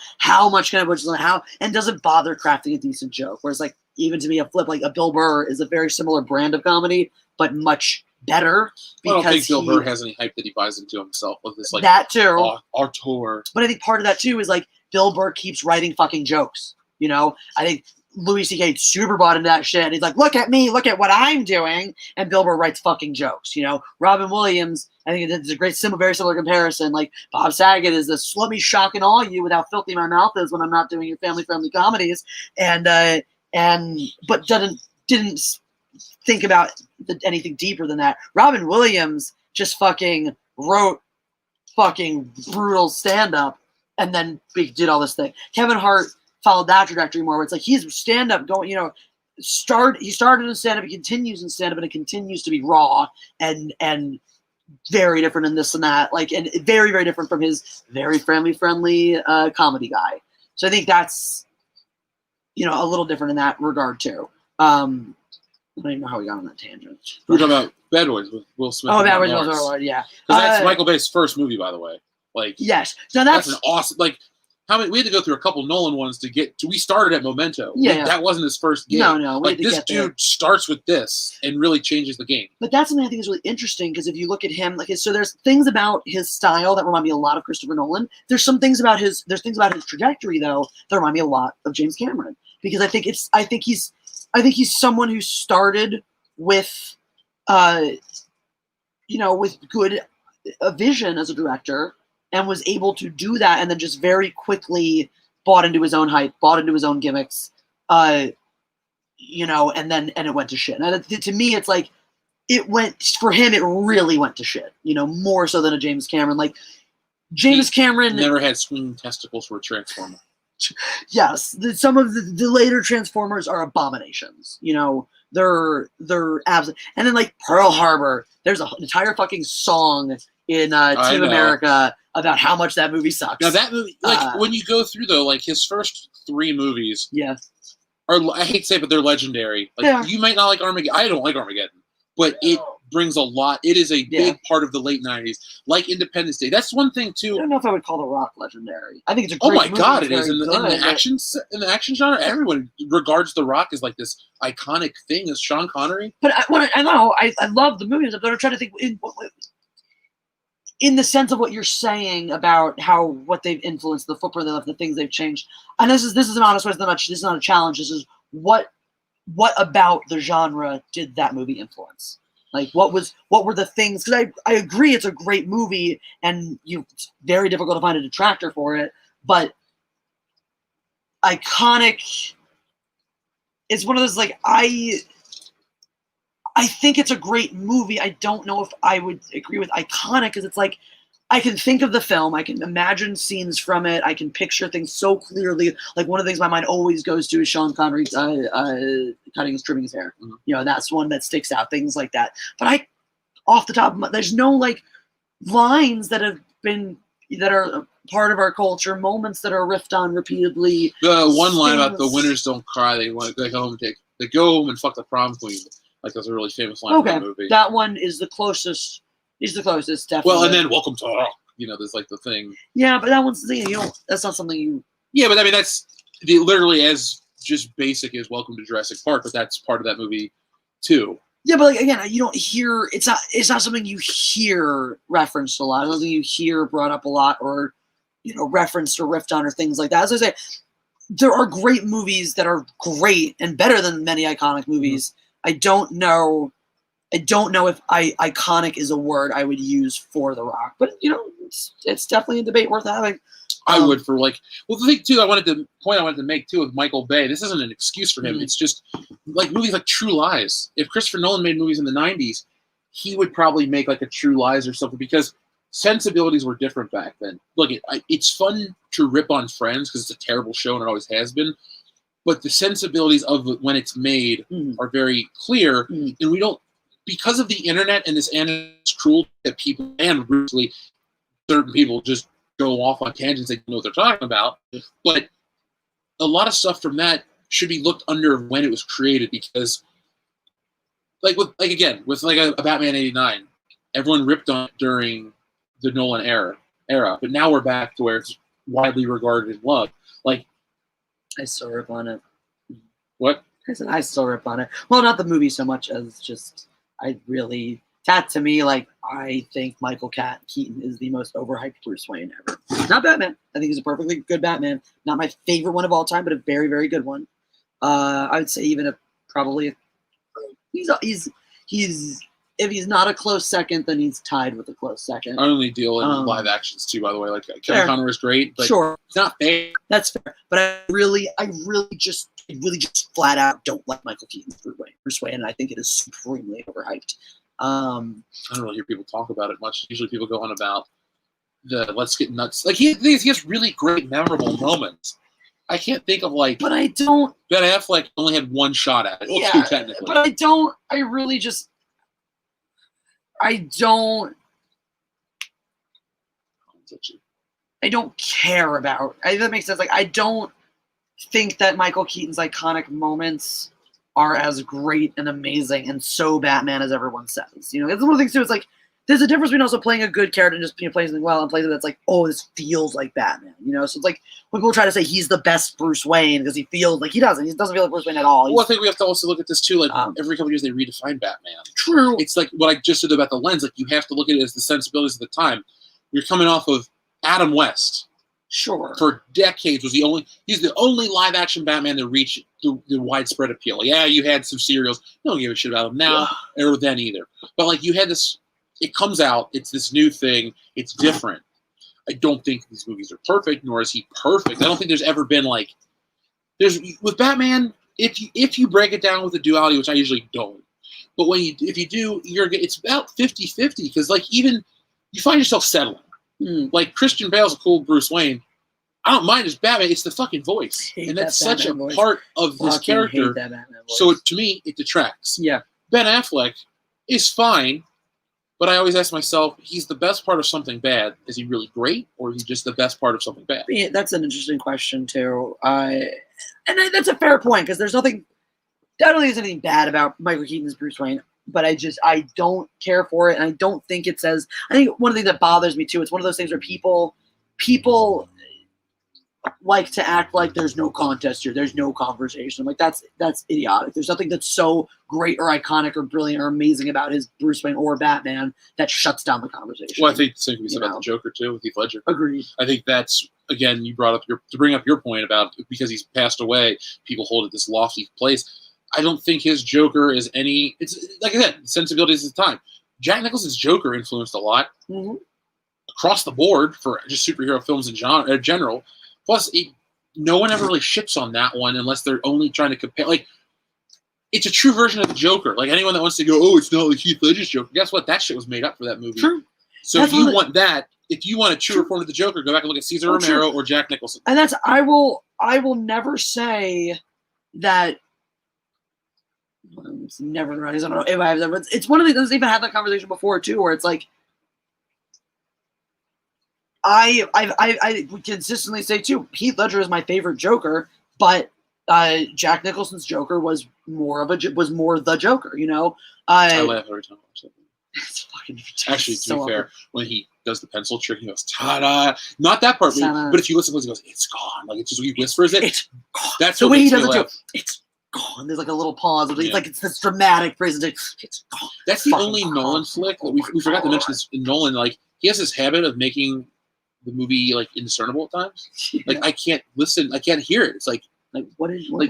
much kind of and doesn't bother crafting a decent joke. Whereas like even to me, a flip like a Bill Burr is a very similar brand of comedy, but much better. I don't think Bill Burr has any hype that he buys into himself with this like that too. Our tour. But I think part of that too is like Bill Burr keeps writing fucking jokes. I think Louis C.K. super bought into that shit. And he's like, look at me, look at what I'm doing. And Bill Burr writes fucking jokes. Robin Williams, I think it's a very similar comparison. Like Bob Saget is this, let me shock and awe you with how filthy my mouth is when I'm not doing your family-friendly comedies. But didn't think about anything deeper than that. Robin Williams just fucking wrote fucking brutal stand-up and then did all this thing. Kevin Hart followed that trajectory more, where it's like he's stand-up going, he started in stand-up, he continues in stand-up, and it continues to be raw and very different in this and that, like, and very, very different from his very friendly comedy guy. So I think that's, a little different in that regard too. I don't even know how we got on that tangent. We're talking about Bad Boys with Will Smith. Oh, Bad Boys with Will Smith, yeah. Because that's Michael Bay's first movie, by the way. Like, yes, so that's an awesome. Like, how many? We had to go through a couple Nolan ones to get to. We started at Memento. Yeah, that wasn't his first game. No. Like, this dude starts with this and really changes the game. But that's something I think is really interesting, because if you look at him, like, so there's things about his style that remind me a lot of Christopher Nolan. There's things about his trajectory though that remind me a lot of James Cameron, because I think he's someone who started with, with good vision as a director, and was able to do that, and then just very quickly bought into his own hype, bought into his own gimmicks, and it went to shit. And to me, it's like, it really went to shit, more so than a James Cameron. Like, James Cameron never had swinging testicles for a Transformer. Yes, some of the later Transformers are abominations. They're absolute. And then, like, Pearl Harbor, there's an entire fucking song in Team America about how much that movie sucks. Now that movie, like, when you go through though, like, his first 3 movies, are, I hate to say it, but they're legendary. Like, you might not like Armageddon. I don't like Armageddon, but it brings a lot. It is a big part of the late 90s, like Independence Day. That's one thing too. I don't know if I would call The Rock legendary. I think it's a great movie. God, it is. In the action genre, everyone regards The Rock as like this iconic thing as Sean Connery. But I know I love the movies. I'm going to try to think in the sense of what you're saying about what they've influenced, the footprint they left, the things they've changed. And this is an honest way. This is not a challenge. This is what about the genre did that movie influence? Like, what were the things? Because I agree, it's a great movie, and it's very difficult to find a detractor for it. But iconic is one of those, like, I think it's a great movie. I don't know if I would agree with iconic, because it's like, I can think of the film, I can imagine scenes from it, I can picture things so clearly. Like, one of the things my mind always goes to is Sean Connery trimming his hair. Mm-hmm. That's one that sticks out, things like that. But off the top of my, there's no, like, lines that are part of our culture, moments that are riffed on repeatedly. The one line about the winners don't cry, they go home and fuck the prom queen. Like, that's a really famous line from the movie. That one is the closest. Definitely. Well, and then Welcome to there's like the thing. Yeah, but that one's the thing. That's not something you. Yeah, but I mean, that's literally as just basic as Welcome to Jurassic Park, but that's part of that movie too. Yeah, but, like, again, you don't hear it's not something you hear referenced a lot. It's something you hear brought up a lot, or referenced or riffed on, or things like that. As I say, there are great movies that are great and better than many iconic movies. Mm-hmm. I don't know if iconic is a word I would use for The Rock, but it's definitely a debate worth having. I would for, like, well, the thing too I wanted to make too with Michael Bay. This isn't an excuse for him. Mm-hmm. It's just like movies like True Lies. If Christopher Nolan made movies in the 90s, he would probably make like a True Lies or something, because sensibilities were different back then. Look, it's fun to rip on Friends because it's a terrible show and it always has been. But the sensibilities of when it's made are very clear, and we don't. Because of the internet and this cruelty that people, and really certain people, just go off on tangents, they don't know what they're talking about. But a lot of stuff from that should be looked under when it was created, because, like with a Batman '89, everyone ripped on it during the Nolan era, but now we're back to where it's widely regarded and loved. Like, I still rip on it. What? I said I still rip on it. Well, not the movie so much as just. That to me, like, I think Michael Keaton is the most overhyped Bruce Wayne ever. Not Batman. I think he's a perfectly good Batman. Not my favorite one of all time, but a very, very good one. I would say even he's if he's not a close second, then he's tied with a close second. I only deal in live actions too, by the way. Like, Kevin Conroy is great, but it's not fair. That's fair. But I really just flat out don't like Michael Keaton's Bruce Wayne, and I think it is supremely overhyped. I don't really hear people talk about it much. Usually people go on about the let's get nuts. Like, he has really great, memorable moments. I can't think of, like... But I don't... Ben Affleck only had one shot at it. Well, two, technically. But I don't I don't care about. That makes sense. Like, I don't think that Michael Keaton's iconic moments are as great and amazing and so Batman as everyone says. You know, it's one of the things too. It's like there's a difference between also playing a good character and just playing something well and playing something that's like, oh, this feels like Batman. You know, so it's like when people try to say he's the best Bruce Wayne because he feels like he doesn't. He doesn't feel like Bruce Wayne at all. Well, I think we have to also look at this too. Like every couple of years, they redefine Batman. True. It's like what I just said about the lens. Like you have to look at it as the sensibilities of the time. You're coming off of Adam West. Sure. For decades he's the only live action Batman that reached the widespread appeal. Yeah, you had some serials. No one gave a shit about him now or then either. But like you had this, it comes out, it's this new thing, it's different. I don't think these movies are perfect, nor is he perfect. I don't think there's ever been like with Batman, if you break it down with the duality, which I usually don't. But if you do, it's about 50-50 because like even you find yourself settling. Like Christian Bale's a cool Bruce Wayne. I don't mind his Batman. It's the fucking voice, and that's such a part of his character. So to me, it detracts. Yeah. Ben Affleck is fine, but I always ask myself, he's the best part of something bad. Is he really great, or is he just the best part of something bad? Yeah, that's an interesting question too. That's a fair point because there's nothing. I don't think there's anything bad about Michael Keaton's Bruce Wayne. But I don't care for it, and I don't think it says. I think one of the things that bothers me too. It's one of those things where people like to act like there's no contest here, there's no conversation. I'm like that's idiotic. There's nothing that's so great or iconic or brilliant or amazing about his Bruce Wayne or Batman that shuts down the conversation. Well, I think the same can be said about the Joker too with Heath Ledger. Agreed. I think that's again you brought up to bring up your point about because he's passed away, people hold it this lofty place. I don't think his Joker is any. It's like I said, sensibilities of the time. Jack Nicholson's Joker influenced a lot across the board for just superhero films in general. Plus, no one ever really shits on that one unless they're only trying to compare. Like, it's a true version of the Joker. Like anyone that wants to go, oh, it's not like Heath Ledger's Joker. Guess what? That shit was made up for that movie. True. So if you want a truer form of the Joker, go back and look at Cesar Romero or Jack Nicholson. And that's I will never say that. It's never right. I don't know if I've ever. It's one of the things. I've even had that conversation before too, where it's like I would consistently say too. Heath Ledger is my favorite Joker, but Jack Nicholson's Joker was more the Joker. You know, I laugh every time I watch that movie. It's fucking actually to be fair, when he does the pencil trick, he goes ta-da. Not that part, but if you listen to it, he goes, "It's gone." Like it's just he whispers it. It's gone. That's the way he does it too. It's gone. There's like a little pause. It's like it's this dramatic presentation. It's gone. That's the only Nolan flick that we forgot to mention this in Nolan. Like he has this habit of making the movie like indiscernible at times. Yeah. Like I can't listen. I can't hear it. It's like what is like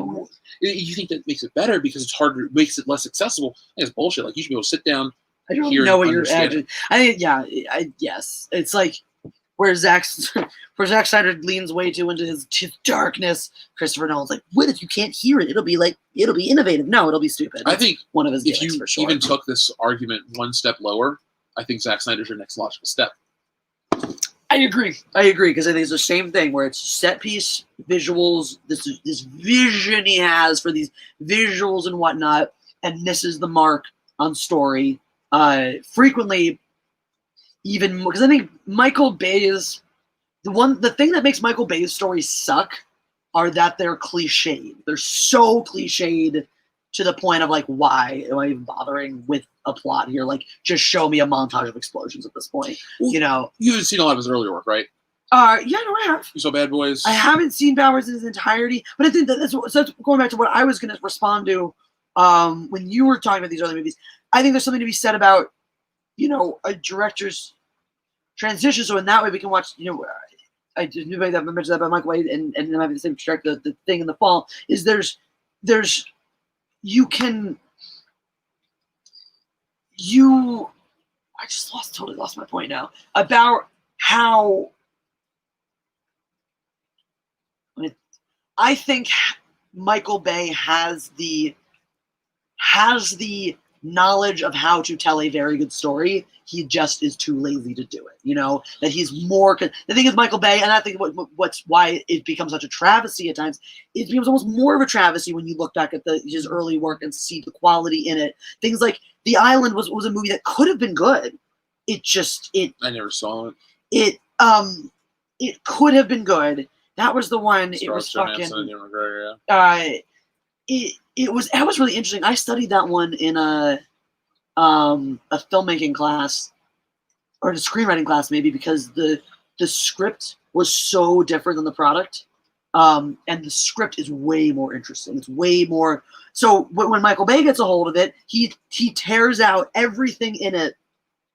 you think that makes it better because it's harder, makes it less accessible. I think it's bullshit. Like you should be able to sit down. I don't know what you're actually. I think yes. It's like where Zack Snyder leans way too into his darkness. Christopher Nolan's like, what if you can't hear it? It'll be innovative. No, it'll be stupid. I think one of his if you for sure. even took this argument one step lower, I think Zack Snyder's your next logical step. I agree because I think it's the same thing where it's set piece visuals. This vision he has for these visuals and whatnot, and this is the mark on story. Frequently. Even because I think Michael Bay's the thing that makes Michael Bay's stories suck are that they're cliched. They're so cliched to the point of like, why am I even bothering with a plot here? Like, just show me a montage of explosions at this point. Well, you know, you haven't seen a lot of his earlier work, right? Yeah, no, I have. You saw Bad Boys. I haven't seen Bad Boys in its entirety, but I think that's going back to what I was going to respond to when you were talking about these early movies. I think there's something to be said about a director's transition. So in that way, we can watch. I just knew that I mentioned that about Michael Bay, and then having the same director. The thing in the fall is there's I just totally lost my point now about how I think Michael Bay has the knowledge of how to tell a very good story. He just is too lazy to do it. That he's more. The thing is, Michael Bay, and I think what's why it becomes such a travesty at times. It becomes almost more of a travesty when you look back at his early work and see the quality in it. Things like The Island was a movie that could have been good. I never saw it. it could have been good. That was the one. It was fucking. It was really interesting. I studied that one in a filmmaking class or a screenwriting class, maybe, because the script was so different than the product. And the script is way more interesting. It's way more. So when Michael Bay gets a hold of it, he tears out everything in it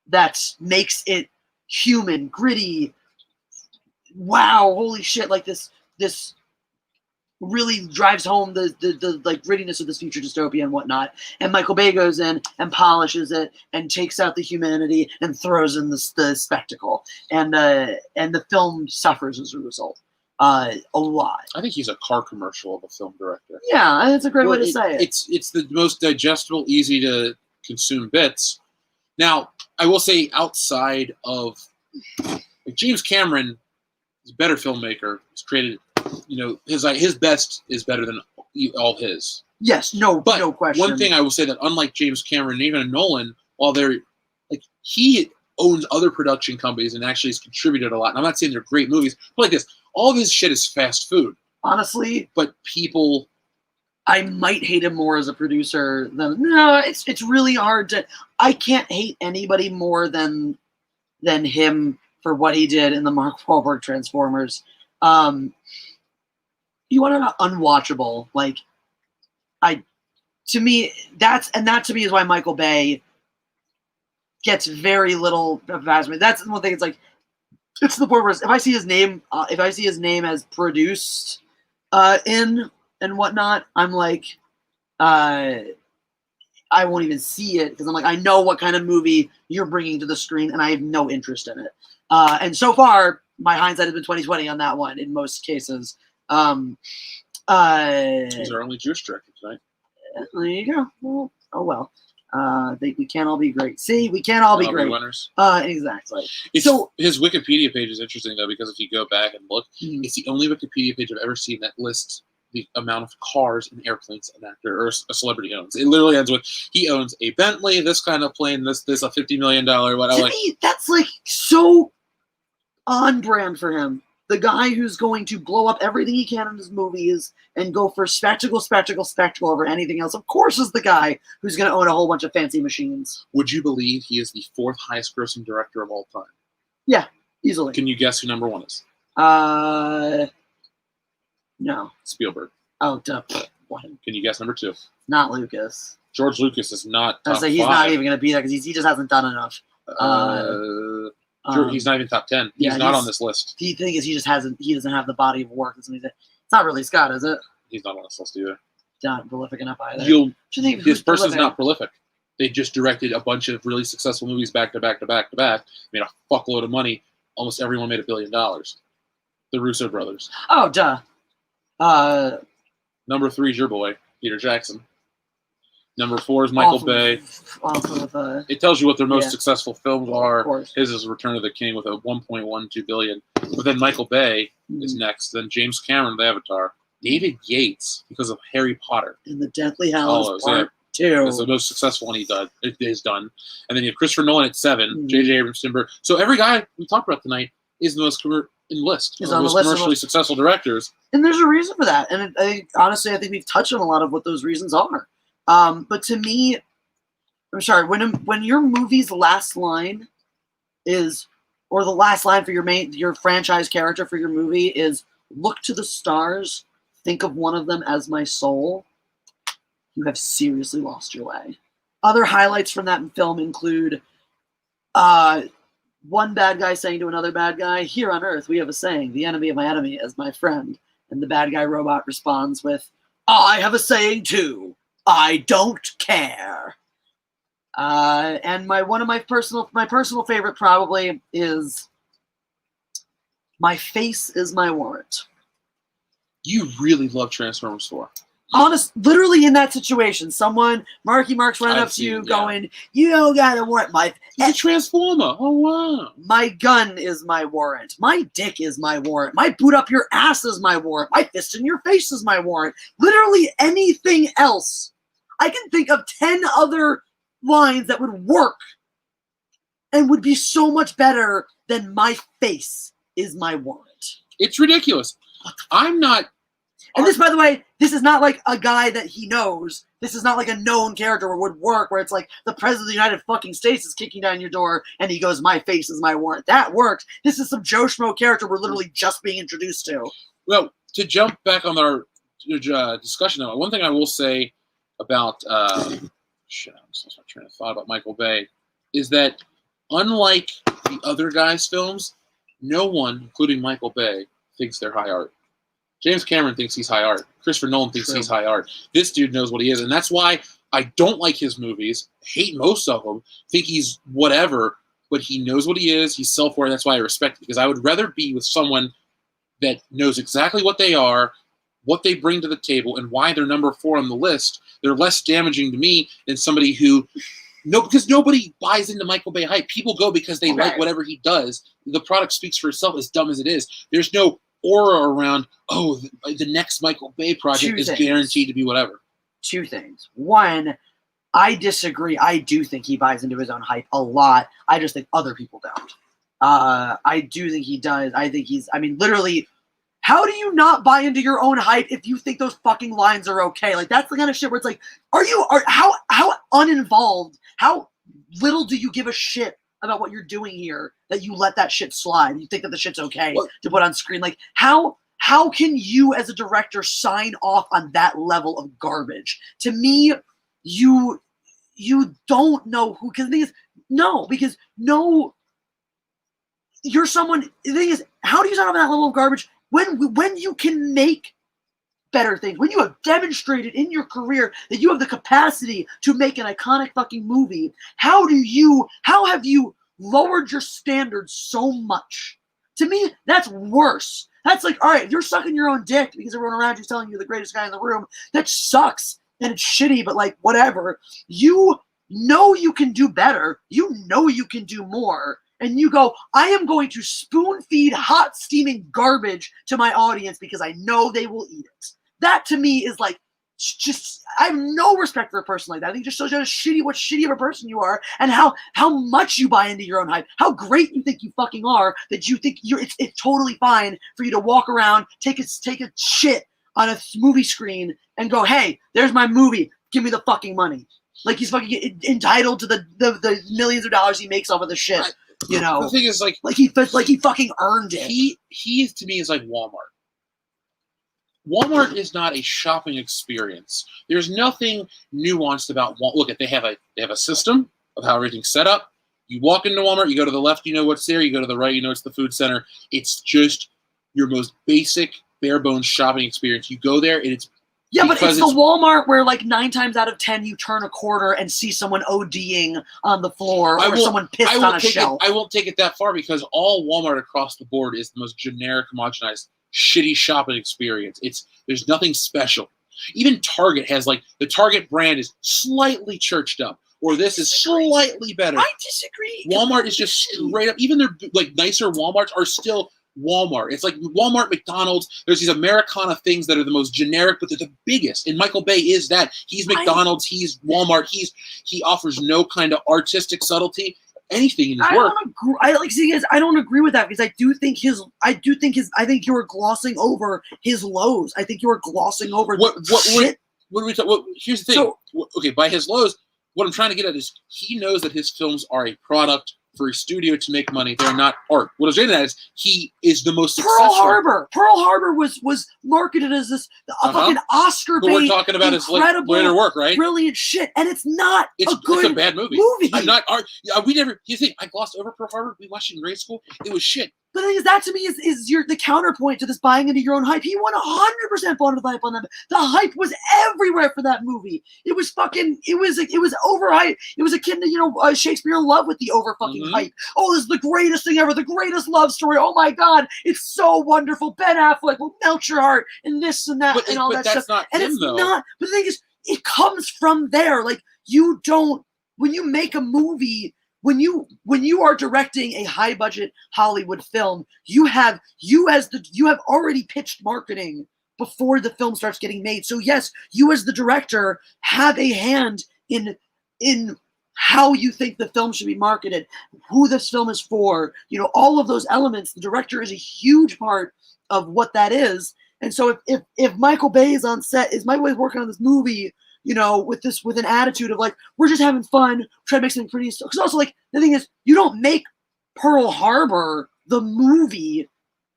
that makes it human, gritty. Wow, holy shit! Like this really drives home the like grittiness of this future dystopia and whatnot. And Michael Bay goes in and polishes it and takes out the humanity and throws in the spectacle. And the film suffers as a result. A lot. I think he's a car commercial of a film director. Yeah, that's a great way to say it. It's the most digestible, easy to consume bits. Now, I will say, outside of like James Cameron is a better filmmaker. He's created, his best is better than all his. Yes, no question. One thing I will say that unlike James Cameron and even Nolan, while he owns other production companies and actually has contributed a lot. And I'm not saying they're great movies, but like this, all of his shit is fast food. Honestly, but people, I might hate him more as a producer than it's really hard to. I can't hate anybody more than him for what he did in the Mark Wahlberg Transformers. You want to know unwatchable? To me to me is why Michael Bay gets very little advancement. That's one thing. It's like it's the point where if I see his name as produced in and whatnot, I'm like, I won't even see it because I'm like, I know what kind of movie you're bringing to the screen, and I have no interest in it. And so far, my hindsight has been 20/20 on that one in most cases. These are only Jewish directors, right? There you go. Well, oh well. We can't all be great. See, we can't all be great. Winners. Exactly. So his Wikipedia page is interesting though, because if you go back and look, it's the only Wikipedia page I've ever seen that lists the amount of cars and airplanes an actor or a celebrity owns. It literally ends with he owns a Bentley, this kind of plane, this a $50 million. To me, that's like so on brand for him. The guy who's going to blow up everything he can in his movies and go for spectacle over anything else, of course, is the guy who's going to own a whole bunch of fancy machines. Would you believe he is the 4th highest grossing director of all time? Yeah, easily. Can you guess who number 1 is? No. Spielberg. Oh, duh. What? Can you guess number 2? Not Lucas. George Lucas is not top 5. He's not even going to be there because he just hasn't done enough. He's not even top 10. He's not on this list. The thing is, he doesn't have the body of work. It's not really Scott, is it? He's not on this list either. Not prolific enough either. This person's not prolific. They just directed a bunch of really successful movies back to back to back to back. Made a fuckload of money. Almost everyone made $1 billion. The Russo brothers. Oh, duh. Number 3 is your boy, Peter Jackson. Number 4 is Michael Bay. It tells you what their most successful films are. His is Return of the King with a $1.12 billion. But then Michael Bay is next. Then James Cameron with Avatar. David Yates because of Harry Potter. In the Deathly Hallows Part 2. It's the most successful one he's done. And then you have Christopher Nolan at 7. J.J. Abrams, Timber. So every guy we talked about tonight is the most commercially successful directors. And there's a reason for that. And honestly, I think we've touched on a lot of what those reasons are. But to me, I'm sorry, when your movie's last line is, or the last line for your franchise character for your movie is, look to the stars, think of one of them as my soul, you have seriously lost your way. Other highlights from that film include one bad guy saying to another bad guy, here on Earth we have a saying, the enemy of my enemy is my friend. And the bad guy robot responds with, I have a saying too. I don't care. And my personal favorite probably is my face is my warrant. You really love Transformers 4. Literally in that situation, Marky Mark's running up to you going, you don't got a warrant. He's a Transformer. Oh, wow. My gun is my warrant. My dick is my warrant. My boot up your ass is my warrant. My fist in your face is my warrant. Literally anything else. I can think of 10 other lines that would work and would be so much better than my face is my warrant. It's ridiculous. I'm not. And this, by the way, this is not like a guy that he knows. This is not like a known character where it would work, where it's like the president of the United fucking States is kicking down your door and he goes, my face is my warrant. That worked. This is some Joe Schmo character we're literally just being introduced to. Well, to jump back on our discussion, though, one thing I will say about shit, I was my train of thought about Michael Bay is that unlike the other guys' films, no one, including Michael Bay, thinks they're high art. James Cameron thinks he's high art. Christopher Nolan thinks he's high art. This dude knows what he is, and that's why I don't like his movies. Hate most of them. Think he's whatever, but he knows what he is. He's self-aware. That's why I respect it, because I would rather be with someone that knows exactly what they are, what they bring to the table, and why they're number 4 on the list. They're less damaging to me than somebody who because nobody buys into Michael Bay hype. People go because they like whatever he does. The product speaks for itself, as dumb as it is. There's no aura around, the next Michael Bay project is guaranteed to be whatever. 2 things. One, I disagree. I do think he buys into his own hype a lot. I just think other people don't. I do think he does. I think literally, how do you not buy into your own hype if you think those fucking lines are okay? Like, that's the kind of shit where it's like, how uninvolved, how little do you give a shit about what you're doing here that you let that shit slide? You think that the shit's okay to put on screen? Like, how can you as a director sign off on that level of garbage? To me, you don't know who, because the thing is, you're someone, the thing is, how do you sign off on that level of garbage when you can make better things, when you have demonstrated in your career that you have the capacity to make an iconic fucking movie? How have you lowered your standards so much? To me, that's worse. That's like, all right, if you're sucking your own dick because everyone around you is telling you you're the greatest guy in the room, that sucks and it's shitty, but like, whatever. You know you can do better. You know you can do more. And you go, I am going to spoon feed hot steaming garbage to my audience because I know they will eat it. That to me is like, just, I have no respect for a person like that. I think it just shows you what shitty of a person you are, and how much you buy into your own hype, how great you think you fucking are, that you think it's totally fine for you to walk around, take a shit on a movie screen and go, hey, there's my movie, give me the fucking money. Like he's fucking entitled to the millions of dollars he makes off of the shit. The thing is, like he fucking earned it. He to me is like Walmart. Walmart is not a shopping experience. There's nothing nuanced about Walmart. Look, they have a system of how everything's set up. You walk into Walmart, you go to the left, you know what's there. You go to the right, you know it's the food center. It's just your most basic, bare bones shopping experience. You go there, and it's but it's the Walmart where, like, 9 times out of 10 you turn a corner and see someone ODing on the floor or someone pissed on a shelf. I won't take it that far, because all Walmart across the board is the most generic, homogenized, shitty shopping experience. There's nothing special. Even Target has, like, the Target brand is slightly churched up, or this is slightly better. I disagree. Walmart is just straight up. Even their like nicer Walmarts are still Walmart. It's like Walmart, McDonald's. There's these Americana things that are the most generic, but they're the biggest. And Michael Bay is that. He's McDonald's. He's Walmart. He offers no kind of artistic subtlety, anything in his work. I don't agree with that, because I think you were glossing over his lows. I think you were glossing over shit. Here's the thing. Okay, by his lows, what I'm trying to get at is he knows that his films are a product for a studio to make money. They're not art. What I was getting at is he is the most successful. Pearl Harbor was marketed as this fucking Oscar-bait, but we're talking about his later work, right? Brilliant shit, and it's not it's a bad movie. I'm not. We never. You think I glossed over Pearl Harbor? We watched it in grade school. It was shit. But the thing is, that to me is the counterpoint to this buying into your own hype. He 100% bought into the hype on that. The hype was everywhere for that movie. It was overhyped. It was akin to Shakespeare in Love with the over fucking hype. Oh, this is the greatest thing ever, the greatest love story. Oh my God, it's so wonderful. Ben Affleck will melt your heart, and this and that and all that stuff. Not and him, it's though. not. But the thing is, it comes from there. Like, you don't, when you make a movie. When you are directing a high budget Hollywood film, you have already pitched marketing before the film starts getting made. So yes, you as the director have a hand in how you think the film should be marketed, who this film is for, all of those elements. The director is a huge part of what that is. And so if Michael Bay is on set, is Michael Bay working on this movie, with an attitude of like, we're just having fun, try to make something pretty. Because also, like, the thing is, you don't make Pearl Harbor the movie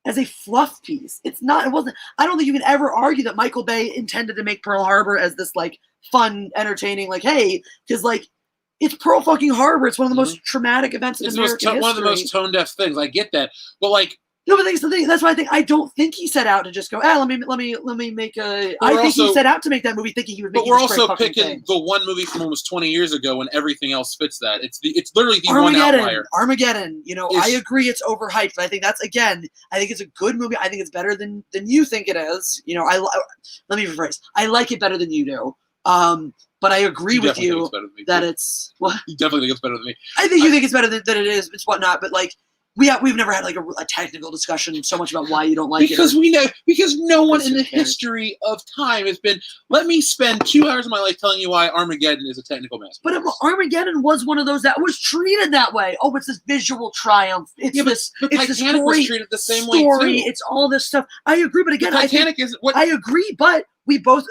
as a fluff piece. It wasn't. I don't think you can ever argue that Michael Bay intended to make Pearl Harbor as this like fun, entertaining, like, hey, because like it's Pearl fucking Harbor. It's one of the most traumatic events in American history. One of the most tone deaf things. I get that, but like. No, but the thing. That's why I don't think he set out to just go. Let me make a. I think he set out to make that movie thinking he would make. But we're also picking the one movie from almost 20 years ago when everything else fits that. It's literally the one outlier. Armageddon. I agree it's overhyped, but I think that's I think it's a good movie. I think it's better than you think it is. Let me rephrase. I like it better than you do. But I agree with you that it's what. You definitely think it's better than me. I think you think it's better than it is. It's whatnot, but like. We've never had like a technical discussion so much about why you don't like it. Because no one in the history of time has been. Let me spend 2 hours of my life telling you why Armageddon is a technical masterpiece. But Armageddon was one of those that was treated that way. Oh, it's this visual tritriumph. But Titanic was treated the same way too. It's all this stuff. I agree, but again, Titanic is what I agree, but we both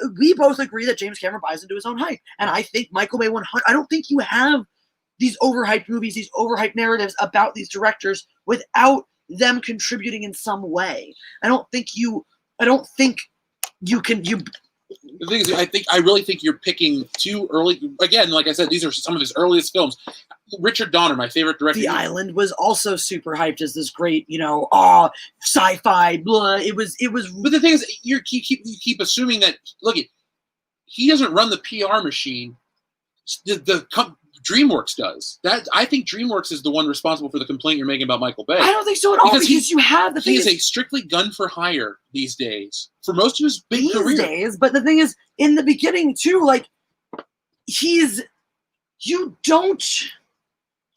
agree that James Cameron buys into his own hype, and I think Michael Bay 100. I don't think you have these overhyped movies, these overhyped narratives about these directors without them contributing in some way. I don't think you can. The thing is, I really think you're picking too early. Again, like I said, these are some of his earliest films. Richard Donner, my favorite director. The Island was also super hyped as this great, sci-fi. Blah. It was. But the thing is, you keep assuming that. Look, he doesn't run the PR machine. DreamWorks does. That I think DreamWorks is the one responsible for the complaint you're making about Michael Bay. I don't think so at all because you have the thing. He is a strictly gun for hire these days for most of his big career. These days, but the thing is, in the beginning too, like the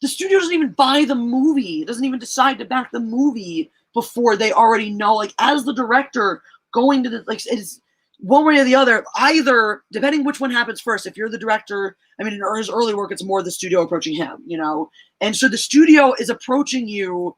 studio doesn't even buy the movie. Doesn't even decide to back the movie before they already know. Like as the director going to it's one way or the other, either depending which one happens first. If you're the director, in his early work, it's more the studio approaching him, and so the studio is approaching you.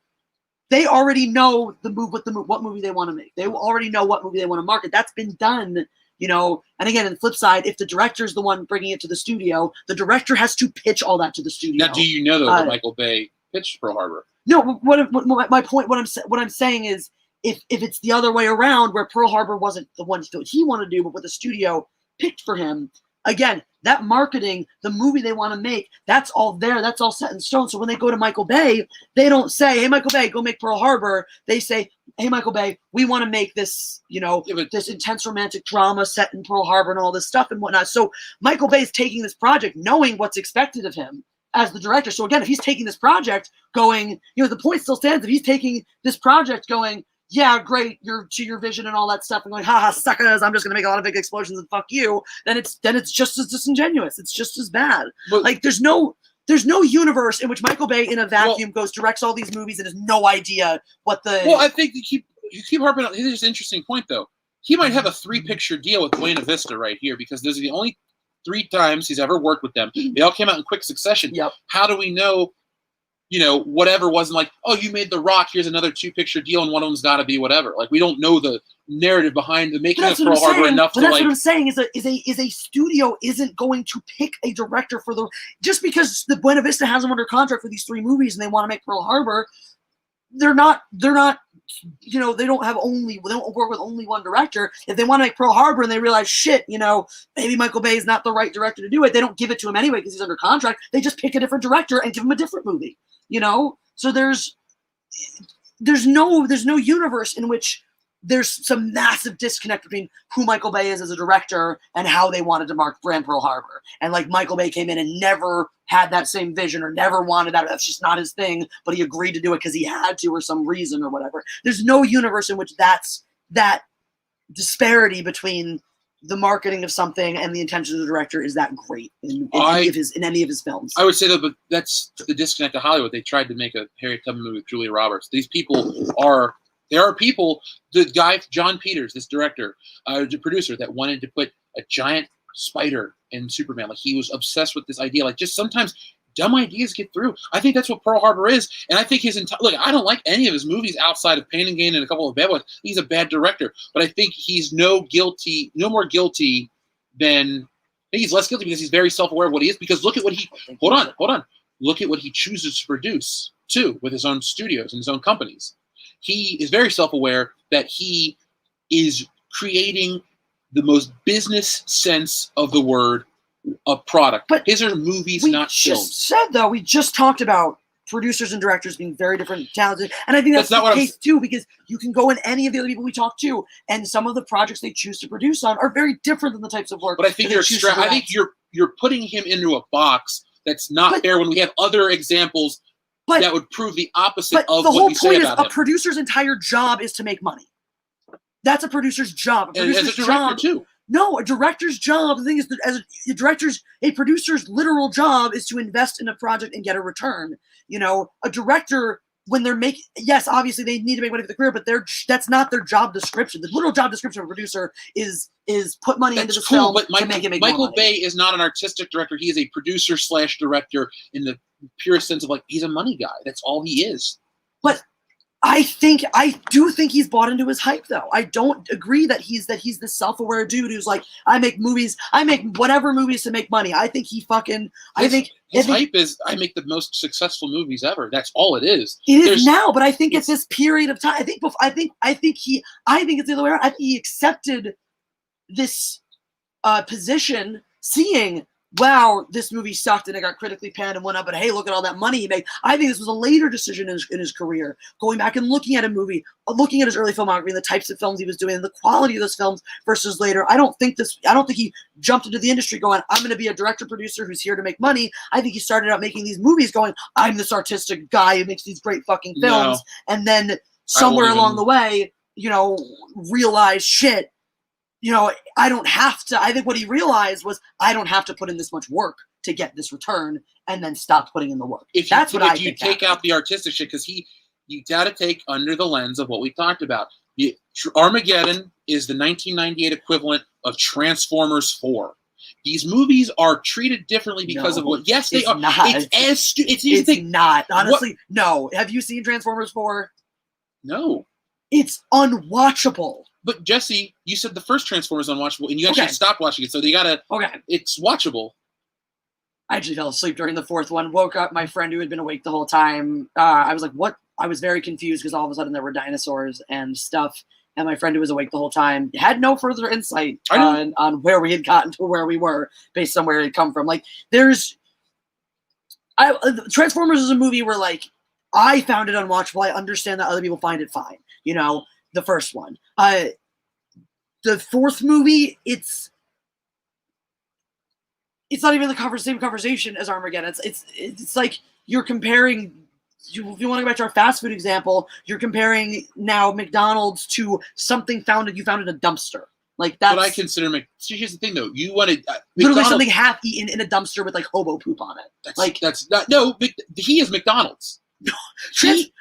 They already know what movie they want to make. They already know what movie they want to market. That's been done, And again, on the flip side, if the director's the one bringing it to the studio, the director has to pitch all that to the studio. Now, do you know though that Michael Bay pitched Pearl Harbor? No, my point, what I'm saying is. If it's the other way around, where Pearl Harbor wasn't the one he wanted to do, but what the studio picked for him, again, that marketing, the movie they want to make, that's all there. That's all set in stone. So when they go to Michael Bay, they don't say, hey, Michael Bay, go make Pearl Harbor. They say, hey, Michael Bay, we want to make this, this intense romantic drama set in Pearl Harbor and all this stuff and whatnot. So Michael Bay is taking this project knowing what's expected of him as the director. So again, if he's taking this project going, the point still stands. If he's taking this project going, yeah, great, your vision and all that stuff, and going, haha, suckers, I'm just gonna make a lot of big explosions and fuck you, then it's just as disingenuous. It's just as bad. But, like there's no universe in which Michael Bay in a vacuum directs all these movies and has no idea what the. Well, I think you keep harping on. Here's an interesting point though. He might have a 3-picture deal with Buena Vista right here because those are the only 3 times he's ever worked with them. They all came out in quick succession. Yep. How do we know? Whatever wasn't like, oh, you made The Rock, here's another 2-picture deal, and one of them's got to be whatever. Like, we don't know the narrative behind the making of Pearl Harbor enough to like. That's what I'm saying is a studio isn't going to pick a director for just because the Buena Vista has them under contract for these 3 movies and they want to make Pearl Harbor. They're not. They don't work with only one director. If they want to make Pearl Harbor and they realize, shit, maybe Michael Bay is not the right director to do it, they don't give it to him anyway because he's under contract. They just pick a different director and give him a different movie. So there's no universe in which there's some massive disconnect between who Michael Bay is as a director and how they wanted to mark brand Pearl Harbor. And like Michael Bay came in and never had that same vision or never wanted that. That's just not his thing, but he agreed to do it because he had to or some reason or whatever. There's no universe in which that's that disparity between the marketing of something and the intention of the director is that great in any of his films. I would say that, but that's the disconnect to Hollywood. They tried to make a Harriet Tubman movie with Julia Roberts. These people there are people, the guy, John Peters, this director, the producer that wanted to put a giant spider in Superman. Like he was obsessed with this idea. Like just sometimes dumb ideas get through. I think that's what Pearl Harbor is, and I think his entire look. I don't like any of his movies outside of Pain and Gain and a couple of bad ones. He's a bad director, but I think he's no more guilty than. I think he's less guilty because he's very self-aware of what he is. Because look at what he hold on. Look at what he chooses to produce too with his own studios and his own companies. He is very self-aware that he is creating the most business sense of the word a product. But his are movies, not films. We just talked about producers and directors being very different talented, and I think that's not the case too, because you can go in any of the other people we talk to, and some of the projects they choose to produce on are very different than the types of work. But I think you're putting him into a box that's not fair when we have other examples that would prove the opposite of the what whole we say point about is him. A producer's entire job is to make money. That's a producer's job. And as a director too. No, a director's job. The thing is, a producer's literal job is to invest in a project and get a return. You know, a director, when they're making, yes, obviously they need to make money for the career, but that's not their job description. The literal job description of a producer is put money into the film but to make it make Michael more money. Bay is not an artistic director. He is a producer/director in the purest sense of like he's a money guy. That's all he is. But I do think he's bought into his hype, though. I don't agree that he's this self-aware dude who's like, I make whatever movies to make money. I think his hype is I make the most successful movies ever. That's all it is. It is now, but I think it's this period of time. I think it's the other way around. I think he accepted this position, seeing, wow, this movie sucked and it got critically panned and whatnot, but hey, look at all that money he made. I think this was a later decision in his career, going back and looking at a movie, looking at his early filmography and the types of films he was doing and the quality of those films versus later. I don't think he jumped into the industry going, I'm going to be a director-producer who's here to make money. I think he started out making these movies going, I'm this artistic guy who makes these great fucking films. No. And then somewhere along the way, realized, shit, I don't have to. I think what he realized was I don't have to put in this much work to get this return, and then stop putting in the work. If you take out the artistic shit, because you got to take under the lens of what we talked about. Armageddon is the 1998 equivalent of Transformers 4. These movies are treated differently because of what? Yes, they are. Not. It's not. Honestly, no. Have you seen Transformers 4? No. It's unwatchable. But Jesse, you said the first Transformers unwatchable, and you actually stopped watching it, so you gotta. Okay. It's watchable. I actually fell asleep during the fourth one. Woke up, my friend who had been awake the whole time. I was like, "What?" I was very confused because all of a sudden there were dinosaurs and stuff, and my friend who was awake the whole time had no further insight on where we had gotten to where we were based on where it had come from. Like, Transformers is a movie where I found it unwatchable. I understand that other people find it fine. The first one. The fourth movie, it's not even the same conversation as Armageddon. It's like you're comparing. If you want to go back to our fast food example, you're comparing now McDonald's to something you found in a dumpster. Like that's. But I consider here's the thing though. You wanted literally something half eaten in a dumpster with hobo poop on it. That's not no. He is McDonald's.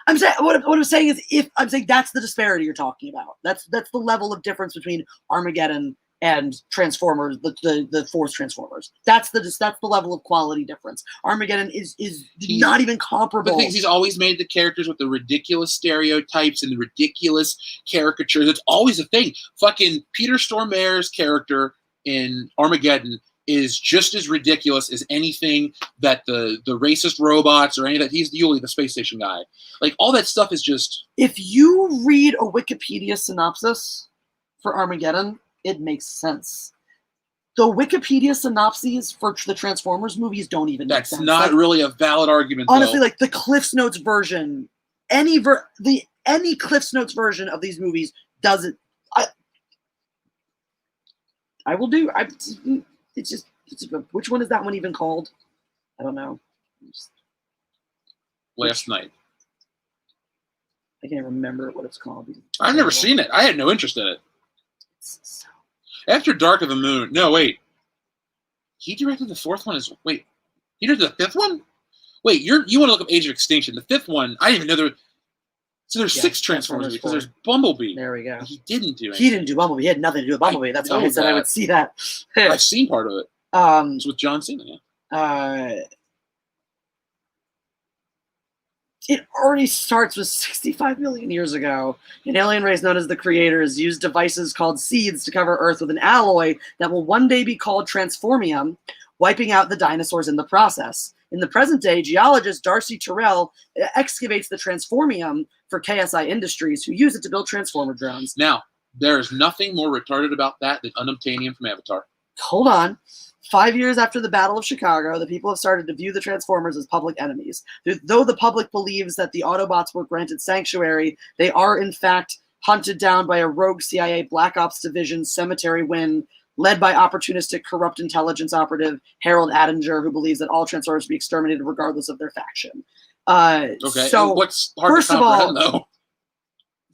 I'm saying what I'm saying is that's the disparity you're talking about. That's the level of difference between Armageddon and Transformers, the fourth Transformers. That's the level of quality difference. Armageddon is not even comparable. The thing is, he's always made the characters with the ridiculous stereotypes and the ridiculous caricatures. It's always a thing. Fucking Peter Stormare's character in Armageddon is just as ridiculous as anything that the racist robots or any of that. He's the space station guy. Like, all that stuff is just... If you read a Wikipedia synopsis for Armageddon, it makes sense. The Wikipedia synopses for the Transformers movies don't even make sense. That's not really a valid argument, honestly, though. The Cliff's Notes version, any Cliff's Notes version of these movies doesn't... which one is that one even called? I don't know. Last Night. I can't remember what it's called. I've never seen it. I had no interest in it. After Dark of the Moon. No, wait. He directed the fourth one he directed the fifth one? Wait, you want to look up Age of Extinction. The fifth one, I didn't even know there. So there's 6 Transformers because there's Bumblebee. There we go. He didn't do anything. He didn't do Bumblebee. He had nothing to do with Bumblebee. That's why I said I would see that. I've seen part of it. It's with John Cena. Yeah. it already starts with 65 million years ago. An alien race known as the Creators used devices called seeds to cover Earth with an alloy that will one day be called transformium, wiping out the dinosaurs in the process. In the present day, geologist Darcy Terrell excavates the transformium for KSI Industries, who use it to build transformer drones. Now, there is nothing more retarded about that than unobtainium from Avatar. Hold on. 5 years after the Battle of Chicago, the people have started to view the Transformers as public enemies. Though the public believes that the Autobots were granted sanctuary, they are in fact hunted down by a rogue CIA Black Ops Division cemetery wing led by opportunistic, corrupt intelligence operative Harold Attinger, who believes that all Transformers should be exterminated regardless of their faction. Okay, so what's hard to comprehend, though?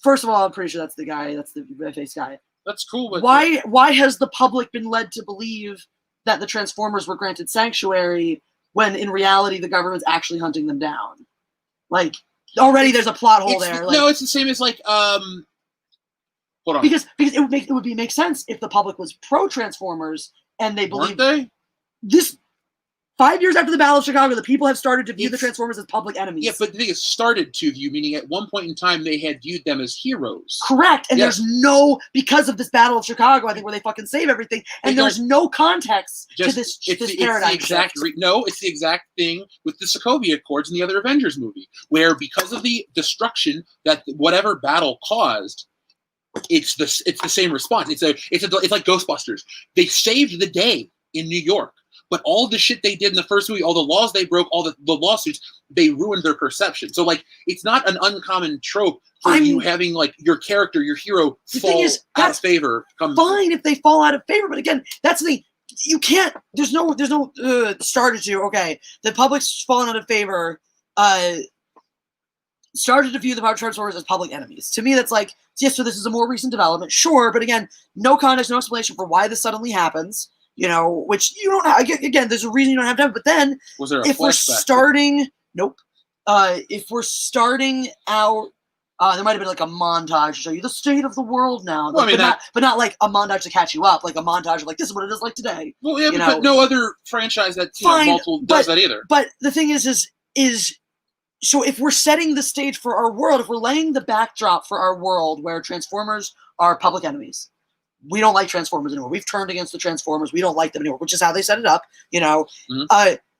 First of all, I'm pretty sure that's the guy. That's the red-faced guy. That's cool, but why has the public been led to believe that the Transformers were granted sanctuary when in reality the government's actually hunting them down? Like, already there's a plot hole there. No, it's the same as like hold on. Because it would make sense if the public was pro Transformers and they believed this. 5 years after the Battle of Chicago, the people have started to view the Transformers as public enemies. Yeah, but the thing is, started to view, meaning at one point in time they had viewed them as heroes. Correct. And there's no, because of this Battle of Chicago, I think, where they fucking save everything, and there's no context to this paradigm shift. No, it's the exact thing with the Sokovia Accords in the other Avengers movie, where because of the destruction that whatever battle caused, it's the same response. It's like Ghostbusters. They saved the day in New York. But all the shit they did in the first movie, all the laws they broke, all the lawsuits, they ruined their perception. So, like, it's not an uncommon trope for you having, like, your character, your hero, fall out of favor. Fine if they fall out of favor, but again, that's the thing. You can't. There's no started to. Okay, the public's fallen out of favor. Started to view the Transformers as public enemies. To me, that's like, yes, so this is a more recent development, sure, but again, no context, no explanation for why this suddenly happens. You know, which you don't have, again, there's a reason you don't have to have, but then if we're starting, if we're starting out, there might have been like a montage to show you the state of the world now, well, but not like a montage to catch you up, like a montage of like, this is what it is like today. Well, yeah, but no other franchise that multiple does that either. But the thing is, so if we're setting the stage for our world, if we're laying the backdrop for our world where Transformers are public enemies, we don't like Transformers anymore. We've turned against the Transformers. We don't like them anymore, which is how they set it up. You know,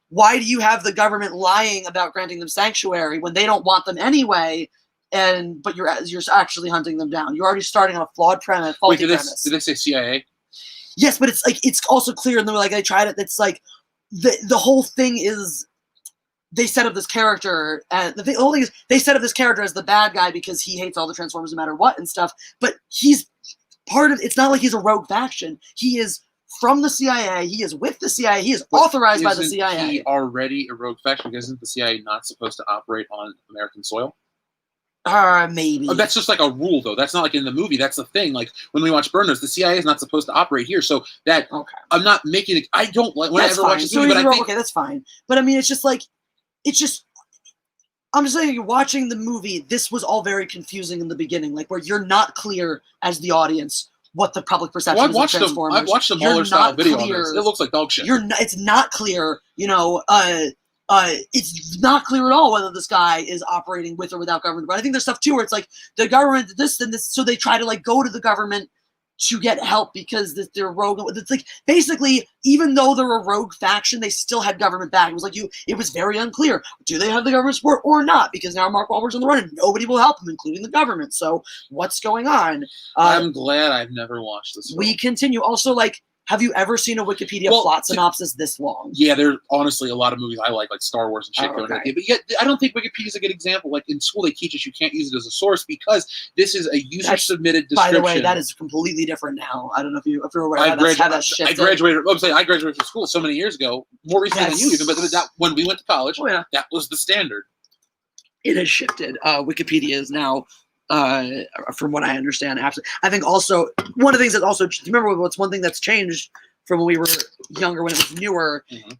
why do you have the government lying about granting them sanctuary when they don't want them anyway? But you're actually hunting them down. You're already starting on a flawed premise. Faulty premise. Did they say CIA? Yes, but it's like it's also clear, and they're like they tried it. It's like the whole thing is they set up this character, and the whole thing is they set up this character as the bad guy because he hates all the Transformers no matter what and stuff. But he's part of it's not like he's a rogue faction. He is from the CIA. He is with the CIA. He is authorized by the CIA. Isn't he already a rogue faction? Isn't the CIA not supposed to operate on American soil? Maybe. That's just like a rule, though. That's not like in the movie. That's the thing. Like when we watch Burners, the CIA is not supposed to operate here. So that I'm not making it. I don't like when I ever watch this movie, but I think okay, that's fine. But I mean, it's just like I'm just saying, you're watching the movie. This was all very confusing in the beginning, like where you're not clear as the audience what the public perception is of Transformers. I've watched the Mahler style video on this. It looks like dog shit. It's not clear, you know. It's not clear at all whether this guy is operating with or without government. But I think there's stuff too where it's like the government did this and this, so they try to like go to the government to get help because they're rogue. It's like basically, even though they're a rogue faction, they still had government back. It was like it was very unclear. Do they have the government support or not? Because now Mark Wahlberg's on the run and nobody will help him, including the government. So what's going on? I'm glad I've never watched this. We continue. Also, like, have you ever seen a Wikipedia plot synopsis this long? Yeah, there's honestly a lot of movies I like Star Wars and shit going on. But yet, I don't think Wikipedia is a good example. Like in school, they teach us you can't use it as a source because this is a user-submitted description. By the way, that is completely different now. I don't know if you're aware of how that shifted. I graduated from school so many years ago, more recently than you even. But that when we went to college, that was the standard. It has shifted. Wikipedia is now. From what I understand, absolutely. I think also one of the things that also, do you remember what's one thing that's changed from when we were younger, when it was newer? Mm-hmm.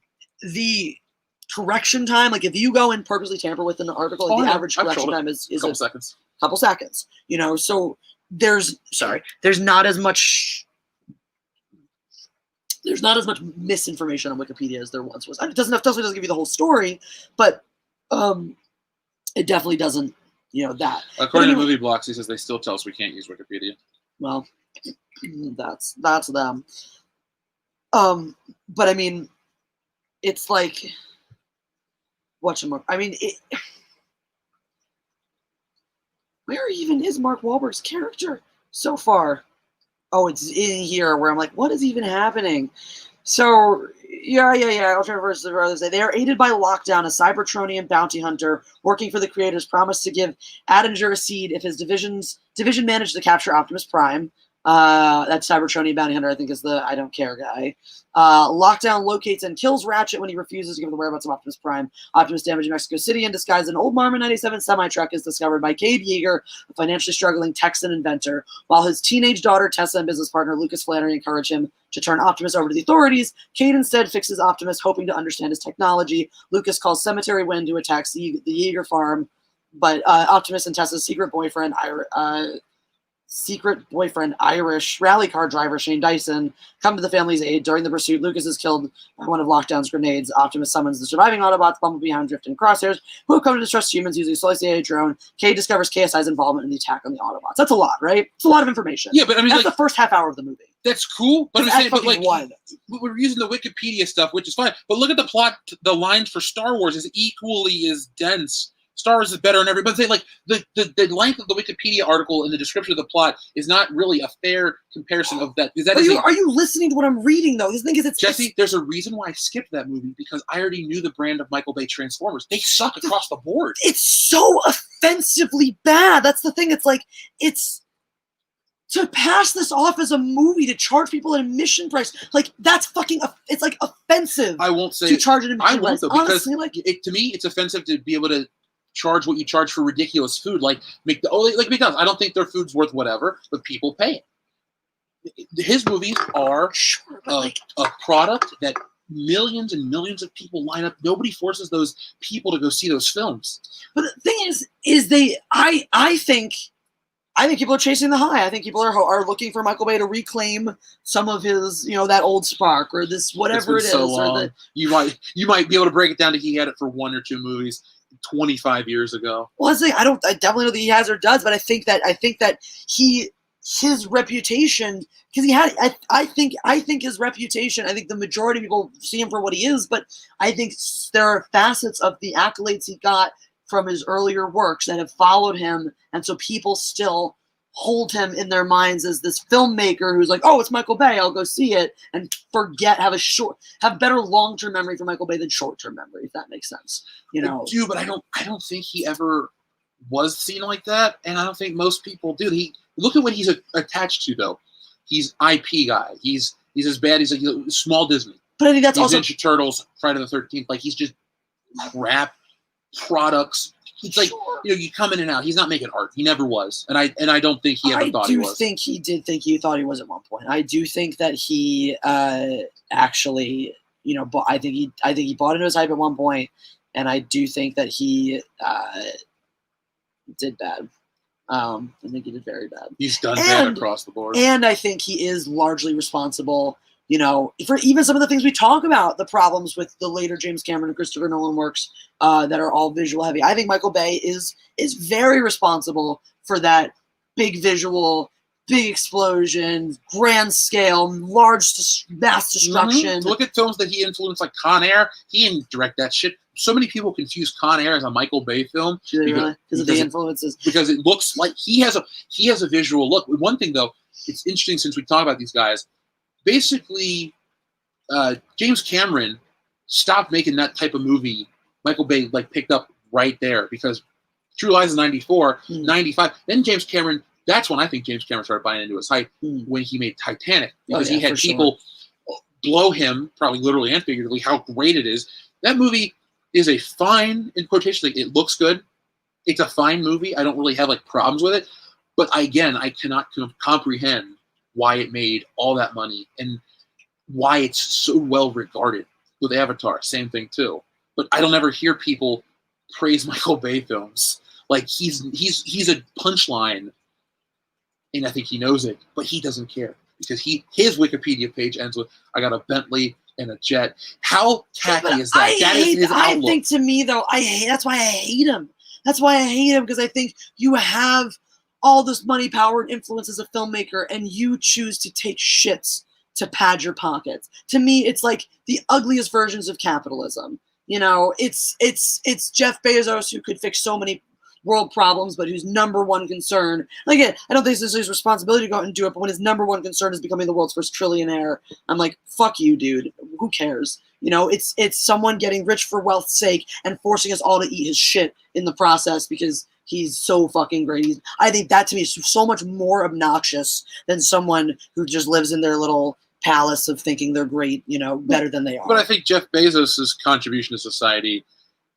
The correction time. Like if you go and purposely tamper with an article, the average correction time is a couple seconds. Couple seconds. You know, so there's not as much. There's not as much misinformation on Wikipedia as there once was. It doesn't give you the whole story, but it definitely doesn't, that. According to Movie Blocks, he says they still tell us we can't use Wikipedia. Well, that's them. But I mean, it's like, I mean, where even is Mark Wahlberg's character so far? Oh, it's in here where I'm like, what is even happening? So, yeah. Alternative versus the brothers. They are aided by Lockdown, a Cybertronian bounty hunter working for the creators, promised to give Adinger a seed if his division managed to capture Optimus Prime. That Cybertronian bounty hunter, I think, is the I don't care guy. Lockdown locates and kills Ratchet when he refuses to give the whereabouts of Optimus Prime. Optimus damages Mexico City and disguised an old Marmor 97 semi-truck is discovered by Cade Yeager, a financially struggling Texan inventor. While his teenage daughter, Tessa, and business partner, Lucas Flannery, encourage him to turn Optimus over to the authorities, Cade instead fixes Optimus, hoping to understand his technology. Lucas calls Cemetery Wind, who attacks the Yeager farm, but Optimus and Tessa's secret boyfriend, Irish rally car driver Shane Dyson, come to the family's aid. During the pursuit, Lucas is killed by one of Lockdown's grenades. Optimus summons the surviving Autobots, Bumblebee, Hound, and Crosshairs, who have come to distrust humans using a Solar drone. Cade discovers KSI's involvement in the attack on the Autobots. That's a lot, right? It's a lot of information. Yeah, but I mean, that's the first half hour of the movie. That's cool, but I'm saying, one. We're using the Wikipedia stuff, which is fine. But look at the plot. The lines for Star Wars is equally as dense. Star Wars is better than everybody. Say like the length of the Wikipedia article and the description of the plot is not really a fair comparison of that. Are you listening to what I'm reading though? The thing is, Jesse, there's a reason why I skipped that movie because I already knew the brand of Michael Bay Transformers. They suck across the board. It's so offensively bad. That's the thing. It's like to pass this off as a movie to charge people an admission price, like that's fucking. It's like offensive. I won't say to charge an admission price. Though, because to me, it's offensive to be able to charge what you charge for ridiculous food, like McDonald's. I don't think their food's worth whatever, but people pay it. His movies are a product that millions and millions of people line up. Nobody forces those people to go see those films. But the thing is I think people are chasing the high. I think people are looking for Michael Bay to reclaim some of his, that old spark or this whatever it is. So long. You might be able to break it down to he had it for one or two movies 25 years ago. Well, I definitely know that he has or does, but I think that his reputation, because he had, I think his reputation, I think the majority of people see him for what he is, but I think there are facets of the accolades he got from his earlier works that have followed him, and so people still hold him in their minds as this filmmaker who's like, oh, it's Michael Bay, I'll go see it, and have better long-term memory for Michael Bay than short-term memory, if that makes sense. I do, but I don't think he ever was seen like that, and I don't think most people do. Look at what he's attached to, though. He's IP guy. He's as bad. He's like small Disney. But I think that's also Ninja Turtles, Friday the 13th. Like he's just crap products. It's like you come in and out. He's not making art. He never was, and I don't think he ever thought he was. I do think he did think he thought he was at one point. I do think that he actually, I think he bought into his hype at one point, and I do think that he did bad. I think he did very bad. He's done bad across the board, and I think he is largely responsible. For even some of the things we talk about, the problems with the later James Cameron and Christopher Nolan works that are all visual heavy. I think Michael Bay is very responsible for that big visual, big explosion, grand scale, mass destruction. Mm-hmm. Look at films that he influenced, like Con Air. He didn't direct that shit. So many people confuse Con Air as a Michael Bay film because of the influences. Because it looks like he has a visual look. One thing though, it's interesting since we talk about these guys. Basically, James Cameron stopped making that type of movie. Michael Bay picked up right there because True Lies is 94, 95. Then James Cameron, that's when I think James Cameron started buying into his hype when he made Titanic because he had people blow him, probably literally and figuratively, how great it is. That movie is a fine, in quotation, it looks good. It's a fine movie. I don't really have problems with it. But again, I cannot comprehend why it made all that money and why it's so well regarded. With Avatar, same thing too. But I don't ever hear people praise Michael Bay films. He's a punchline, and I think he knows it, but he doesn't care because his Wikipedia page ends with "I got a Bentley and a jet." How tacky is that? That is his outlook. I think to me though, that's why I hate him. That's why I hate him, because I think you have all this money, power, and influence as a filmmaker, and you choose to take shits to pad your pockets. To me, it's like the ugliest versions of capitalism. You know, it's Jeff Bezos, who could fix so many world problems, but whose number one concern, like, again, I don't think this is his responsibility to go out and do it, but when his number one concern is becoming the world's first trillionaire, I'm like, fuck you, dude. Who cares? You know, it's someone getting rich for wealth's sake and forcing us all to eat his shit in the process because he's so fucking great. I think that, to me, is so much more obnoxious than someone who just lives in their little palace of thinking they're great, you know, better than they are. But I think Jeff Bezos' contribution to society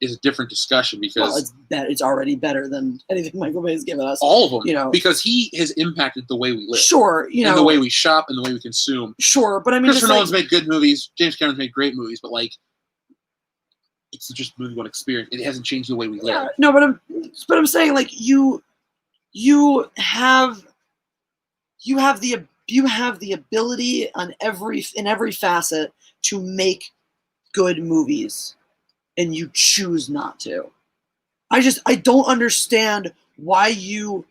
is a different discussion, because it's already better than anything Michael Bay has given us. All of them, you know, because he has impacted the way we live. Sure, you know, and the way we shop and the way we consume. Sure, but I mean, Christopher Nolan's made good movies. James Cameron's made great movies, but like, it's just movie one experience. It hasn't changed the way we live. Yeah, no, but I'm saying, like, you have the ability in every facet to make good movies, and you choose not to. I don't understand why you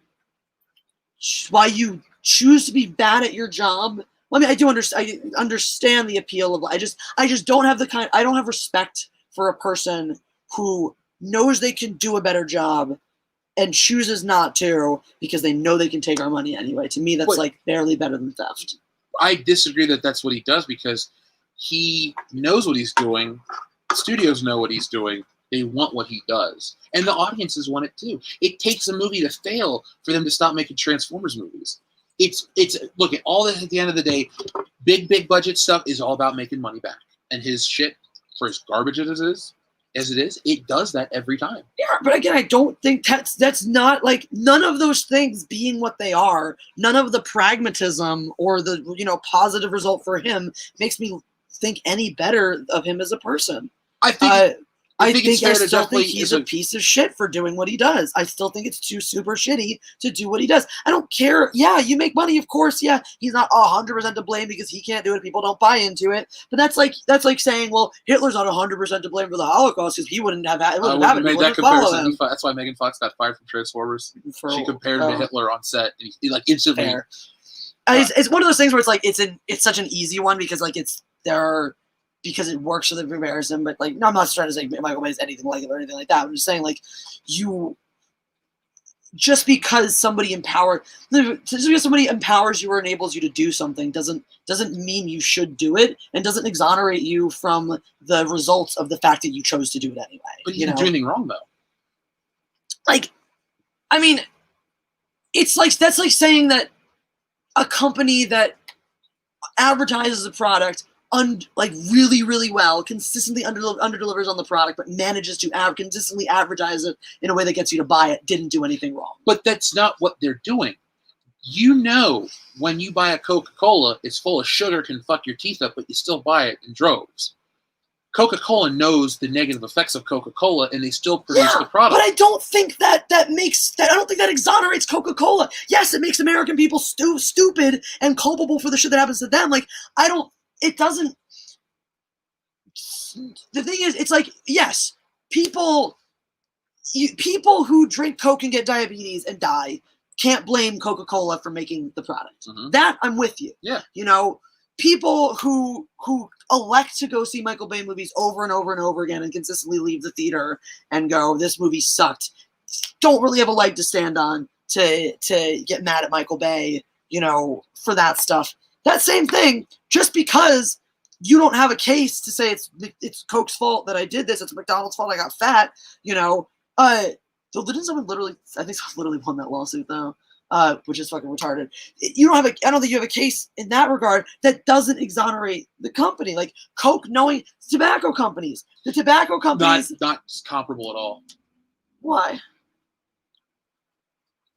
choose to be bad at your job. Well, I mean, I understand the appeal of. I just don't have I don't have respect for a person who knows they can do a better job and chooses not to because they know they can take our money anyway. To me, that's like barely better than theft. I disagree that that's what he does, because he knows what he's doing. Studios know what he's doing. They want what he does. And the audiences want it too. It takes a movie to fail for them to stop making Transformers movies. It's look, at all this, at the end of the day, big budget stuff is all about making money back. And his shit, for as garbage as it is, it does that every time. Yeah, but again, I don't think that's not, like, none of those things being what they are, none of the pragmatism or the, you know, positive result for him makes me think any better of him as a person. I still think he's a piece of shit for doing what he does. I still think it's too super shitty to do what he does. I don't care. Yeah, you make money, of course. Yeah, he's not 100% to blame because he can't do it. People don't buy into it. But that's like saying, well, Hitler's not 100% to blame for the Holocaust because he wouldn't have it. That's why Megan Fox got fired from Transformers. She compared him to Hitler on set, and he like instantly. It's one of those things where it's like it's such an easy one because like because it works for the comparison, but like, no, I'm not trying to say Michael Bay is anything like it or anything like that. I'm just saying, like, just because somebody empowers you or enables you to do something doesn't mean you should do it, and doesn't exonerate you from the results of the fact that you chose to do it anyway. But you didn't do anything wrong, though. Like, I mean, it's like, that's like saying that a company that advertises a product like really, really well, consistently underdelivers on the product, but manages to consistently advertise it in a way that gets you to buy it, didn't do anything wrong. But that's not what they're doing. You know, when you buy a Coca-Cola, it's full of sugar, can fuck your teeth up, but you still buy it in droves. Coca-Cola knows the negative effects of Coca-Cola, and they still produce the product. But I don't think that I don't think that exonerates Coca-Cola. Yes, it makes American people stupid and culpable for the shit that happens to them. Like, it doesn't. The thing is, it's like, yes, people who drink Coke and get diabetes and die can't blame Coca-Cola for making the product. Mm-hmm. That I'm with you. Yeah. You know, people who elect to go see Michael Bay movies over and over and over again and consistently leave the theater and go, this movie sucked, don't really have a leg to stand on to get mad at Michael Bay, you know, for that stuff. That same thing, just because you don't have a case to say it's Coke's fault that I did this, it's McDonald's fault I got fat, you know. Didn't someone I think someone literally won that lawsuit though, which is fucking retarded. I don't think you have a case in that regard that doesn't exonerate the company. Like Coke, knowing the tobacco companies. Not comparable at all. Why?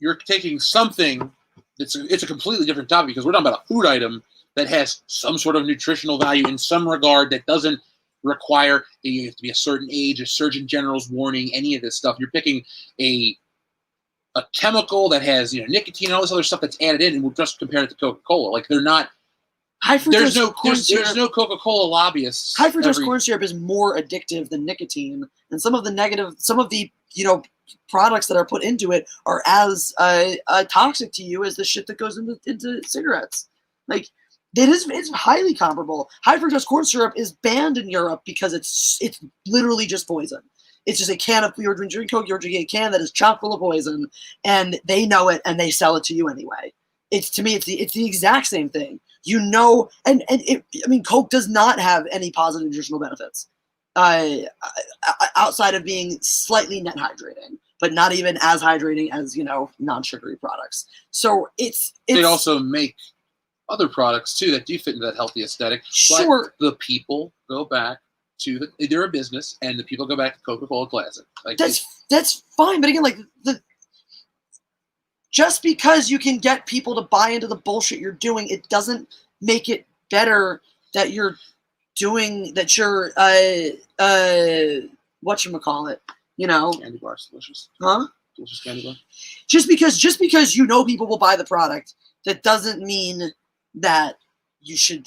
You're taking something. It's a completely different topic because we're talking about a food item that has some sort of nutritional value in some regard that doesn't require you have to be a certain age, a Surgeon General's warning, any of this stuff. You're picking a chemical that has, you know, nicotine and all this other stuff that's added in, and we're just comparing it to Coca-Cola. Like they're not. There's no Coca-Cola lobbyists. High fructose corn syrup is more addictive than nicotine, and some of the products that are put into it are as toxic to you as the shit that goes into cigarettes. Like, it's highly comparable. High fructose corn syrup is banned in Europe because it's literally just poison. It's just a can of, you're drinking Coke, you're drinking a can that is chock full of poison, and they know it, and they sell it to you anyway. To me, it's the exact same thing. Coke does not have any positive nutritional benefits outside of being slightly net hydrating, but not even as hydrating as non-sugary products. So they also make other products too that do fit into that healthy aesthetic. Sure, but the people go back to they're a business, and the people go back to Coca-Cola Classic. Like, that's fine, but again, like just because you can get people to buy into the bullshit you're doing, it doesn't make it better that you're doing that. You're whatchamacallit, candy bars, delicious, delicious candy bar. Just because people will buy the product, that doesn't mean that you should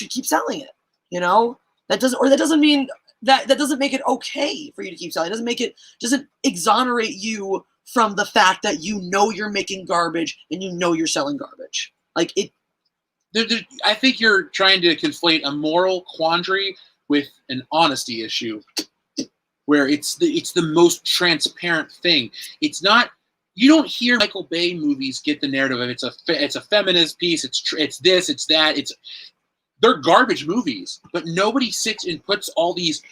keep selling it. That doesn't mean that doesn't make it okay for you to keep selling. It doesn't exonerate you from the fact that you're making garbage and you're selling garbage. Like it. I think you're trying to conflate a moral quandary with an honesty issue, where it's the most transparent thing. It's not. You don't hear Michael Bay movies get the narrative of it's a feminist piece. It's this. It's that. They're garbage movies, but nobody sits and puts all these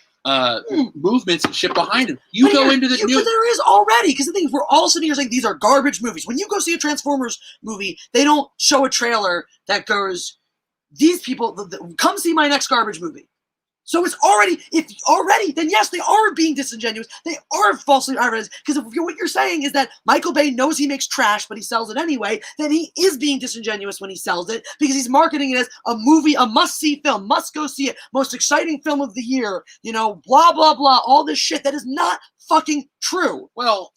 movements and shit behind them. But there is already, because the thing is, we're all sitting here saying these are garbage movies. When you go see a Transformers movie, they don't show a trailer that goes, "These people, come see my next garbage movie." So then yes, they are being disingenuous. They are falsely advertising. Because what you're saying is that Michael Bay knows he makes trash, but he sells it anyway, then he is being disingenuous when he sells it, because he's marketing it as a movie, a must-see film, must go see it, most exciting film of the year, blah, blah, blah, all this shit that is not fucking true. Well,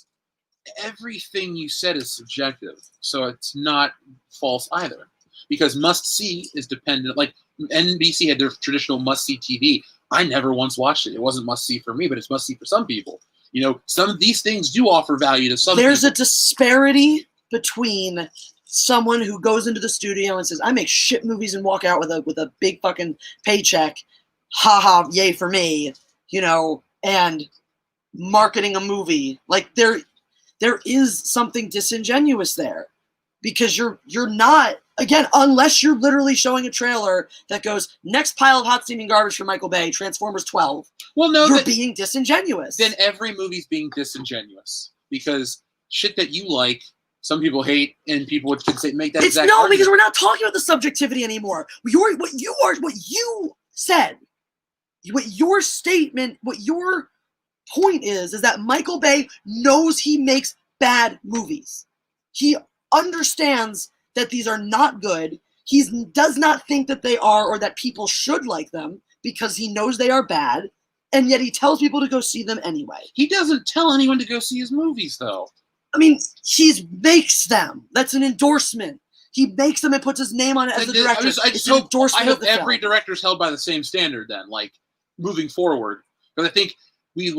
everything you said is subjective, so it's not false either. Because must-see is dependent, like NBC had their traditional must-see TV. I never once watched it. It wasn't must-see for me, but it's must-see for some people. Some of these things do offer value to some people. There's a disparity between someone who goes into the studio and says, "I make shit movies," and walk out with a big fucking paycheck, haha, yay for me, and marketing a movie. Like there is something disingenuous there, because you're not. Again, unless you're literally showing a trailer that goes, "Next pile of hot steaming garbage for Michael Bay, Transformers 12. Well, no, you're being disingenuous. Then every movie's being disingenuous, because shit that you like, some people hate, and people would say make that exact argument. Because we're not talking about the subjectivity anymore. What you said, what your statement, what your point is that Michael Bay knows he makes bad movies. He understands that these are not good. He does not think that they are, or that people should like them, because he knows they are bad, and yet he tells people to go see them anyway. He doesn't tell anyone to go see his movies, though. I mean, he makes them. That's an endorsement. He makes them and puts his name on it as a director. I hope every director is held by the same standard then, like, moving forward. Because I think we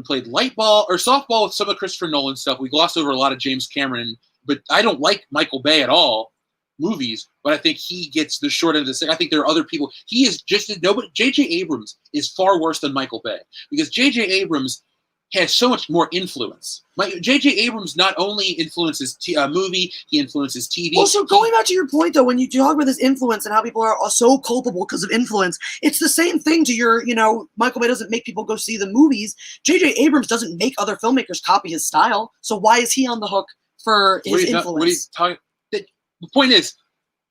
played light ball or softball with some of Christopher Nolan stuff. We glossed over a lot of James Cameron, but I don't like Michael Bay at all, movies, but I think he gets the short end of the stick. I think there are other people. He is just nobody. J.J. Abrams is far worse than Michael Bay, because J.J. Abrams has so much more influence. J.J. Abrams not only influences movie, he influences TV. Well, so going back to your point, though, when you talk about this influence and how people are so culpable because of influence, it's the same thing to your, Michael Bay doesn't make people go see the movies. J.J. Abrams doesn't make other filmmakers copy his style, so why is he on the hook for his influence? The point is,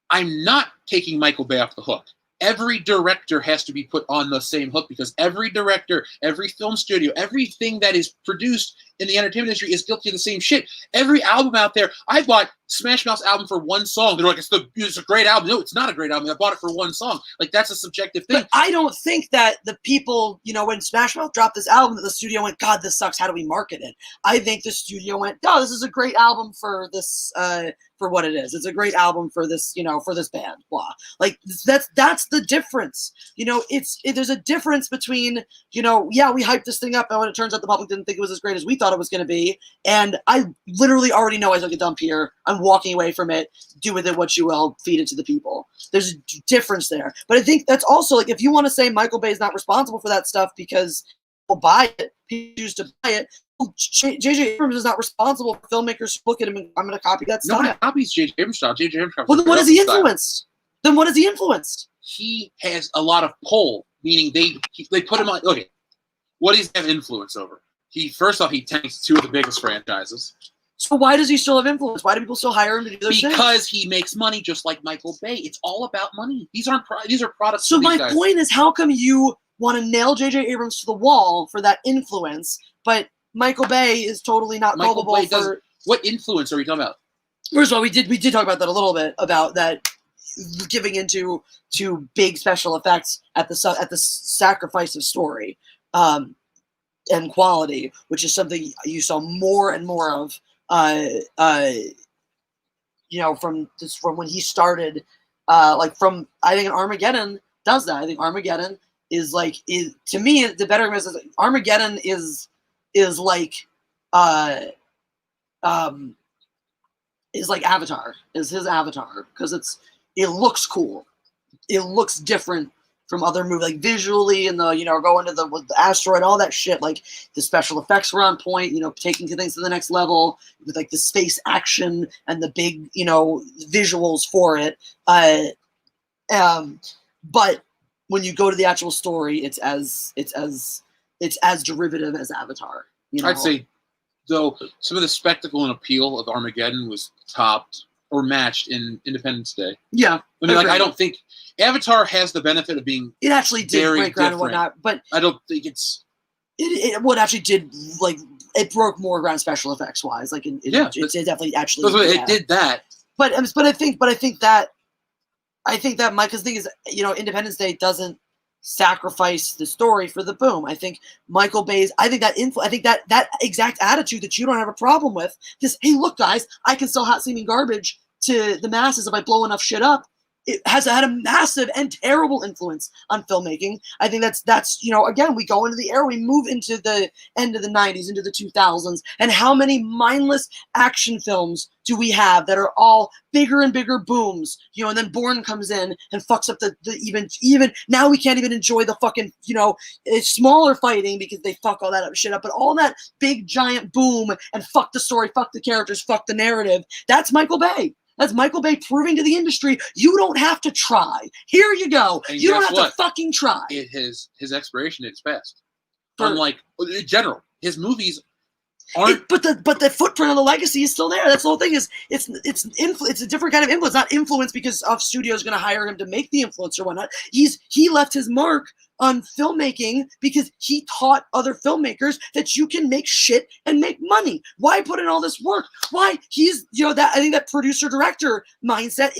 I'm not taking Michael Bay off the hook. Every director has to be put on the same hook, because every director, every film studio, everything that is produced in the entertainment industry is guilty of the same shit. Every album out there, I bought Smash Mouth's album for one song. They're like, it's a great album. No, it's not a great album. I bought it for one song. Like, that's a subjective thing. But I don't think that the people, when Smash Mouth dropped this album, that the studio went, "God, this sucks. How do we market it?" I think the studio went, "Oh, this is a great album for this, for what it is. It's a great album for this, for this band." Blah. Like, that's the difference. There's a difference between, we hyped this thing up, and when it turns out the public didn't think it was as great as we thought thought it was going to be, and I literally already know I took a dump here. I'm walking away from it. Do with it what you will. Feed it to the people. There's a difference there. But I think that's also, like, if you want to say Michael Bay is not responsible for that stuff because people buy it, people choose to buy it, J.J. Abrams is not responsible for filmmakers who look at him and I'm going to copy that style. Nobody copies J.J. Abrams' style. J.J. Abrams' style. Well, then what has he influenced? Then what has he influenced? He has a lot of pull, meaning they put him on. Okay, what does he have influence over? First off, he tanks 2 of the biggest franchises. So why does he still have influence? Why do people still hire him to do those things? Because he makes money, just like Michael Bay. It's all about money. These are products. So my point is, how come you want to nail J.J. Abrams to the wall for that influence, but Michael Bay is totally not culpable for... What influence are we talking about? First of all, we did talk about that a little bit, about that giving into big special effects at the sacrifice of story and quality, which is something you saw more and more of, from when he started, I think Armageddon does that. I think Armageddon is to me, the better is Armageddon is like Avatar, is his Avatar, because it looks cool. It looks different from other movies, like visually, and going to the asteroid, all that shit. Like the special effects were on point, taking things to the next level with like the space action and the big, visuals for it. But when you go to the actual story, it's as derivative as Avatar. I'd say, though, some of the spectacle and appeal of Armageddon was topped or matched in Independence Day. Yeah. I mean, I don't think Avatar has the benefit of being it actually did break ground and whatnot, but I don't think it's what actually did, it broke more ground special effects wise. It definitely actually it did that. But I think that Mike's thing is, Independence Day doesn't sacrifice the story for the boom. I think Michael Bay's, I think that exact attitude that you don't have a problem with, this, hey, look, guys, I can sell hot steaming garbage to the masses if I blow enough shit up. It has had a massive and terrible influence on filmmaking. I think that's again, we go into the era, we move into the end of the 90s, into the 2000s, and how many mindless action films do we have that are all bigger and bigger booms, and then Bourne comes in and fucks up the even now we can't even enjoy the fucking, smaller fighting because they fuck all that up shit up, but all that big giant boom and fuck the story, fuck the characters, fuck the narrative, that's Michael Bay. That's Michael Bay proving to the industry, you don't have to try. Here you go. And you don't have to fucking try. His expiration date's passed. Unlike, in general, his movies aren't. But the footprint of the legacy is still there. That's the whole thing. It's a different kind of influence. Not influence because a studio is going to hire him to make the influence or whatnot. He left his mark on filmmaking because he taught other filmmakers that you can make shit and make money. Why put in all this work? Why he's that I think that producer director mindset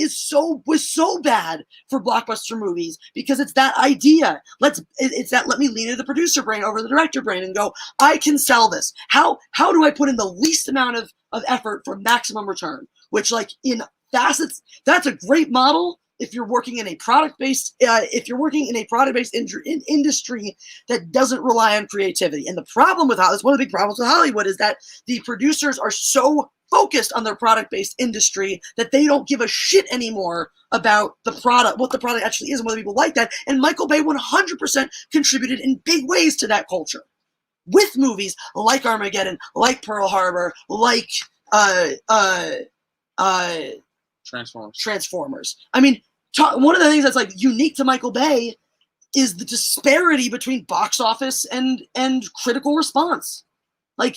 was so bad for blockbuster movies because it's that idea. Let me lean into the producer brain over the director brain and go, I can sell this. How do I put in the least amount of effort for maximum return? Which, in facets, that's a great model. If you're working in a product-based, industry that doesn't rely on creativity, and the problem with Hollywood, one of the big problems with Hollywood is that the producers are so focused on their product-based industry that they don't give a shit anymore about the product, what the product actually is, and whether people like that. And Michael Bay 100% contributed in big ways to that culture, with movies like Armageddon, like Pearl Harbor, like Transformers. I mean. One of the things that's unique to Michael Bay is the disparity between box office and critical response. There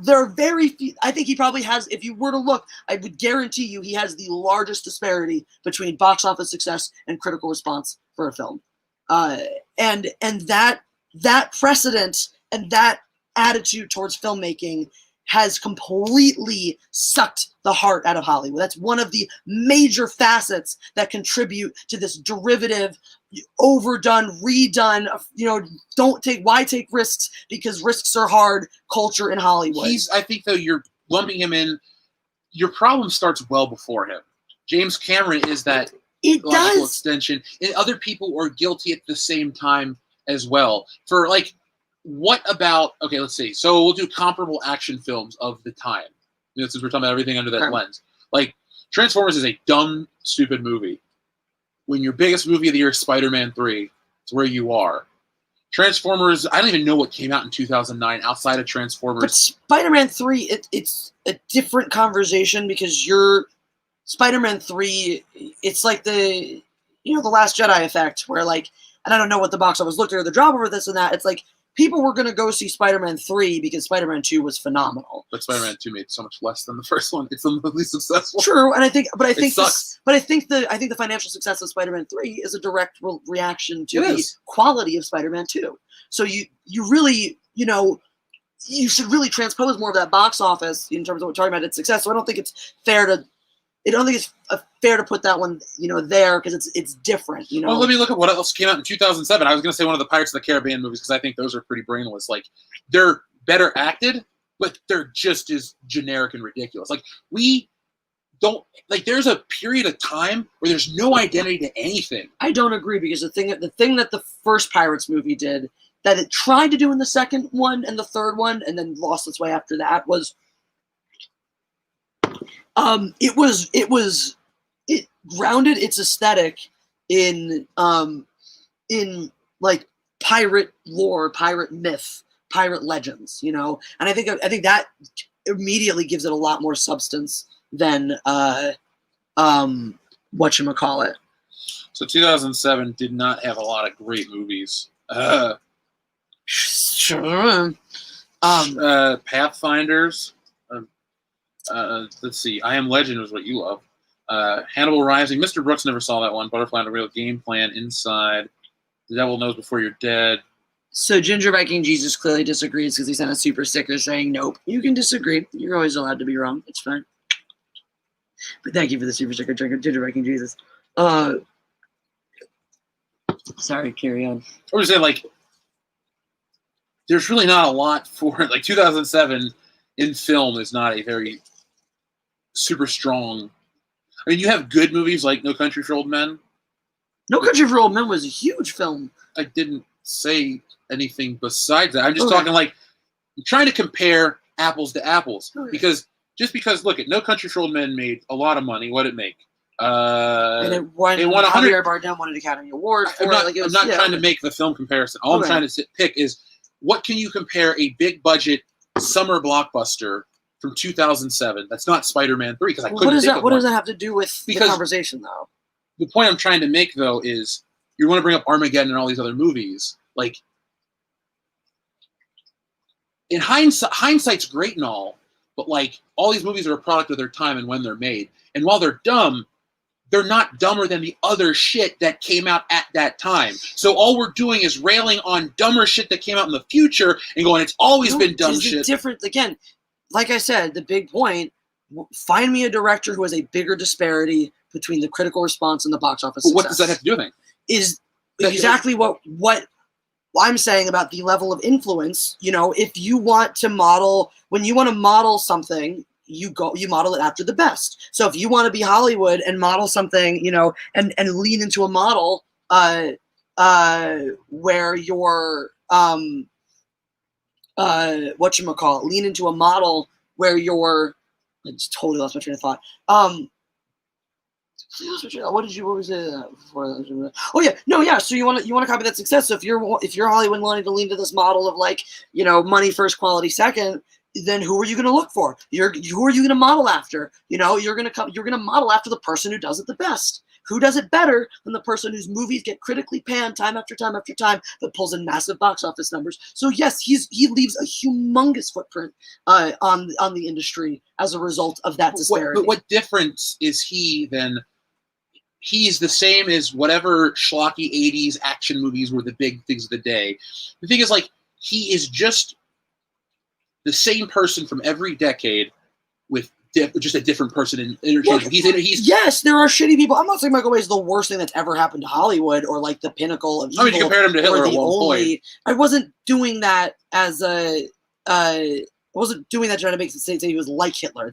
are very few. I think he probably has. If you were to look, I would guarantee you he has the largest disparity between box office success and critical response for a film. And that precedent and that attitude towards filmmaking has completely sucked the heart out of Hollywood. That's one of the major facets that contribute to this derivative, overdone, redone, why take risks because risks are hard culture in Hollywood. I think, though, you're lumping him in, your problem starts well before him. James Cameron is that logical extension, and other people are guilty at the same time as well. For what about, okay, let's see. So we'll do comparable action films of the time. Since we're talking about everything under that lens. Like, Transformers is a dumb, stupid movie. When your biggest movie of the year is Spider-Man 3, it's where you are. Transformers, I don't even know what came out in 2009 outside of Transformers. But Spider-Man 3, it's a different conversation because Spider-Man 3, it's like the Last Jedi effect where, like, and I don't know what the box office looked at or the drop over this and that. It's like people were going to go see Spider-Man 3 because Spider-Man 2 was phenomenal. But Spider-Man 2 made so much less than the first one. It's the least successful. True, and I think sucks. I think the financial success of Spider-Man 3 is a direct reaction to the quality of Spider-Man 2. So you really, you should really transpose more of that box office in terms of what we're talking about its success. So I don't think it's fair to put that one, there because it's different. Well, let me look at what else came out in 2007. I was going to say one of the Pirates of the Caribbean movies because I think those are pretty brainless. Like, they're better acted, but they're just as generic and ridiculous. Like, we don't like. There's a period of time where there's no identity to anything. I don't agree because the thing that the first Pirates movie did that it tried to do in the second one and the third one and then lost its way after that was. It grounded its aesthetic in like pirate lore, pirate myth, pirate legends, and I think that immediately gives it a lot more substance than whatchamacallit. So 2007 did not have a lot of great movies. Sure. Pathfinders. Let's see. I Am Legend was what you love. Hannibal Rising. Mr. Brooks never saw that one. Butterfly and a Real Game Plan. Inside. The Devil Knows Before You're Dead. So Ginger Viking Jesus clearly disagrees because he sent a super sticker saying, nope. You can disagree. You're always allowed to be wrong. It's fine. But thank you for the super sticker, Ginger Viking Jesus. Sorry, carry on. I was saying, like, there's really not a lot for it. Like, 2007 in film is not a very super strong. I mean, you have good movies like No Country for Old Men. No Country for Old Men was a huge film. I didn't say anything besides that. I'm just talking like I'm trying to compare apples to apples because look at No Country for Old Men made a lot of money. What did it make? And it won 100. Bardem won an Academy Award. I'm not trying to make the film comparison. All I'm trying to pick is what can you compare a big budget summer blockbuster from 2007 that's not Spider-Man 3 because I couldn't think of what does that have to do with the conversation though? The point I'm trying to make though is you want to bring up Armageddon and all these other movies. Like in hindsight's great and all, but like all these movies are a product of their time and when they're made. And while they're dumb, they're not dumber than the other shit that came out at that time. So all we're doing is railing on dumber shit that came out in the future and going, it's always been dumb shit. Different again. Like I said, the big point, find me a director who has a bigger disparity between the critical response and the box office success. What does that have to do with it? Is exactly what I'm saying about the level of influence. If you want to model, when you want to model something, you model it after the best. So if you want to be Hollywood and model something, and lean into a model where you're lean into a model where you're I just totally lost my train of thought. What was it before? Oh yeah, no, yeah. So you want to copy that success. So if you're Hollywood wanting to lean to this model of like, money first, quality second, then who are you going to look for? Who are you going to model after? You're going to model after the person who does it the best. Who does it better than the person whose movies get critically panned time after time after time, but pulls in massive box office numbers? So yes, he leaves a humongous footprint on the industry as a result of that disparity. But what difference is he then? He's the same as whatever schlocky 80s action movies were the big things of the day. The thing is, like, he is just the same person from every decade with just a different person in interchange. Yes, there are shitty people. I'm not saying Michael Bay is the worst thing that's ever happened to Hollywood or like the pinnacle of evil. I mean, you compared him to Hitler at one point. I wasn't doing that as a wasn't doing that to try to make it say he was like Hitler.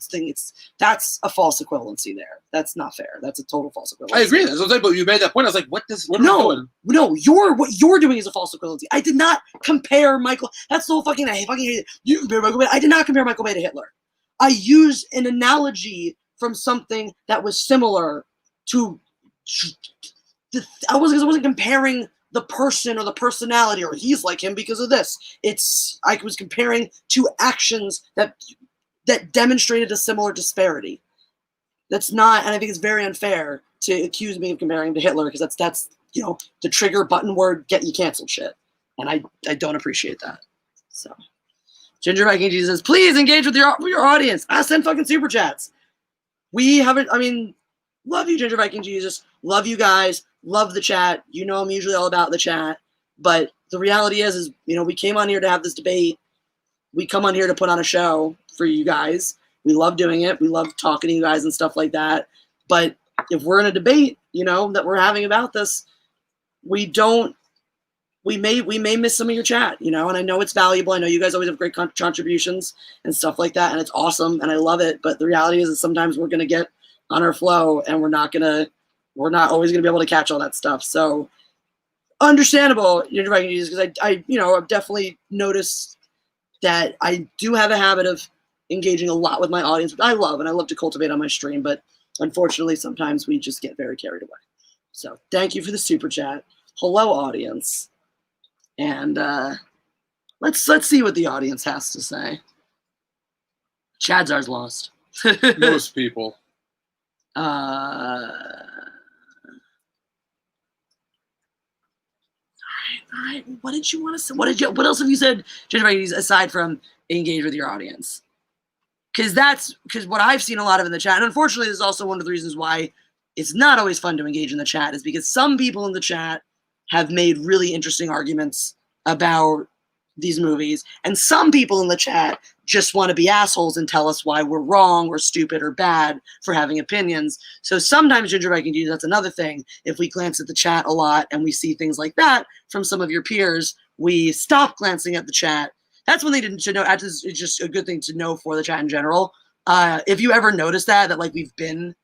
That's a false equivalency there. That's not fair. That's a total false equivalency. I agree. That's what I'm saying, but you made that point. I was like, what are we doing? No, what you're doing is a false equivalency. I did not compare Michael. That's so fucking. I fucking hate it. You compare Michael Bay. I did not compare Michael Bay to Hitler. I used an analogy from something that was similar to. I wasn't comparing the person or the personality or he's like him because of this. I was comparing two actions that demonstrated a similar disparity. That's not, and I think it's very unfair to accuse me of comparing him to Hitler because that's the trigger button word get you canceled shit, and I don't appreciate that. So, Ginger Viking Jesus says, please engage with your audience. I send fucking super chats. We haven't. I mean, love you, Ginger Viking Jesus. Love you guys. Love the chat. I'm usually all about the chat. But the reality is we came on here to have this debate. We come on here to put on a show for you guys. We love doing it. We love talking to you guys and stuff like that. But if we're in a debate, that we're having about this, we may miss some of your chat, and I know it's valuable. I know you guys always have great contributions and stuff like that. And it's awesome. And I love it. But the reality is that sometimes we're going to get on our flow and we're not always going to be able to catch all that stuff. So understandable, because I've definitely noticed that I do have a habit of engaging a lot with my audience, which I love, and I love to cultivate on my stream. But unfortunately, sometimes we just get very carried away. So thank you for the super chat. Hello, audience. And let's see what the audience has to say. Chadzar's lost. Most people. All right. What did you want to say? What else have you said, aside from engage with your audience? Because what I've seen a lot of in the chat, and unfortunately, this is also one of the reasons why it's not always fun to engage in the chat, is because some people in the chat have made really interesting arguments about these movies, and some people in the chat just want to be assholes and tell us why we're wrong or stupid or bad for having opinions. So sometimes, Ginger Viking Jesus, that's another thing. If we glance at the chat a lot and we see things like that from some of your peers, we stop glancing at the chat. That's one thing to know. It's just a good thing to know for the chat in general. If you ever notice that like we've been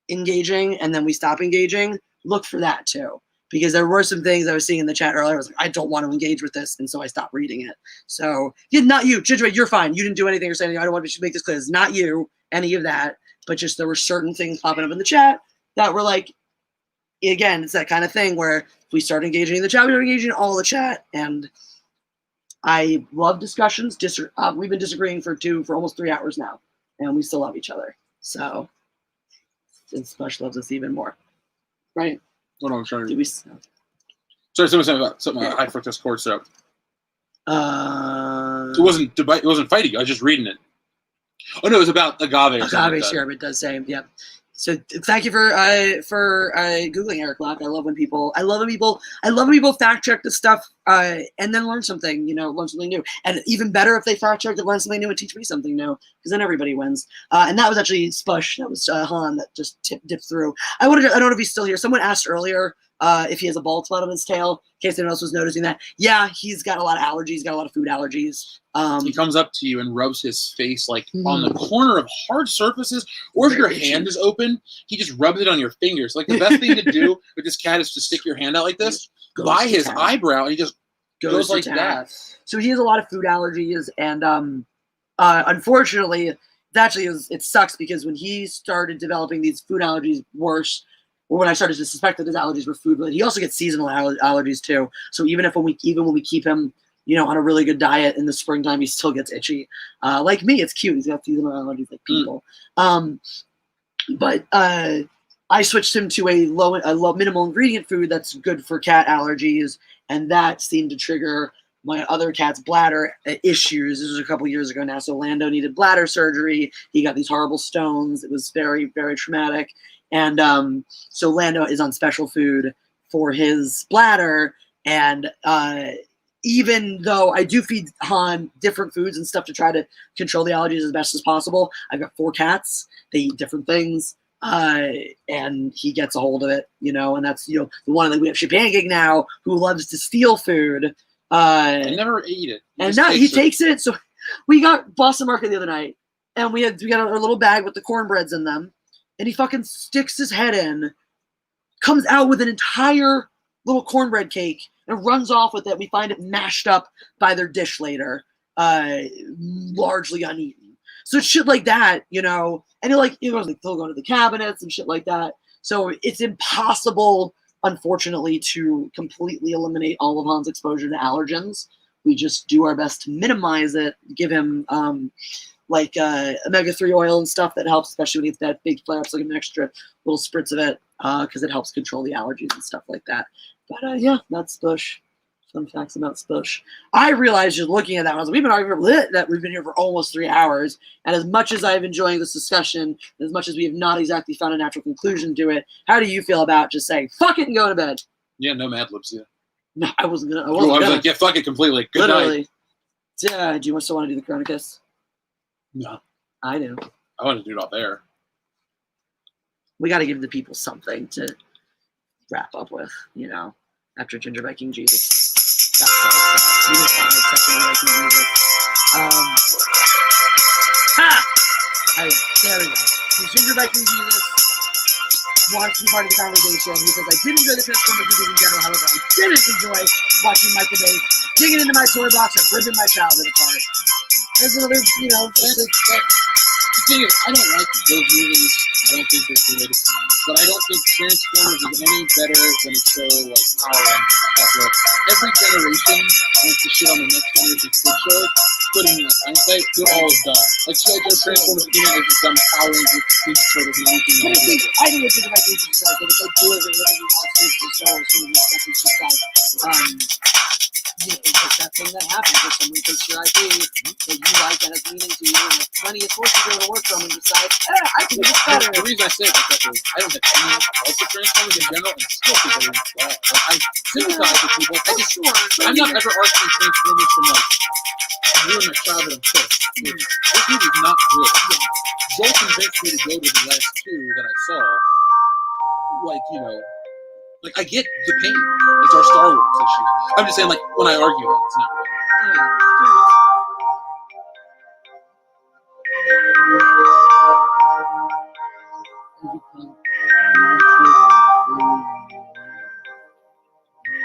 engaging and then we stop engaging, look for that too. Because there were some things I was seeing in the chat earlier. I was like, I don't want to engage with this, and so I stopped reading it. So, not you, Ginger, you're fine. You didn't do anything or say anything. I don't want to make this clear. It's not you, any of that. But just there were certain things popping up in the chat that were like, again, it's that kind of thing where if we start engaging in the chat, we start engaging in all the chat. And I love discussions. We've been disagreeing for almost 3 hours now, and we still love each other. So, and Spush loves us even more, right? What am I trying to do? Sorry, someone said about something about high fructose corn syrup. It wasn't debate. It wasn't fighting. I was just reading it. Oh no, it was about agave. Agave syrup. It does say, yep. So thank you for googling Eric Black. I love when people fact check this stuff and then learn something. Learn something new. And even better if they fact check and learn something new and teach me something new, because then everybody wins. And that was actually Spush. That was Han that just dipped through. I don't know if he's still here. Someone asked earlier if he has a bald spot on his tail, in case anyone else was noticing that. Yeah, he's got a lot of allergies. He's got a lot of food allergies. He comes up to you and rubs his face on the corner of hard surfaces, or if your hand is open, he just rubs it on your fingers. Like the best thing to do with this cat is to stick your hand out like this by his eyebrow, and he just goes like that. So he has a lot of food allergies, and unfortunately, it sucks because when he started developing these food allergies worse, or when I started to suspect that his allergies were food related, he also gets seasonal allergies too. So even when we keep him on a really good diet in the springtime, he still gets itchy. Like me, it's cute. He's got seasonal allergies like people. But I switched him to a low minimal ingredient food that's good for cat allergies, and that seemed to trigger my other cat's bladder issues. This was a couple years ago now. So Lando needed bladder surgery. He got these horrible stones. It was very, very traumatic. And so Lando is on special food for his bladder. And even though I do feed Han different foods and stuff to try to control the allergies as best as possible, I've got 4 cats. They eat different things. And he gets a hold of it, and that's, the one that we have Pancake now who loves to steal food. I never eat it. He takes it. So We got Boston Market the other night, and we got a little bag with the cornbreads in them, and he fucking sticks his head in, comes out with an entire little cornbread cake, and runs off with it. We find it mashed up by their dish later, largely uneaten. So shit like that, you know, and he'll go to the cabinets and shit like that. So it's impossible, unfortunately, to completely eliminate all of Han's exposure to allergens. We just do our best to minimize it, give him omega-3 oil and stuff that helps, especially when he gets that big flare-ups, like an extra little spritz of it, because it helps control the allergies and stuff like that. But yeah, that's Spush. Fun facts about Spush. I realized just looking at that, we've been arguing that we've been here for almost 3 hours, and as much as I've enjoyed this discussion, as much as we have not exactly found a natural conclusion to it, how do you feel about just saying fuck it and go to bed? Yeah, no Mad Libs. Yeah. No, I wasn't gonna. I was like, yeah, fuck it completely. Good night. Do you still want to do the Chronicus? No, I do. I want to do it out there. We got to give the people something to wrap up with, you know, after Ginger Viking Jesus. That's all. We just want to accept Ginger Viking Jesus. There we go. Ginger Viking Jesus wants to be part of the conversation. He says, I did enjoy the Transformers movies in general, however, I didn't enjoy watching Mike Debate digging into my toy box and ripping my childhood apart. There's another, you know, the thing is, I don't like those movies. I don't think they're good. But I don't think Transformers is any better than a show like Power Rangers and stuff. Where every generation wants to shit on the next generation's kid shows, putting in hindsight, they're always done. Like, G.I. Joe Transformers again is just done Power Rangers, Ninja Turtles, and anything else. I think it's just like Ninja Turtles. It's like doing it, literally all sorts of shows. Some of this stuff is just like, you know, it's like that thing that happens if someone takes your IP that you like that has meaning to you, and like plenty of forces go to work from and decide, I can do this better. The reason I say it like that is I don't have any love for Transformers in general, and still think they're bad. Like, I sympathize with people. I'm not ever arguing Transformers from like ruin my childhood. I'm pissed. This movie's not good. Joel convinced me to go to the last two that I saw. Like, you know, like I get the pain. It's our Star Wars issue. I'm just saying, like, when I argue it, it's not really.